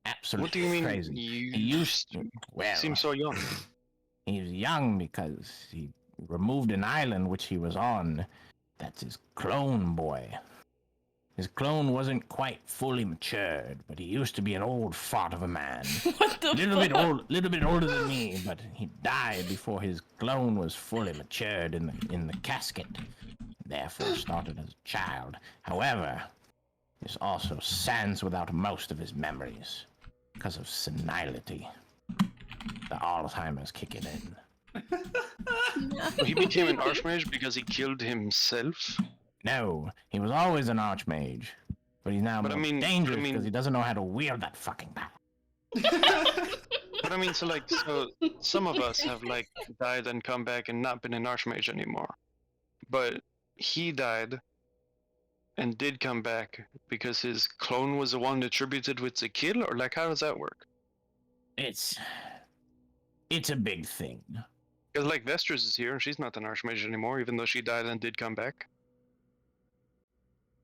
A: Absolutely
C: What do you mean?
A: crazy.
C: You
A: He used to, well,
C: seem so young.
A: he was young because he removed an island which he was on. That's his clone boy. His clone wasn't quite fully matured, but he used to be an old fart of a man.
D: What the fuck?
A: Little bit older than me, but he died before his clone was fully matured in the casket. Therefore started as a child. However, he also stands without most of his memories because of senility. The Alzheimer's kicking in.
C: He became an Archmage because he killed himself.
A: No, he was always an Archmage, but he's now
C: But I
A: more
C: mean-
A: dangerous
C: I mean-
A: because he doesn't know how to wield that fucking power.
C: But I mean, so some of us have like died and come back and not been an Archmage anymore. But he died and did come back because his clone was the one attributed with the kill, or like how does that work?
A: It's a big thing.
C: Because like Vestris is here and she's not an Archmage anymore, even though she died and did come back.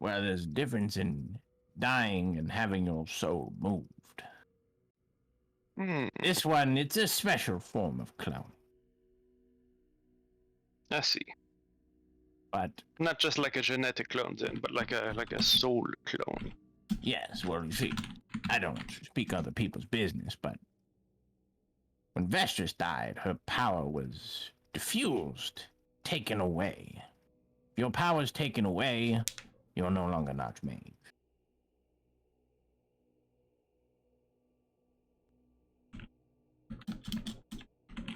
A: Well, there's a difference in dying and having your soul moved.
C: Hmm,
A: This one, it's a special form of clone.
C: I see.
A: But
C: Not just like a genetic clone then, but like a soul clone.
A: yes, well, you see, I don't speak other people's business, but when Vestris died, her power was diffused, taken away. If your power's taken away, you're no longer an Archmage.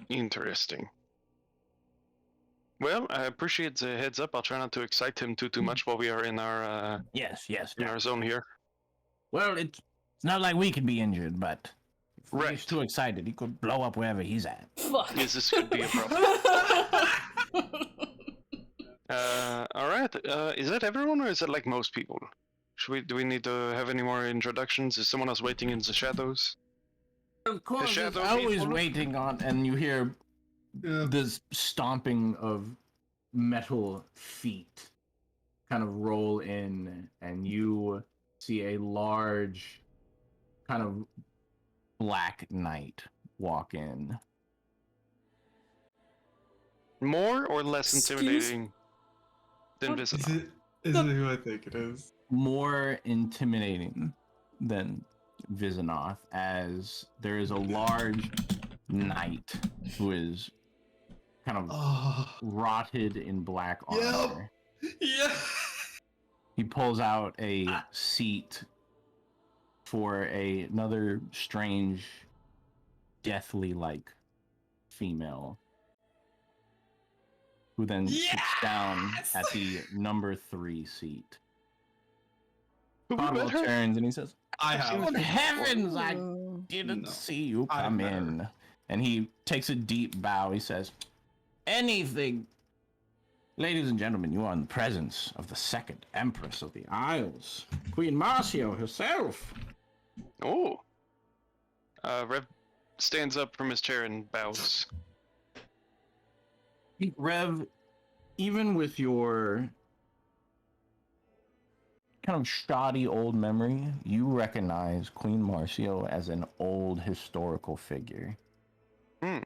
C: Interesting. Well, I appreciate the heads up. I'll try not to excite him too much while we are in our
A: Yes, yes.
C: zone here.
A: Well, it's not like we could be injured, but if
C: Right.
A: he's too excited, he could blow up wherever he's at.
D: Fuck.
C: Yes, this could be a problem. All right. Is that everyone, or is that like most people? Do we need to have any more introductions? Is someone else waiting in the shadows?
A: Of course,
C: shadow
A: I was
C: people?
A: waiting on, and you hear
B: Yeah.
A: this stomping of metal feet kind of roll in, and you see a large kind of black knight walk in.
C: More or less
D: Excuse-
C: intimidating than
D: What?
B: Is
C: Vizina?
B: it? Is it who I think it is?
A: More intimidating than Vizinoth, as there is a large knight who is kind of
B: Oh,
A: rotted in black
B: Yep.
A: armor.
B: yeah.
A: He pulls out a seat for another strange, deathly like female, who then sits down
B: Yes!
A: at the number 3 seat.
C: Have we met
A: Caldwell
C: her?
A: turns and he says,
B: I
C: I've seen
B: have.
A: "Good heavens, I
E: Ooh.
A: didn't
B: No,
A: see you
B: I've
A: come
B: met her.
A: in." And he takes a deep bow. He says, "Anything. Ladies and gentlemen, you are in the presence of the second Empress of the Isles, Queen Marcio herself."
C: Oh. Rev stands up from his chair and bows.
A: Rev, even with your kind of shoddy old memory, you recognize Queen Marcio as an old historical figure.
C: Hmm.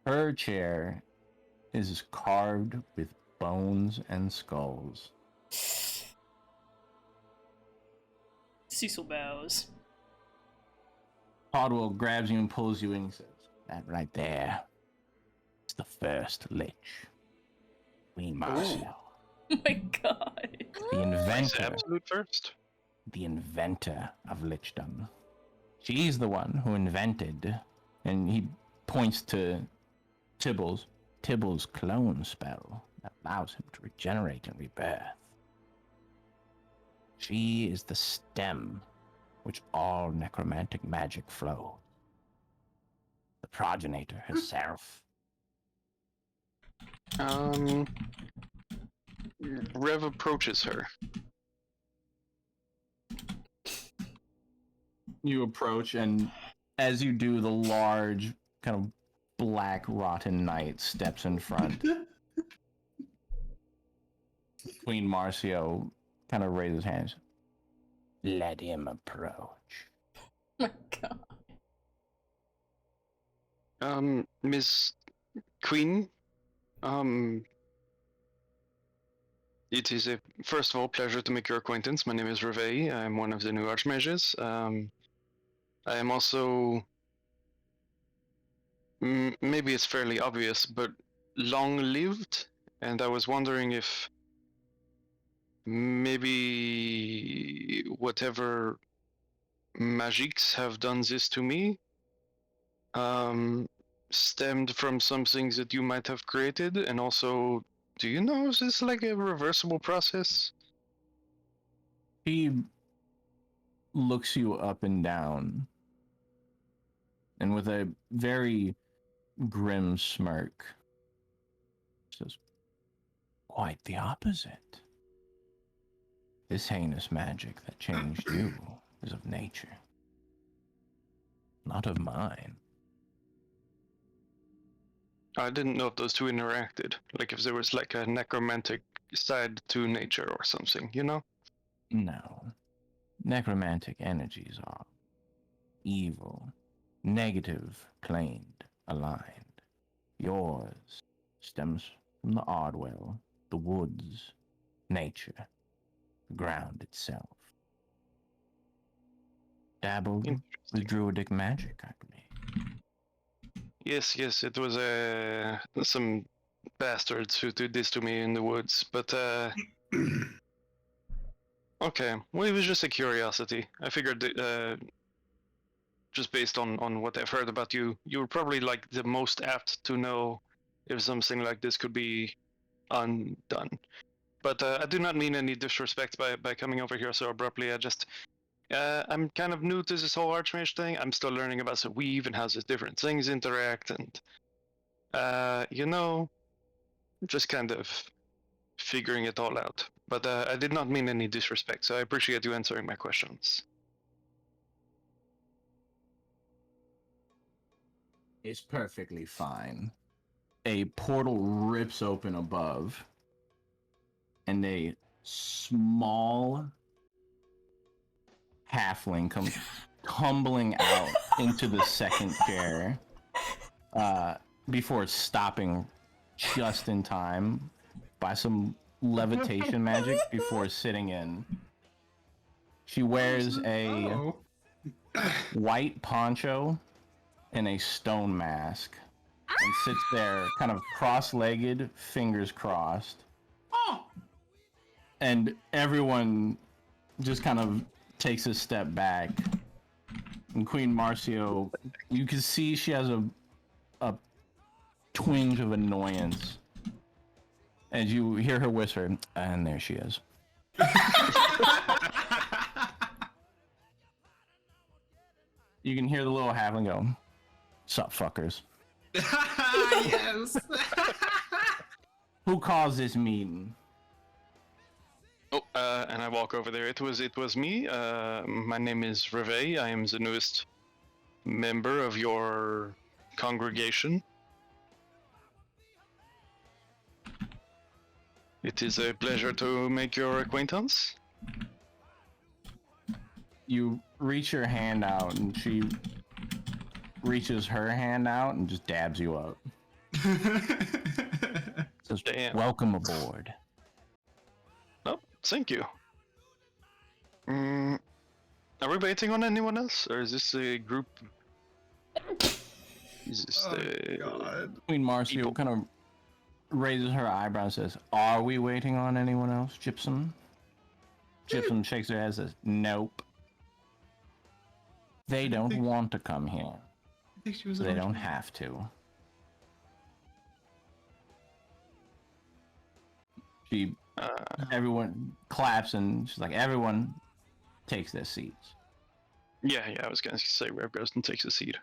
A: Her chair is carved with bones and skulls.
D: Cecil bows.
A: Caldwell grabs you and pulls you in and says, "That right there is the first Lich. Queen Marcio.
D: Oh my god.
A: The
C: He's
A: inventor.
C: absolute first.
A: The inventor of Lichdom. She's the one who invented," and he points to Tybal's clone spell that allows him to regenerate and rebirth. She is the stem which all necromantic magic flows. The progenitor herself.
C: Rev approaches her.
A: You approach, and as you do, the large, kind of black, rotten knight steps in front. Queen Marcio kind of raises hands. "Let him approach."
D: Oh my god.
C: Miss Queen, It is a first of all pleasure to make your acquaintance. My name is Revei. I'm one of the new Archmages. I am also maybe it's fairly obvious, but long-lived, and I was wondering if maybe whatever magics have done this to me stemmed from some things that you might have created, and also, do you know, is this like a reversible process?
A: He looks you up and down, and with a very grim smirk, says, "Quite the opposite. This heinous magic that changed you is of nature, not of mine."
C: I didn't know if those two interacted, like if there was like a necromantic side to nature or something, you know?
A: No. Necromantic energies are evil, negative, planed, aligned. Yours stems from the Ardwell, the woods, nature, the ground itself. Dabbled with druidic magic, I believe.
C: Yes, it was some bastards who did this to me in the woods, but okay, well, it was just a curiosity. I figured just based on what I've heard about you, you were probably like the most apt to know if something like this could be undone. But I do not mean any disrespect by coming over here so abruptly. I'm kind of new to this whole Archmage thing. I'm still learning about the weave and how the different things interact, and just kind of figuring it all out. But I did not mean any disrespect, so I appreciate you answering my questions.
A: It's perfectly fine. A portal rips open above, and a small halfling comes tumbling out into the second chair before stopping just in time by some levitation magic before sitting in. She wears a white poncho and a stone mask and sits there kind of cross-legged, fingers crossed. And everyone just kind of takes a step back. And Queen Marcio, you can see she has a twinge of annoyance as you hear her whisper, and there she is. You can hear the little halfling go, "Sup, fuckers."
B: Yes.
A: Who calls this meeting?
C: Oh, and I walk over there. It was me. My name is Revei. I am the newest member of your congregation. It is a pleasure to make your acquaintance.
A: You reach your hand out, and she reaches her hand out and just dabs you up. Says,
C: Damn.
A: "Welcome aboard."
C: Oh, thank you. Are we waiting on anyone else, or is this a group? Is this the
B: God.
A: Queen Marcio
C: people?
A: kind of raises her eyebrows and says, "Are we waiting on anyone else, Gypsum?" Gypsum shakes her head and says, "Nope. They don't
B: think-
A: want to come here.
B: I think she was.
A: They don't have to." She, everyone claps and she's like, "Everyone takes their seats."
C: Yeah, I was gonna say Rev goes and takes a seat.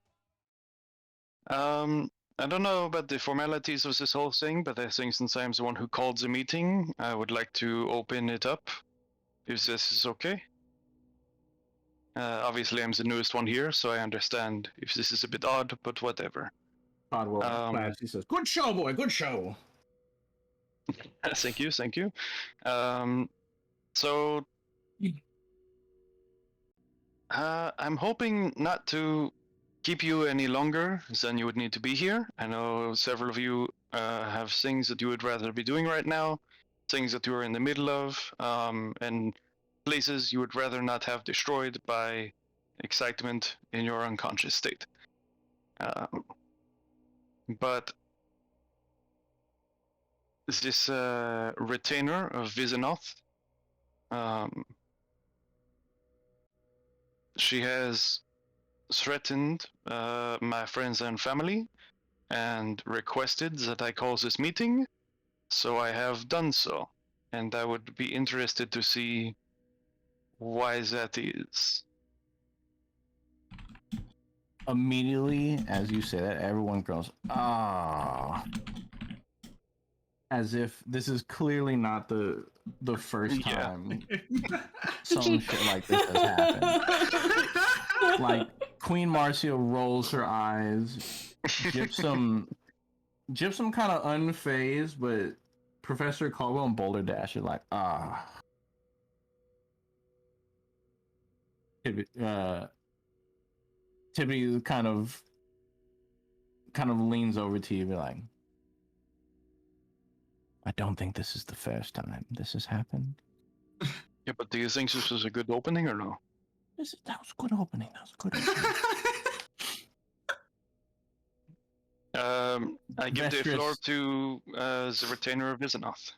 C: I don't know about the formalities of this whole thing, but I think since I'm the one who called the meeting, I would like to open it up, if this is okay. Obviously, I'm the newest one here, so I understand if this is a bit odd, but whatever.
A: Podwell claps. He says, "Good show, boy. Good show."
C: Thank you. So, I'm hoping not to keep you any longer than you would need to be here. I know several of you have things that you would rather be doing right now, things that you are in the middle of, and places you would rather not have destroyed by excitement in your unconscious state. But this retainer of Vizinoth, she has threatened my friends and family and requested that I call this meeting, so I have done so. And I would be interested to see why that is.
A: Immediately, as you say that, everyone goes, "Ah," as if this is clearly not the first
C: Yeah.
A: time some shit like this has happened. Like Queen Marcia rolls her eyes, Gypsum kind of unfazed, but Professor Caldwell and Boulder Dash are like, "Ah." Tibbity kind of leans over to you, be like, "I don't think this is the first time this has happened."
C: Yeah, but do you think this was a good opening or no?
A: That was a good opening.
C: I give the
A: Vestris-
C: floor to the retainer of Vizinoth.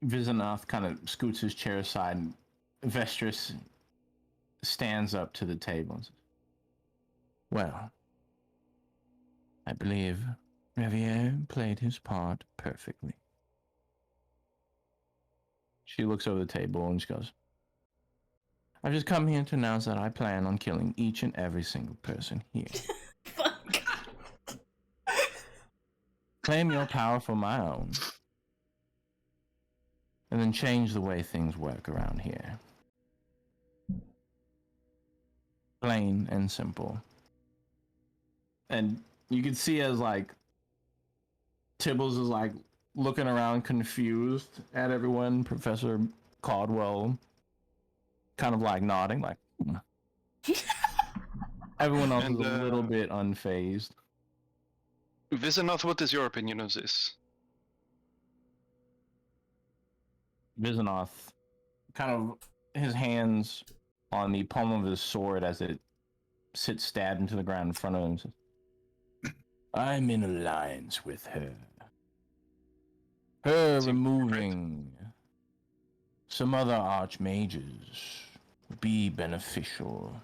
A: Vizinoth kind of scoots his chair aside, and Vestris stands up to the table and says, "Well, I believe Revier played his part perfectly." She looks over the table and she goes, "I've just come here to announce that I plan on killing each and every single person here.
D: Fuck.
A: Claim your power for my own, and then change the way things work around here. Plain and simple." And you can see as like Tibbles is like looking around confused at everyone. Professor Caldwell kind of like nodding, like, "Hmm." Everyone else
C: And,
A: is a little bit unfazed.
C: Vizinoth, what is your opinion of this?
A: Vizinoth, kind of his hands on the palm of his sword as it sits stabbed into the ground in front of him, says, "I'm in alliance with her. Her
C: Seems
A: removing some other archmages would be beneficial.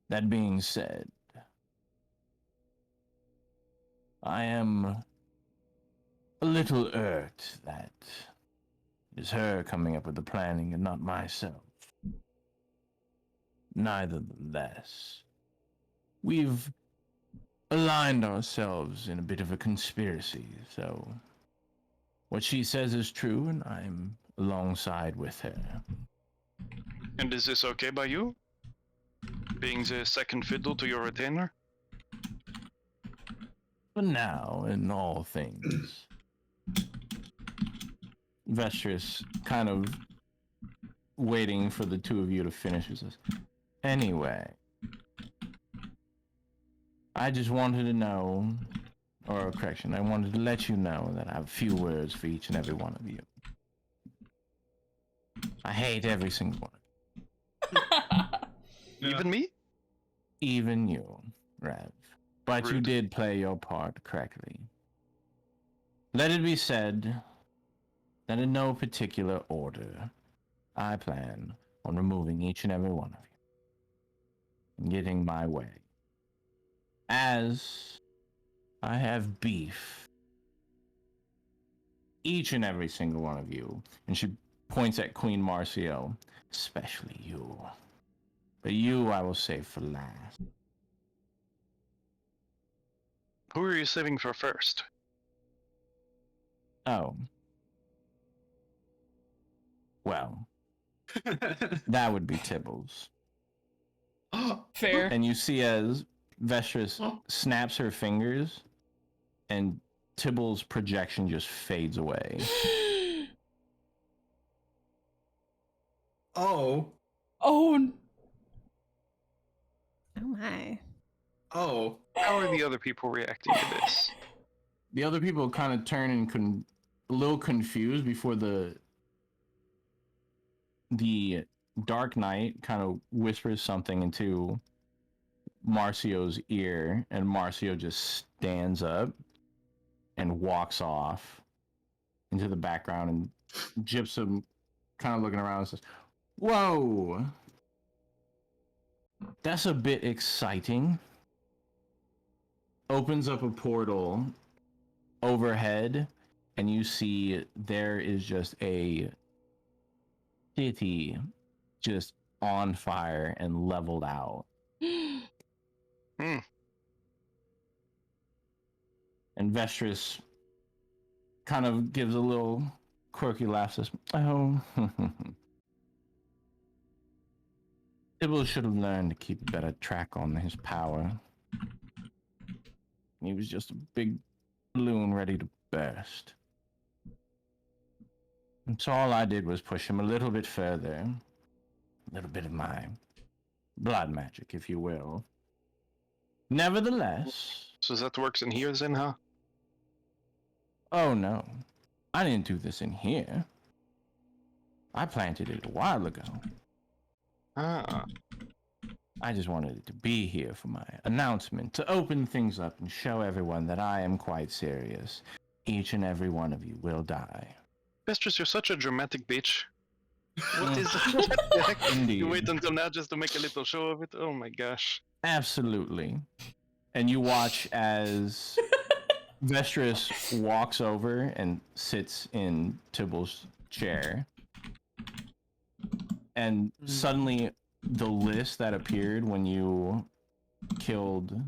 A: That being said, I am a little irked that it is her coming up with the planning and not myself. Nevertheless, we've aligned ourselves in a bit of a conspiracy, so what she says is true, and I'm alongside with her."
C: And is this okay by you? Being the second fiddle to your retainer?
A: For now, in all things. Vestris kind of waiting for the two of you to finish with this. "Anyway, I just wanted to know, or correction, I wanted to let you know that I have a few words for each and every one of you. I hate every single one of
B: Yeah.
C: Even me?
A: you. Even you, Rev. But you
C: Rude.
A: did play your part correctly. Let it be said that in no particular order, I plan on removing each and every one of you and getting my way. As I have beef, each and every single one of you," and she points at Queen Marcio, "especially you. But you I will save for last."
C: Who are you saving for first?
A: Oh. Well, that would be Tibbles.
D: Fair.
A: And you see as Vestris snaps her fingers, and Tibble's projection just fades away.
B: Oh.
D: Oh.
E: Oh my.
B: Oh.
C: How are the other people reacting to this?
A: the other people kind of turn and a little confused before the Dark Knight kind of whispers something into Marcio's ear, and Marcio just stands up and walks off into the background, and Gypsum kind of looking around and says, "Whoa, that's a bit exciting." Opens up a portal overhead, and you see there is just a city just on fire and leveled out.
C: Hmm.
A: And Vestris kind of gives a little quirky laugh, says, "Oh, Sybil should have learned to keep a better track on his power. He was just a big balloon ready to burst. And so all I did was push him a little bit further. A little bit of my blood magic, if you will. Nevertheless..."
C: So that works in here then, huh?
A: "Oh no, I didn't do this in here. I planted it a while ago.
C: Ah.
A: I just wanted it to be here for my announcement, to open things up and show everyone that I am quite serious. Each and every one of you will die."
C: Vestris, you're such a dramatic bitch. What is that?
A: Indeed.
C: You wait until now just to make a little show of it? Oh my gosh.
A: Absolutely. And you watch as Vestris walks over and sits in Tybal's chair. And suddenly the list that appeared when you killed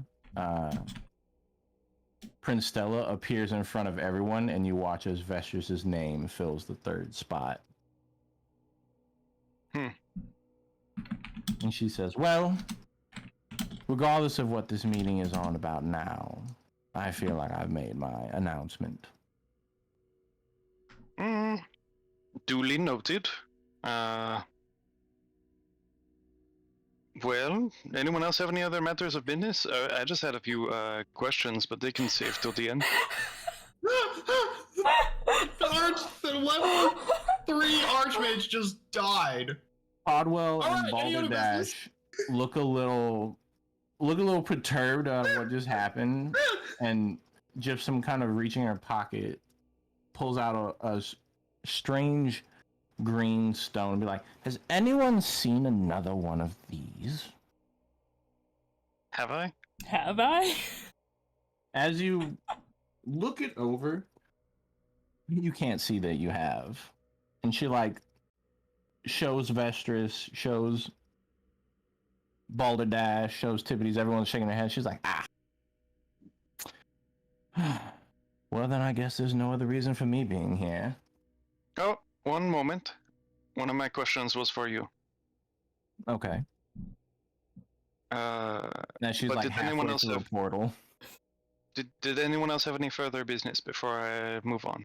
A: Prince Stella appears in front of everyone, and you watch as Vestris' name fills the third spot. And she says, "Well, regardless of what this meeting is on about now, I feel like I've made my announcement."
C: Duly noted. Well, anyone else have any other matters of business? I just had a few questions, but they can save till the end.
B: The level 3 Archmage just died.
A: Podwell and
B: Alright, any other business?
A: Balderdash look a little perturbed on what just happened, and Gypsum, kind of reaching her pocket, pulls out a strange green stone and be like, "Has anyone seen another one of these?"
C: Have I?
D: Have I?
A: As you look it over, you can't see that you have. And she shows Vestris, shows Balderdash, shows Tippities, everyone's shaking their head. She's like, "Ah. Well, then I guess there's no other reason for me being here."
C: Oh, one moment. One of my questions was for you.
A: Okay.
C: Now
A: She's
C: but
A: like
C: did anyone
A: halfway
C: else
A: through a
C: have-
A: portal.
C: Did anyone else have any further business before I move on?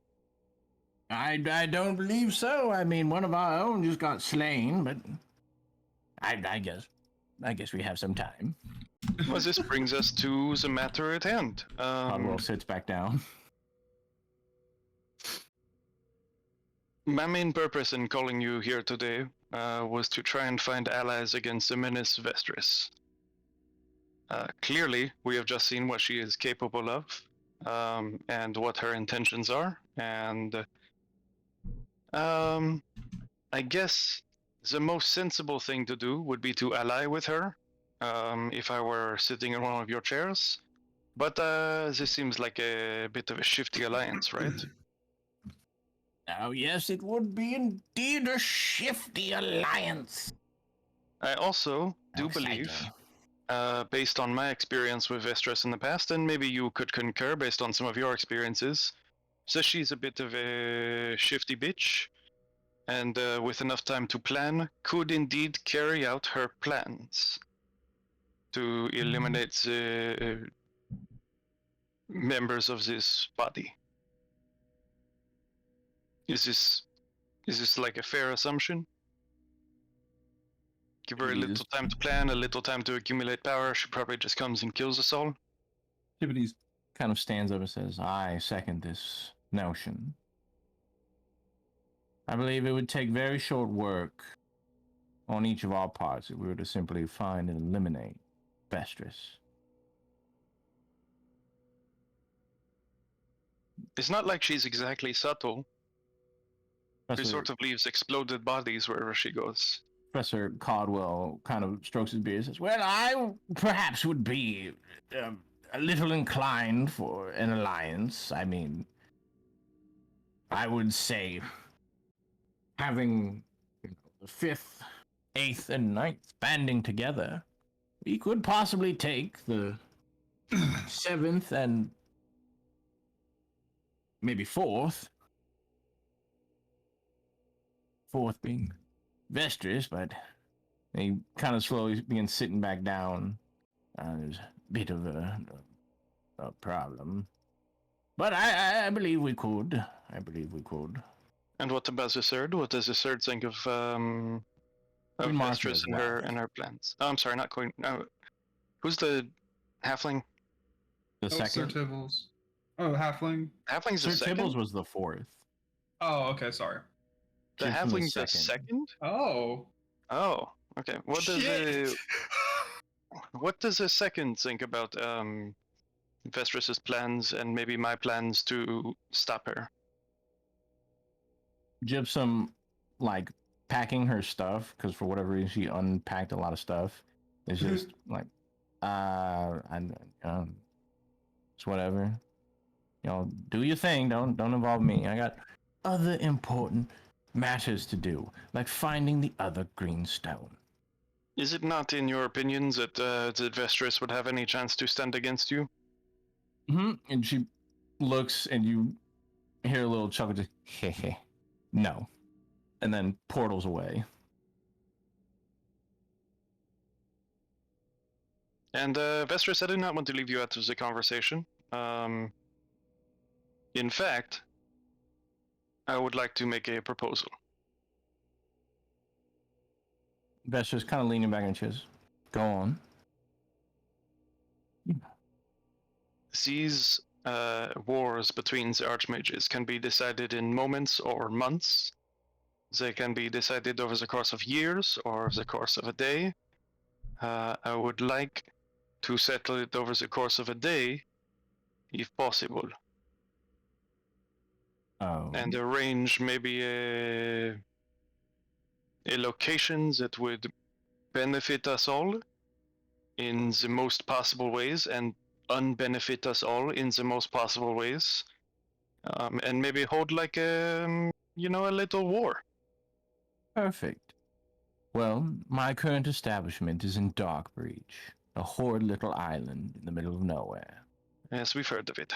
A: I don't believe so. I mean, one of our own just got slain, but I guess we have some time.
C: Well, this brings us to the matter at hand.
A: Podwell sits back down.
C: My main purpose in calling you here today was to try and find allies against the menace Vestris. Clearly, we have just seen what she is capable of, and what her intentions are, and I guess the most sensible thing to do would be to ally with her, if I were sitting in one of your chairs. But this seems like a bit of a shifty alliance, right?
A: Oh, yes, it would be indeed a shifty alliance.
C: I also do
A: Exciting.
C: believe, based on my experience with Vestris in the past, and maybe you could concur based on some of your experiences, that she's a bit of a shifty bitch, and with enough time to plan, could indeed carry out her plans to eliminate the members of this body. Is this like a fair assumption? Give her a
A: It
C: little
A: is.
C: time to plan, a little time to accumulate power. She probably just comes and kills us all.
A: Tippities kind of stands up and says, I second this notion. I believe it would take very short work on each of our parts if we were to simply find and eliminate Vestris.
C: It's not like she's exactly subtle. She
A: Professor,
C: sort of leaves exploded bodies wherever she goes.
A: Professor Caldwell kind of strokes his beard and says, well, I perhaps would be a little inclined for an alliance. I mean, I would say having the 5th, 8th, and 9th banding together, we could possibly take the 7th and maybe 4th. 4th being Vestris, but he kind of slowly begins sitting back down. There's a bit of a problem. But I believe we could. I believe we could.
C: And what about the third? What does the third think of
A: We mark it
C: Vestris
A: as
C: and her plans? Oh, I'm sorry, not Queen. No, who's the halfling?
A: The
B: Sir
A: second.
B: Tibbles. Oh, halfling.
C: Halfling's
A: Sir
C: the second.
A: Tibbles was the 4th.
B: Oh, okay, sorry.
C: The
A: Chip's in the
C: halfling's the
A: second.
C: second.
B: Oh.
C: Oh, okay. What does
B: Shit.
C: what does a second think about Vestris's plans and maybe my plans to stop her?
A: Gypsum, like, packing her stuff, because for whatever reason she unpacked a lot of stuff. It's just like, it's whatever. You know, do your thing. Don't involve me. I got other important matters to do, like finding the other green stone.
C: Is it not in your opinions that that Vestris would have any chance to stand against you?
A: And she looks, and you hear a little chuckle, just, heh, no. And then portals away.
C: And Vestris, I do not want to leave you out of the conversation. In fact, I would like to make a proposal.
A: Vestra's kind of leaning back and says, go on.
C: These wars between the Archmages can be decided in moments or months. They can be decided over the course of years or the course of a day. I would like to settle it over the course of a day, if possible, and arrange maybe a location that would benefit us all in the most possible ways and unbenefit us all in the most possible ways, and maybe hold like a little war.
A: Perfect. Well, my current establishment is in Darkbreach, a horrid little island in the middle of nowhere.
C: Yes, we've heard of it.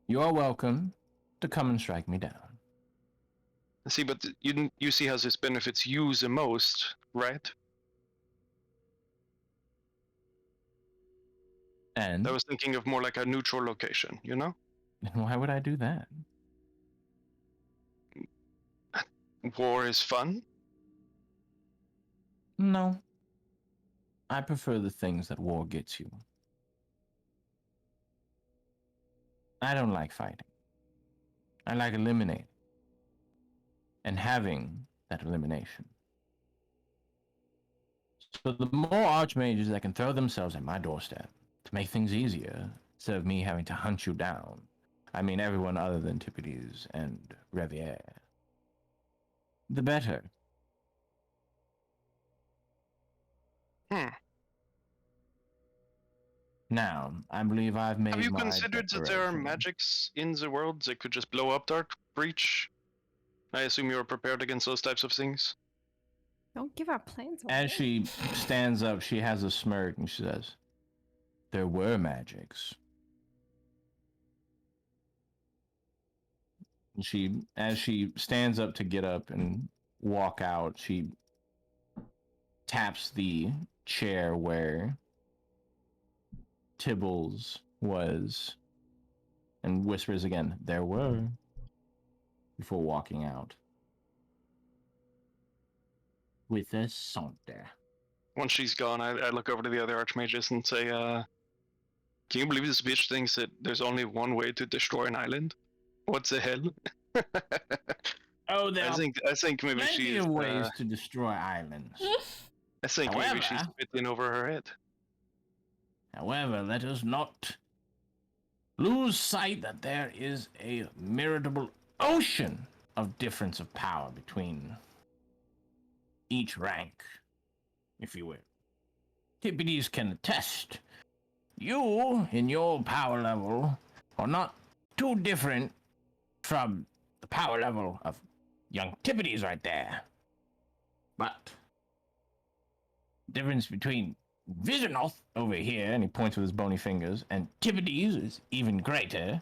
A: You are welcome to come and strike me down.
C: See, but you see how this benefits you the most, right?
A: And
C: I was thinking of more like a neutral location, you know?
A: why would I do that?
C: War is fun.
A: No. I prefer the things that war gets you. I don't like fighting. I like eliminating. And having that elimination. So the more archmages that can throw themselves at my doorstep to make things easier, instead of me having to hunt you down, I mean everyone other than Tippides and Revier, the better. Now, I believe I've made
C: Have you
A: my
C: considered that there are
A: declaration.
C: magics in the world that could just blow up Dark Breach? I assume you're prepared against those types of things.
E: Don't give our plans away.
A: As she stands up, she has a smirk and she says, there were magics. And as she stands up to get up and walk out, she taps the chair where Tibbles was and whispers again, there were, before walking out. With a saunter.
C: Once she's gone, I look over to the other Archmages and say, Can you believe this bitch thinks that there's only one way to destroy an island? What the hell?
A: Oh, there are
C: I think maybe
A: plenty
C: she's
A: of ways to destroy islands.
C: I think maybe she's
A: However-
C: spitting over her head.
A: However, let us not lose sight that there is a veritable ocean of difference of power between each rank, if you will. Tippities can attest. You, in your power level, are not too different from the power level of young Tippities right there. But the difference between Vizinoth over here, and he points with his bony fingers, and Tippities is even greater.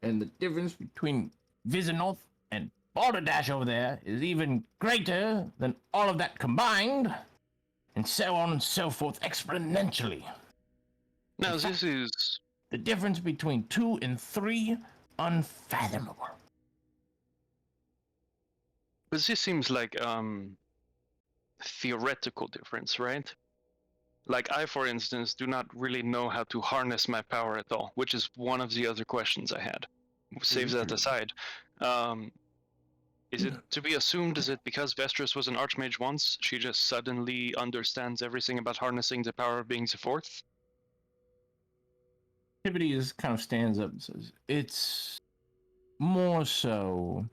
A: And the difference between Vizinoth and Balderdash over there is even greater than all of that combined. And so on and so forth exponentially.
C: Now
A: In fact,
C: this is
A: the difference between 2 and 3, unfathomable.
C: but this seems like theoretical difference, right? Like I, for instance, do not really know how to harness my power at all, which is one of the other questions I had. Save that aside. Is it to be assumed, is it because Vestris was an Archmage once, she just suddenly understands everything about harnessing the power of being the fourth?
A: Tippities kind of stands up and says, it's more so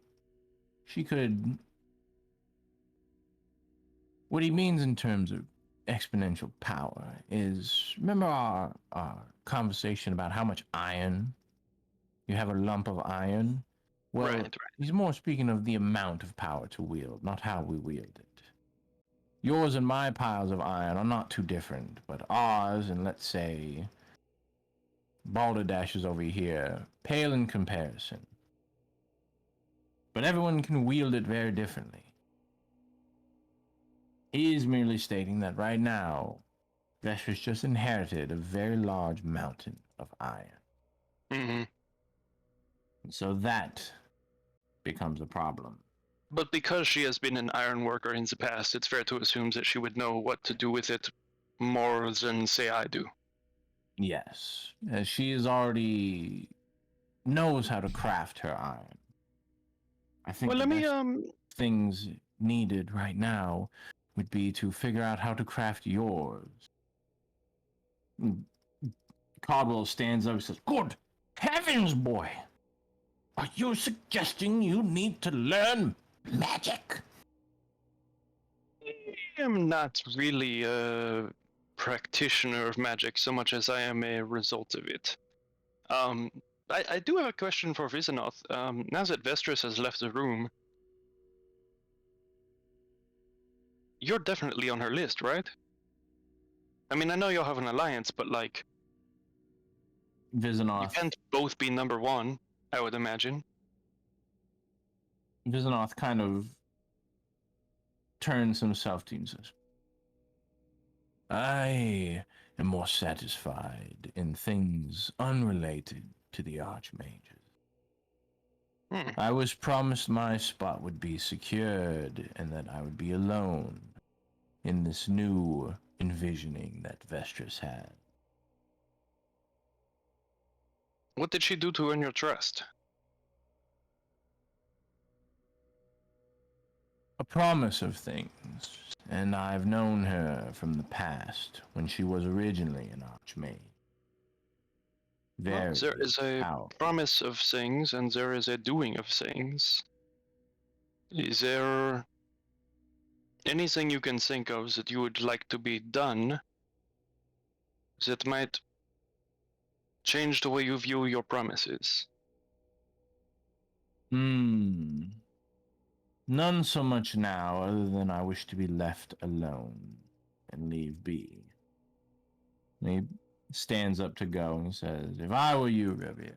A: she could... What he means in terms of exponential power is, remember our conversation about how much iron? You have a lump of iron? Well,
C: Right.
A: he's more speaking of the amount of power to wield, not how we wield it. Yours and my piles of iron are not too different, but ours and, let's say, Balderdash's over here, pale in comparison. But everyone can wield it very differently. He's merely stating that right now, Vestris just inherited a very large mountain of iron.
C: Mm-hmm.
A: And so that becomes a problem.
C: But because she has been an iron worker in the past, it's fair to assume that she would know what to do with it more than, say, I do.
A: Yes, as she is already knows how to craft her iron. I think
C: Well,
A: the
C: let me,
A: best things needed right now would be to figure out how to craft yours. Caldwell stands up and says, "Good heavens, boy! Are you suggesting you need to learn magic?"
C: I am not really a practitioner of magic so much as I am a result of it. I do have a question for Vizinoth. Now that Vestris has left the room, you're definitely on her list, right? I mean, I know you'll have an alliance, but like, you
A: Vizinoth
C: can't both be number one, I would imagine.
A: kind of turns himself to you and says, "I am more satisfied in things unrelated to the Archmages. I was promised my spot would be secured and that I would be alone in this new envisioning that Vestris had."
C: What did she do to earn your trust?
A: A promise of things, and I've known her from the past when she was originally an Archmage.
C: Well, there is a
A: powerful.
C: promise of things, and there is a doing of things. Is there anything you can think of that you would like to be done that might change the way you view your promises?
A: None so much now, other than I wish to be left alone and leave be. And he stands up to go and says, "If I were you, Revier,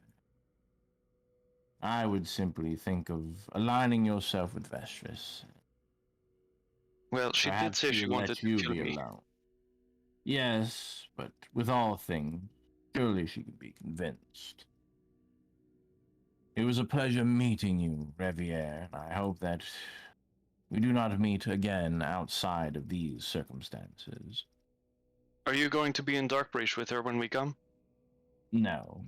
A: I would simply think of aligning yourself with Vestris.
C: Well, she did
A: Perhaps
C: say she
A: would
C: wanted
A: let
C: to
A: you
C: kill
A: be
C: me.
A: alone." Yes, but with all things, surely she could be convinced. It was a pleasure meeting you, Revier, and I hope that we do not meet again outside of these circumstances.
C: Are you going to be in Darkbreach with her when we come?
A: No,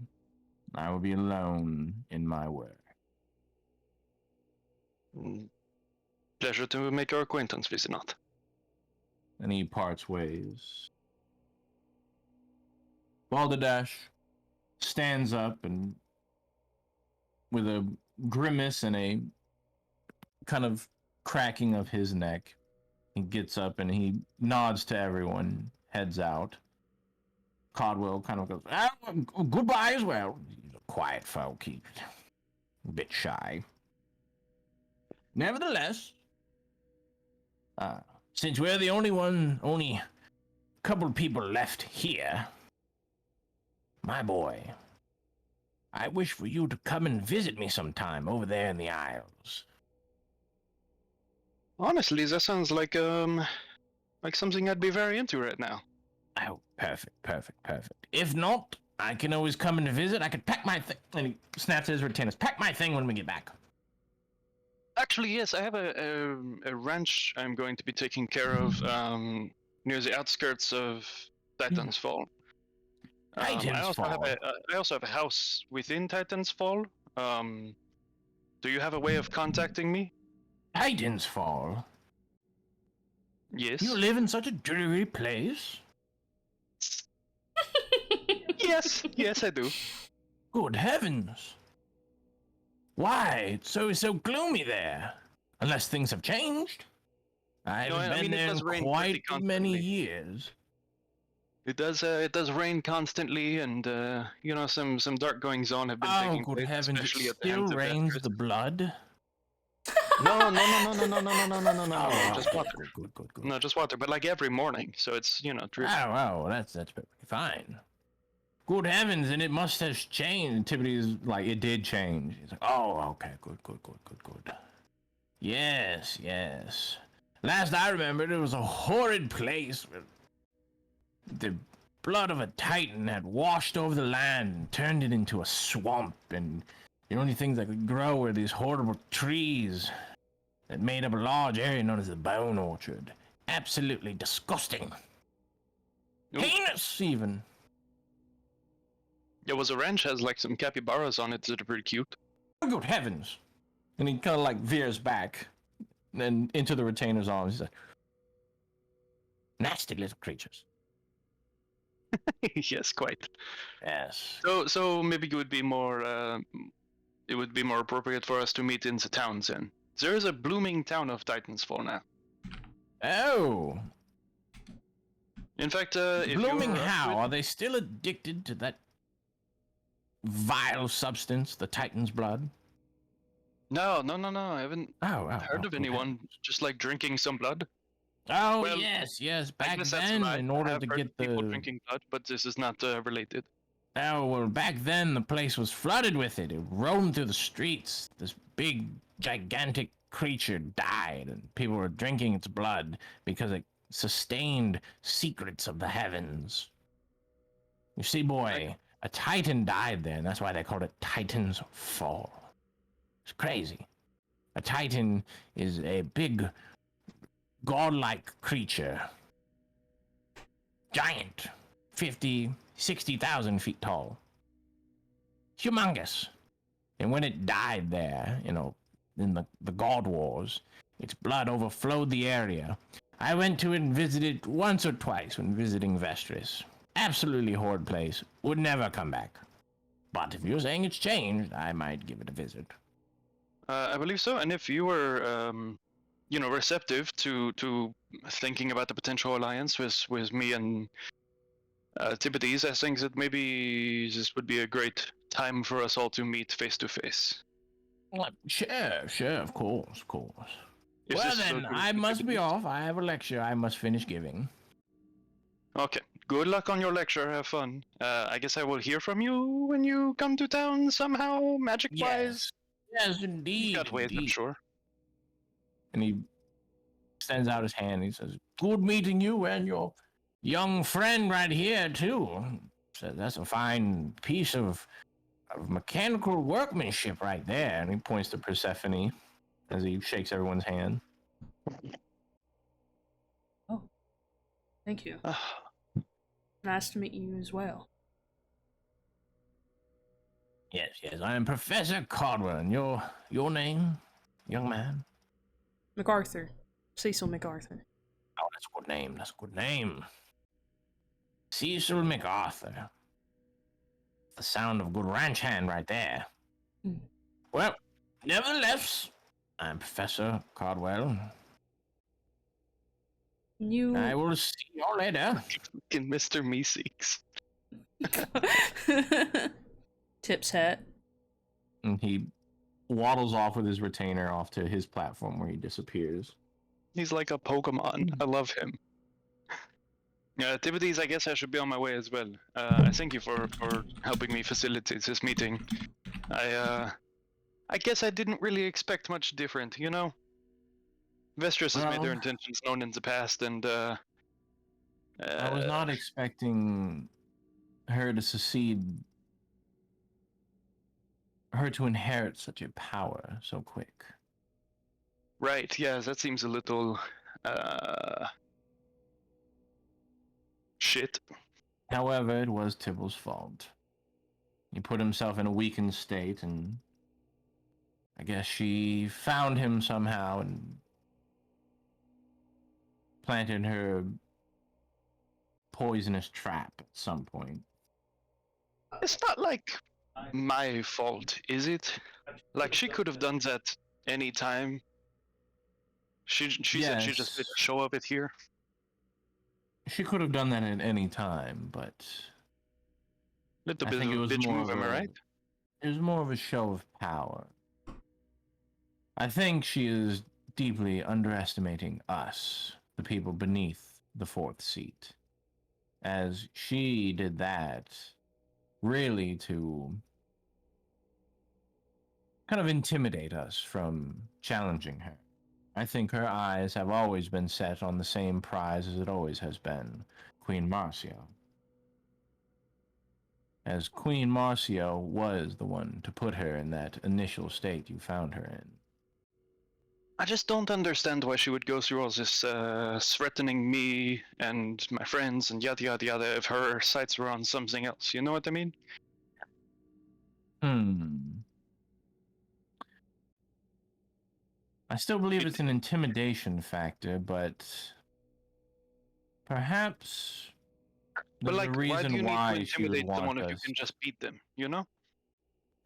A: I will be alone in my work.
C: Pleasure to make your acquaintance, is it not?
A: And he parts ways. Balderdash stands up and, with a grimace and a kind of cracking of his neck, he gets up and he nods to everyone, heads out. Caldwell kind of goes, goodbye as well. He's a quiet folk, he's a bit shy. Nevertheless, since we're the only couple people left here, my boy, I wish for you to come and visit me sometime over there in the Isles.
C: Honestly, that sounds like something I'd be very into right now.
A: Oh, perfect. If not, I can always come and visit. I could pack my thing. And he snaps his retainers. Pack my thing when we get back.
C: Actually, yes, I have a ranch I'm going to be taking care of near the outskirts of Titan's Fall. I also have a house within Titan's Fall. Do you have a way of contacting me?
A: Titan's Fall?
C: Yes.
A: You live in such a dreary place?
C: Yes, I do.
A: Good heavens. Why, it's so gloomy there. Unless things have changed. I haven't been there in quite many years.
C: It does rain constantly, and some dark goings on have been taking place.
A: Oh, good heavens!
C: Especially
A: It
C: at the hands
A: still
C: of
A: rains
C: Vespers.
A: the blood.
C: No. Just water.
A: Good.
C: No, just water, but like every morning, so it's drip.
A: Oh, that's perfectly fine. Good heavens, and it must have changed. Tibody's like, it did change. He's like, oh, okay, good. Yes. Last I remembered, it was a horrid place. The blood of a titan had washed over the land and turned it into a swamp, and the only things that could grow were these horrible trees that made up a large area known as the Bone Orchard. Absolutely disgusting.
C: Ooh.
A: Heinous, even.
C: Yeah, well, the ranch has like some capybaras on it that are pretty cute.
A: Good heavens. And he kind of like veers back and into the retainer's arms. He's like, nasty little creatures.
C: Yes, quite.
A: Yes.
C: So maybe it would be more appropriate for us to meet in the towns then. There is a blooming town of Titan's Fall now.
A: Oh.
C: In fact,
A: Blooming how? Are they still addicted to that vile substance, the Titan's blood?
C: No. I haven't heard of anyone
A: heavens.
C: just like drinking some blood.
A: Oh,
C: Well,
A: yes.
C: I
A: Back
C: guess that's
A: then,
C: right.
A: in
C: I
A: order
C: have
A: to
C: heard
A: get
C: of people drinking blood, but this is not related.
A: Oh, well, back then, the place was flooded with it. It roamed through the streets. This big, gigantic creature died, and people were drinking its blood because it sustained secrets of the heavens. You see, boy, a titan died there, and that's why they called it Titan's Fall. It's crazy. A titan is a big, godlike creature. Giant. 50, 60,000 feet tall. Humongous. And when it died there, in the God Wars, its blood overflowed the area. I went to it and visited once or twice when visiting Vestris. Absolutely horrid place. Would never come back. But if you're saying it's changed, I might give it a visit.
C: I believe so, and if you were, receptive to thinking about the potential alliance with me and Tibodes, I think that maybe this would be a great time for us all to meet face to face.
A: Sure, of course.
C: If
A: Well
C: this is
A: then,
C: okay with
A: I must be
C: Tibodes.
A: off. I have a lecture I must finish giving.
C: Okay. Good luck on your lecture. Have fun. I guess I will hear from you when you come to town somehow, magic-wise.
A: Yes, indeed.
C: You got ways, I'm
A: indeed.
C: sure.
A: And he extends out his hand. He says, good meeting you and your young friend right here, too. Says, that's a fine piece of mechanical workmanship right there. And he points to Persephone as he shakes everyone's hand.
D: Oh, thank you. Nice to meet you as well.
A: Yes, yes, I am Professor Caldwell, and your name, young man?
D: MacArthur. Cecil MacArthur.
A: Oh, that's a good name. That's a good name. Cecil MacArthur. The sound of a good ranch hand right there.
D: Mm.
A: Well, nevertheless, I'm Professor Caldwell.
D: You.
A: I will see you later.
C: Fucking Mr. Meeseeks.
D: Tip's hat.
A: And he waddles off with his retainer off to his platform where he disappears.
C: He's like a Pokemon. I love him. Activities, I guess I should be on my way as well. I thank you for helping me facilitate this meeting. I guess I didn't really expect much different, you know? Vestris has made their
A: Well,
C: intentions known in the past, and
A: I was not expecting her to succeed, her to inherit such a power so quick.
C: right, yeah, that seems a little shit.
A: However, it was Tybalt's fault. He put himself in a weakened state, and I guess she found him somehow and planted her poisonous trap at some point.
C: It's not like my fault, is it? Like, she could have done that any time. She said she just didn't
A: Yes.
C: show up at here.
A: She could have done that at any time, but
C: Little
A: I
C: bit
A: think
C: of
A: it
C: a
A: was
C: bitch
A: more
C: move,
A: of
C: am I
A: a,
C: right?
A: it was more of a show of power. I think she is deeply underestimating us, the people beneath the fourth seat, as she did that really to kind of intimidate us from challenging her. I think her eyes have always been set on the same prize as it always has been, Queen Marcio. As Queen Marcio was the one to put her in that initial state you found her in.
C: I just don't understand why she would go through all this threatening me and my friends and yada yada yada if her sights were on something else. You know what I mean?
A: I still believe it's an intimidation factor, but perhaps
C: But
A: there's a
C: like, why do you
A: reason
C: need to
A: why she would
C: intimidate someone
A: want
C: if you
A: us.
C: can just beat them? You know?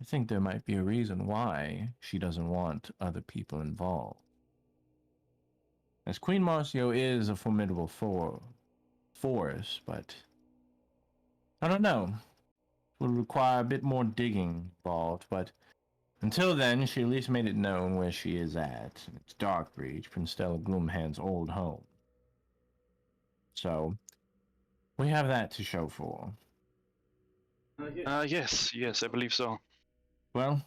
A: I think there might be a reason why she doesn't want other people involved. As Queen Marcio is a formidable force, but I don't know. It would require a bit more digging involved, but until then, she at least made it known where she is at. It's Darkbreach, Prince Stella Gloomhand's old home. So, we have that to show for.
C: Yes, I believe so.
A: Well,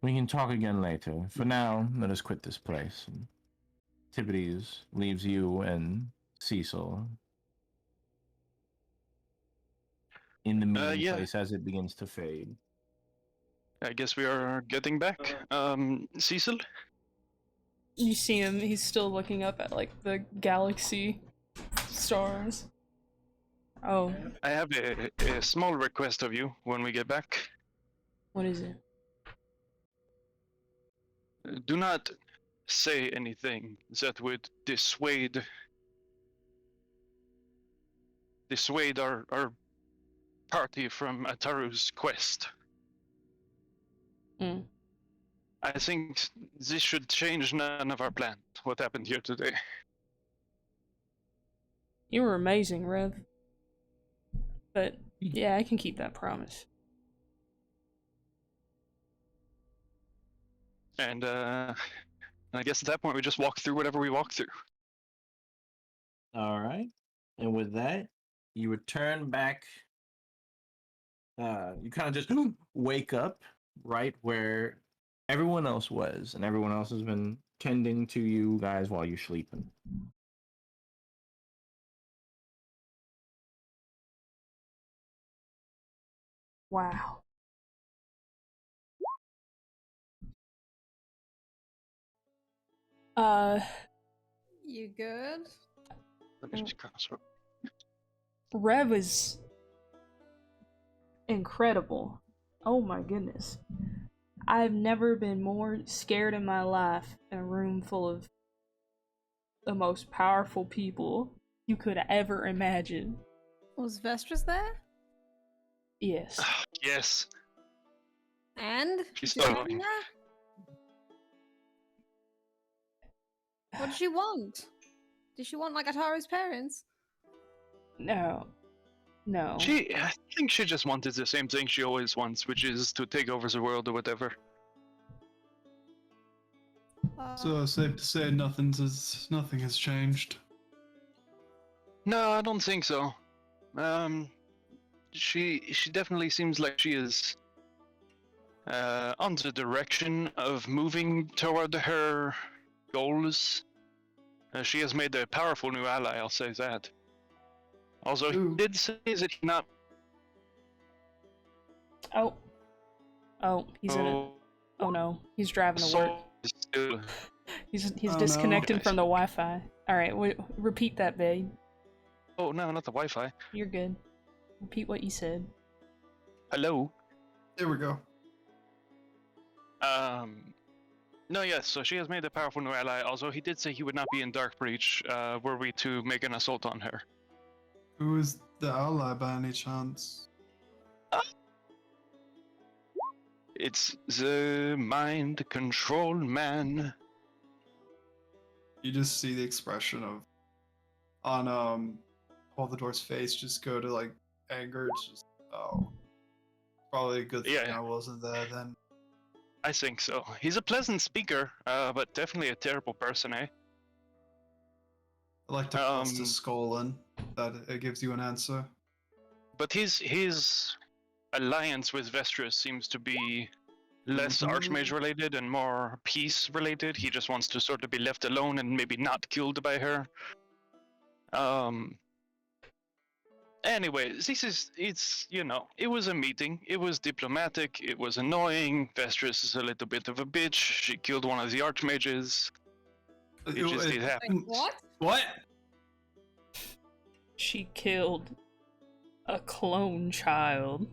A: we can talk again later. For now, let us quit this place. And Tibides leaves you and Cecil in the meeting
C: Yeah.
A: place as it begins to fade.
C: I guess we are getting back. Cecil?
D: You see him, he's still looking up at, like, the galaxy stars. Oh,
C: I have a small request of you when we get back.
D: what is it?
C: Do not say anything that would dissuade our party from Ataru's quest.
D: Mm.
C: I think this should change none of our plan, what happened here today.
D: You were amazing, Rev. But, yeah, I can keep that promise.
C: And I guess at that point we just walk through whatever we walk through.
A: All right. And with that, you return back. You kind of just wake up right where everyone else was, and everyone else has been tending to you guys while you're sleeping.
D: Wow.
E: You good?
C: Let me just cross.
D: Rev is incredible. Oh my goodness. I've never been more scared in my life in a room full of the most powerful people you could ever imagine.
E: Was Vestris there?
D: Yes.
C: Yes.
E: And?
C: She's
E: Did you
C: following.
E: know that? What did she want? Did she want like Ataru's parents?
D: No. No.
C: I think she just wanted the same thing she always wants, which is to take over the world or whatever.
B: So safe to say nothing has changed.
C: No, I don't think so. She definitely seems like she is on the direction of moving toward her goals. She has made a powerful new ally, I'll say that. Also, he did say that he not.
D: Oh. Oh, he's in it. Oh no, he's driving to work. He's
B: Oh,
D: disconnecting
C: no.
D: from the Wi-Fi. All right, repeat that, babe.
C: Oh no, not the Wi-Fi.
D: You're good. Repeat what you said.
C: Hello.
B: There we go.
C: No, yes. So she has made a powerful new ally. Also, he did say he would not be in Dark Breach were we to make an assault on her.
B: Who is the ally by any chance?
C: It's the mind control man.
B: You just see the expression of on Paul face just go to like anger. It's just probably a good thing
C: Yeah.
B: I wasn't there then.
C: I think so. He's a pleasant speaker, but definitely a terrible person, eh?
B: I like to press the skull in. That it gives you an answer.
C: But his alliance with Vestris seems to be less Archmage related and more peace related. He just wants to sort of be left alone and maybe not killed by her. Anyway, it was a meeting. It was diplomatic. It was annoying. Vestris is a little bit of a bitch. She killed one of the Archmages. It just did happen.
E: What?
B: What?
D: She killed a clone child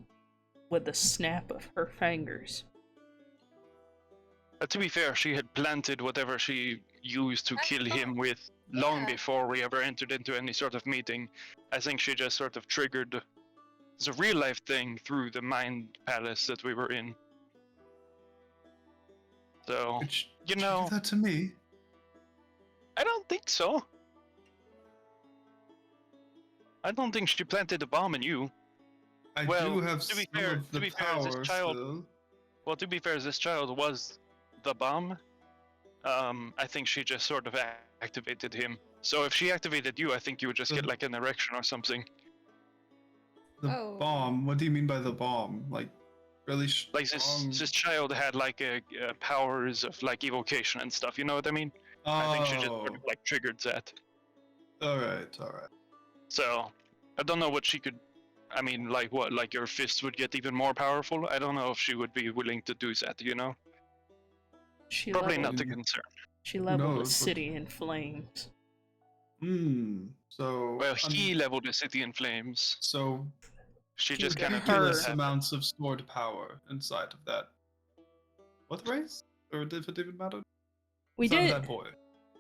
D: with the snap of her fingers.
C: To be fair, she had planted whatever she used to kill him with long before we ever entered into any sort of meeting. I think she just sort of triggered the real life thing through the mind palace that we were in. So,
B: Did you
C: you
B: do
C: know,
B: that to me?
C: I don't think so. I don't think she planted a bomb in you.
B: I
C: Well,
B: do have
C: to be
B: some
C: fair-
B: of
C: to
B: the
C: be fair, this
B: power
C: child-
B: still.
C: Well, to be fair, this child was the bomb. I think she just sort of activated him. So if she activated you, I think you would just get like an erection or something.
B: The
E: Oh.
B: bomb? What do you mean by the bomb? Like, really
C: Like
B: strong?
C: this child had like a powers of like evocation and stuff. You know what I mean? I think she just sort of like triggered that.
B: Alright.
C: So I don't know what she could. I mean, like what? Like your fists would get even more powerful. I don't know if she would be willing to do that. You know?
D: She
C: Probably
D: leveled,
C: not the concern.
D: She leveled the
B: knows?
D: city in flames.
B: So.
C: Well, he leveled the city in flames.
B: So,
C: She just kind of
B: ridiculous
C: her.
B: amounts of stored power inside of that. What race? Or did it even matter?
D: We
B: Inside of
D: did.
B: that boy.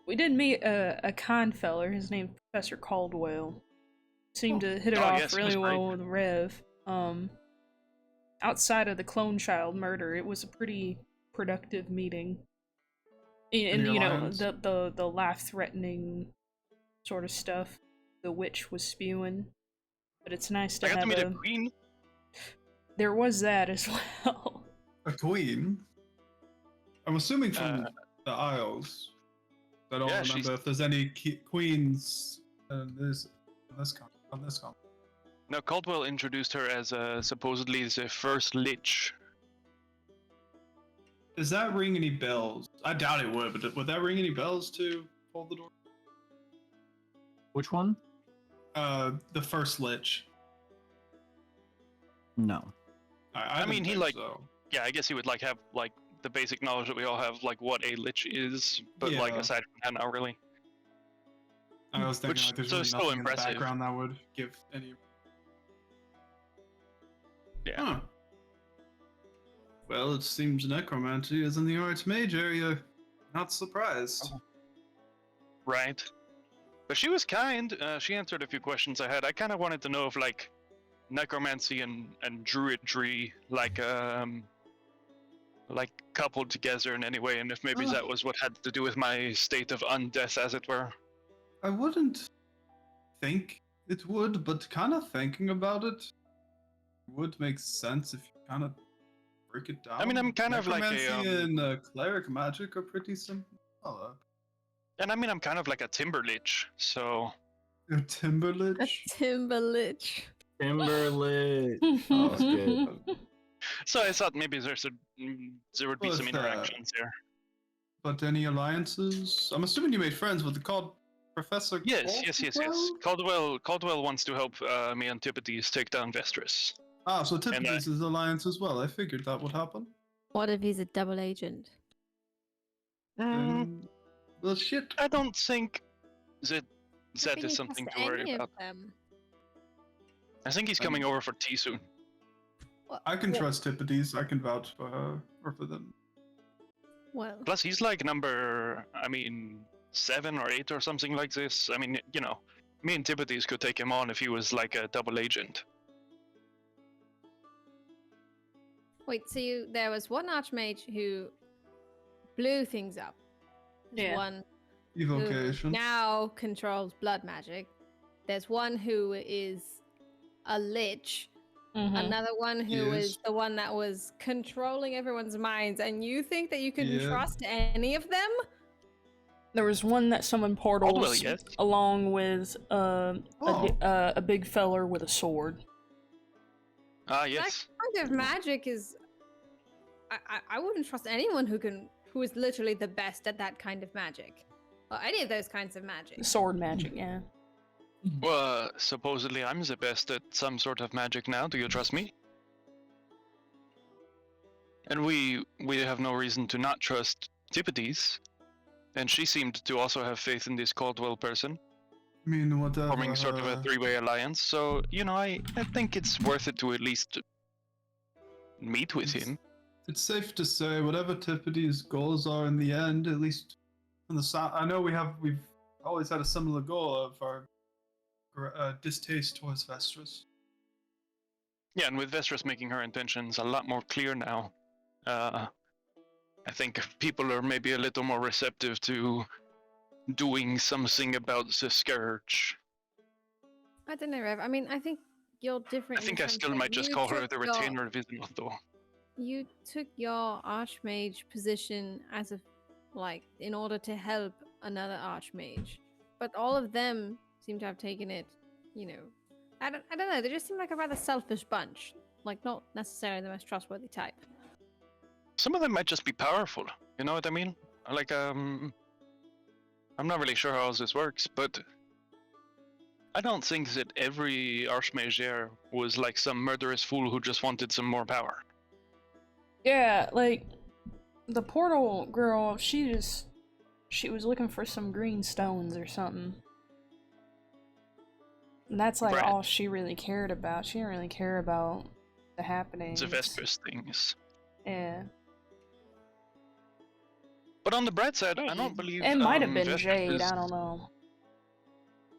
D: We did meet a con feller. His name's Professor Caldwell. Seemed to hit it
C: Oh,
D: off
C: yes, he
D: really
C: was
D: well with Rev. Outside of the clone child murder, it was a pretty productive meeting. And
B: Any
D: you know,
B: alliance?
D: the life-threatening sort of stuff the witch was spewing. But it's nice to
C: I got to
D: have
C: meet
D: a.
C: a queen.
D: There was that as well.
B: A queen? I'm assuming from the Isles. I don't
C: Yeah,
B: remember
C: she's-
B: if there's any queens on this con.
C: No, Caldwell introduced her as supposedly the first lich.
B: Does that ring any bells? I doubt it would, but would that ring any bells to hold the door?
A: Which one?
B: The first lich.
A: No.
C: I mean,
B: didn't
C: he,
B: think
C: like,
B: so.
C: Yeah, I guess he would like have like the basic knowledge that we all have, like what a lich is, but like
B: Yeah.
C: aside from that, not really.
B: I was thinking
C: which-
B: like there's
C: so
B: really
C: it's still
B: nothing in the
C: impressive.
B: background that would give any.
C: Yeah.
B: Huh. Well, it seems necromancy is in the Archmage area. Not surprised.
C: Oh. Right. But she was kind. She answered a few questions I had. I kind of wanted to know if like necromancy and druidry like coupled together in any way, and if maybe that was what had to do with my state of undeath, as it were.
B: I wouldn't think it would, but kind of thinking about it would make sense if you kind of break it down.
C: I mean, I'm kind of like a
B: necromancy and cleric magic are pretty simple.
C: and I mean, I'm kind of like a timber lich, so
B: A Timberlich?
E: A Timberlich.
A: Timberlit.
B: Oh,
A: That's good.
C: so I thought maybe there would be
B: Well,
C: some
B: if,
C: interactions there.
B: But any alliances? I'm assuming you made friends with the called Professor.
C: Yes. Caldwell wants to help me and Antipodes take down Vestris.
B: Ah, so Tiffany's is alliance as well. I figured that would happen.
E: What if he's a double agent?
B: Well, shit.
C: I don't think that
E: How can
C: is
E: you
C: something
E: trust
C: to worry
E: any of
C: about.
E: them?
C: I think he's coming over for tea soon.
B: I can
E: Well-
B: trust Tiffany's. I can vouch for her or for them.
E: Well,
C: Plus, he's like number, 7 or 8 or something like this. I mean, you know, me and Tipodes could take him on if he was like a double agent.
E: wait. So there was one Archmage who blew things up. There's
D: Yeah.
E: one who
B: Evocation.
E: now controls blood magic. There's one who is a lich.
D: Mhm.
E: Another one who is
B: Yes.
E: the one that was controlling everyone's minds. And you think that you can
B: Yeah.
E: trust any of them?
D: There was one that summoned portals
C: Caldwell, yes.
D: along with
B: Oh.
D: a big feller with a sword.
C: Ah, yes.
E: Kind of magic is. I wouldn't trust anyone who is literally the best at that kind of magic. Or any of those kinds of magic.
D: Sword magic, yeah.
C: Well, supposedly I'm the best at some sort of magic now. Do you trust me? And we have no reason to not trust Tipodes. And she seemed to also have faith in this Caldwell person,
B: I mean, whatever.
C: forming sort of a three-way alliance. So, you know, I think it's worth it to at least meet with him.
B: It's safe to say whatever Tiffany's goals are in the end, at least from the sound. I know we've always had a similar goal of our distaste towards Vestris.
C: Yeah, and with Vestris making her intentions a lot more clear now, I think people are maybe a little more receptive to doing something about the scourge.
E: I don't know, Rev. I mean, I think you're different.
C: I think
E: in
C: I
E: the sense
C: still
E: that
C: might just
E: you
C: call her
E: took
C: the
E: your-
C: retainer of Isnoth, though.
E: You took your Archmage position as a, like, in order to help another Archmage. But all of them seem to have taken it, you know. I don't know. They just seem like a rather selfish bunch. Like, not necessarily the most trustworthy type.
C: Some of them might just be powerful. You know what I mean? Like, I'm not really sure how this works, but I don't think that every Archmage there was like some murderous fool who just wanted some more power.
D: Yeah, like the portal girl, she was looking for some green stones or something. And that's like
C: Right.
D: all she really cared about. She didn't really care about the happenings.
C: The Vespers things.
D: Yeah.
C: But on the bright side, I don't believe
D: It might have been
C: Vestris
D: Jade,
C: is-
D: I don't know.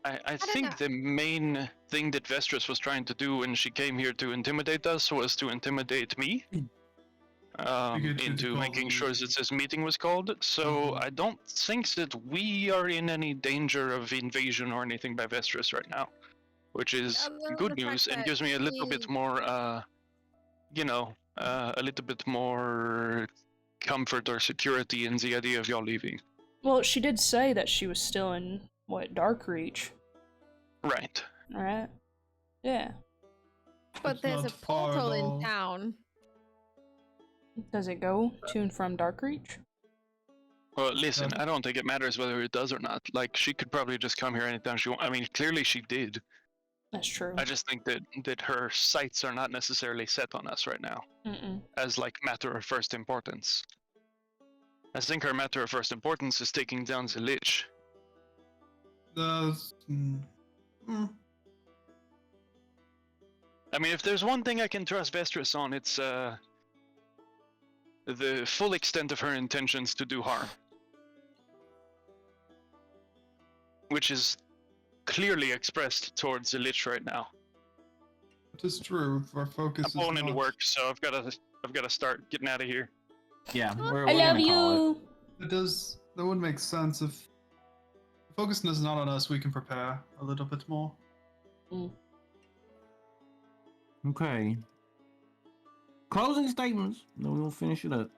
C: I
E: don't
C: think
E: know.
C: the main thing that Vestris was trying to do when she came here to intimidate us was to intimidate me
B: get you to
C: into
B: call
C: making
B: the
C: sure that this meeting was called. So I don't think that we are in any danger of invasion or anything by Vestris right now, which is
E: Other than
C: good
E: the fact
C: news and
E: that
C: gives me a little bit
E: he-
C: more, a little bit more comfort or security in the idea of y'all leaving.
D: Well, she did say that she was still in, what, Darkreach,
C: Right.
D: right? Yeah.
E: But
B: It's
E: there's a
B: not far at
E: portal
B: all.
E: in town.
D: Does it go to and from Darkreach?
C: Well, listen,
B: Yeah.
C: I don't think it matters whether it does or not. Like, she could probably just come here anytime she wants. I mean, clearly she did.
D: That's true.
C: I just think that her sights are not necessarily set on us right now
D: Mm-mm.
C: as, like, matter of first importance. I think her matter of first importance is taking down the Lich. I mean, if there's one thing I can trust Vestris on, it's the full extent of her intentions to do harm. Which is clearly expressed towards the Lich right now.
B: It is true. Our focus
C: I'm going
B: is
C: into
B: not...
C: work, so I've gotta start getting out of here.
A: Yeah, we're
D: I love
A: gonna call it.
D: you.
B: It does. That would make sense if the focus is not on us. We can prepare a little bit more.
A: Okay. Closing statements. Then we'll finish it up.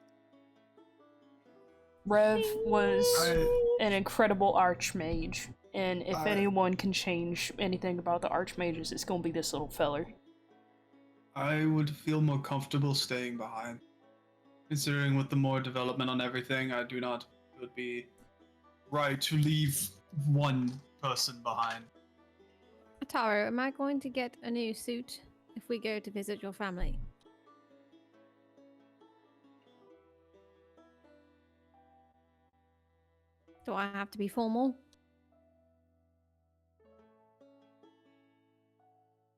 D: Rev was
B: I-
D: an incredible Archmage, and if anyone can change anything about the Archmages, it's gonna be this little feller.
B: I would feel more comfortable staying behind. Considering with the more development on everything, I do not think it would be right to leave one person behind.
E: Taro, am I going to get a new suit if we go to visit your family? Do I have to be formal?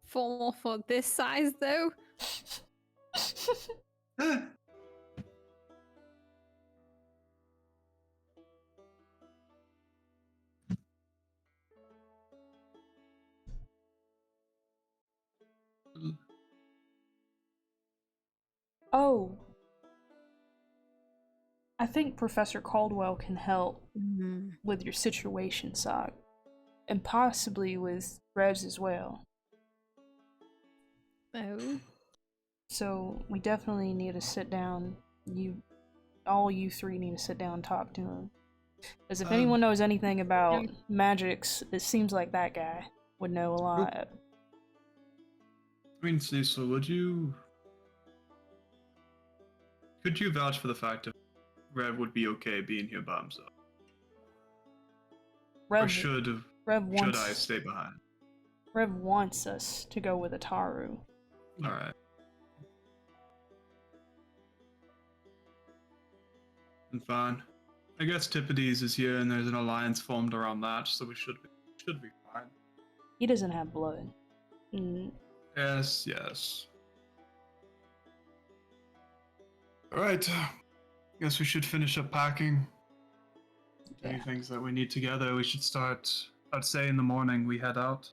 E: Formal for this size, though?
D: Oh. I think Professor Caldwell can help with your situation, Sock. And possibly with Revs as well.
E: Oh.
D: So we definitely need to sit down. All you three need to sit down and talk to him. Because if anyone knows anything about magics, it seems like that guy would know a lot.
B: I mean, Cecil, could you vouch for the fact that Rev would be okay being here by himself? Or should I stay behind?
D: Rev wants us to go with Ataru.
B: Alright. And fine. I guess Tippides is here and there's an alliance formed around that, so we should be fine.
D: He doesn't have blood.
B: Yes. Alright. Guess we should finish up packing. Any things that we need together, we should start, I'd say in the morning we head out.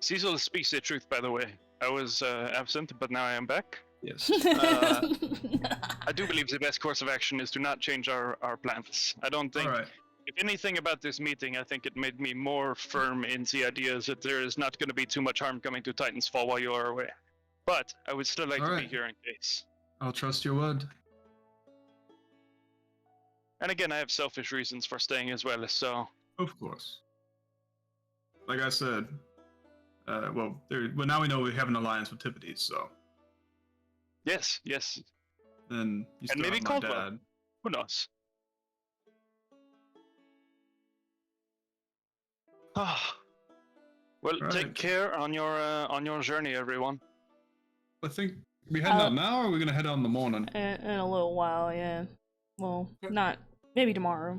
C: Cecil speaks the truth, by the way. I was absent, but now I am back.
B: Yes.
C: I do believe the best course of action is to not change our plans. I don't think,
B: Alright.
C: if anything about this meeting, I think it made me more firm in the ideas that there is not going to be too much harm coming to Titan's Fall while you are away. But I would still like to be
B: Alright.
C: here in case.
B: I'll trust your word.
C: And again, I have selfish reasons for staying as well, so...
B: Of course. Like I said, well, now we know we have an alliance with Tippides, so...
C: Yes.
B: Then you still
C: maybe
B: have my
C: Caldwell.
B: dad.
C: Who knows? Well,
B: Right.
C: take care on your journey, everyone.
B: I think we heading out now, or are we gonna head out in the morning?
D: In a little while, yeah. Well, not maybe tomorrow.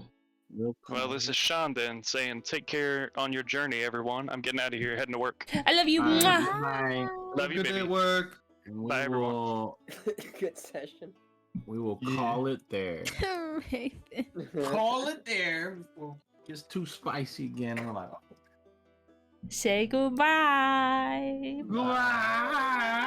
C: Well, this is Shandon saying, take care on your journey, everyone. I'm getting out of here, heading to work.
D: I love you. Mwah!
A: Bye.
C: Love you,
B: Good day
C: baby.
B: at work.
A: And we
C: Bye, everyone.
A: will,
F: Good session.
A: we will
B: Yeah.
A: call it there.
E: Alright then.
A: Call it there. It's too spicy again. I'm like,
D: Say goodbye.
A: bye.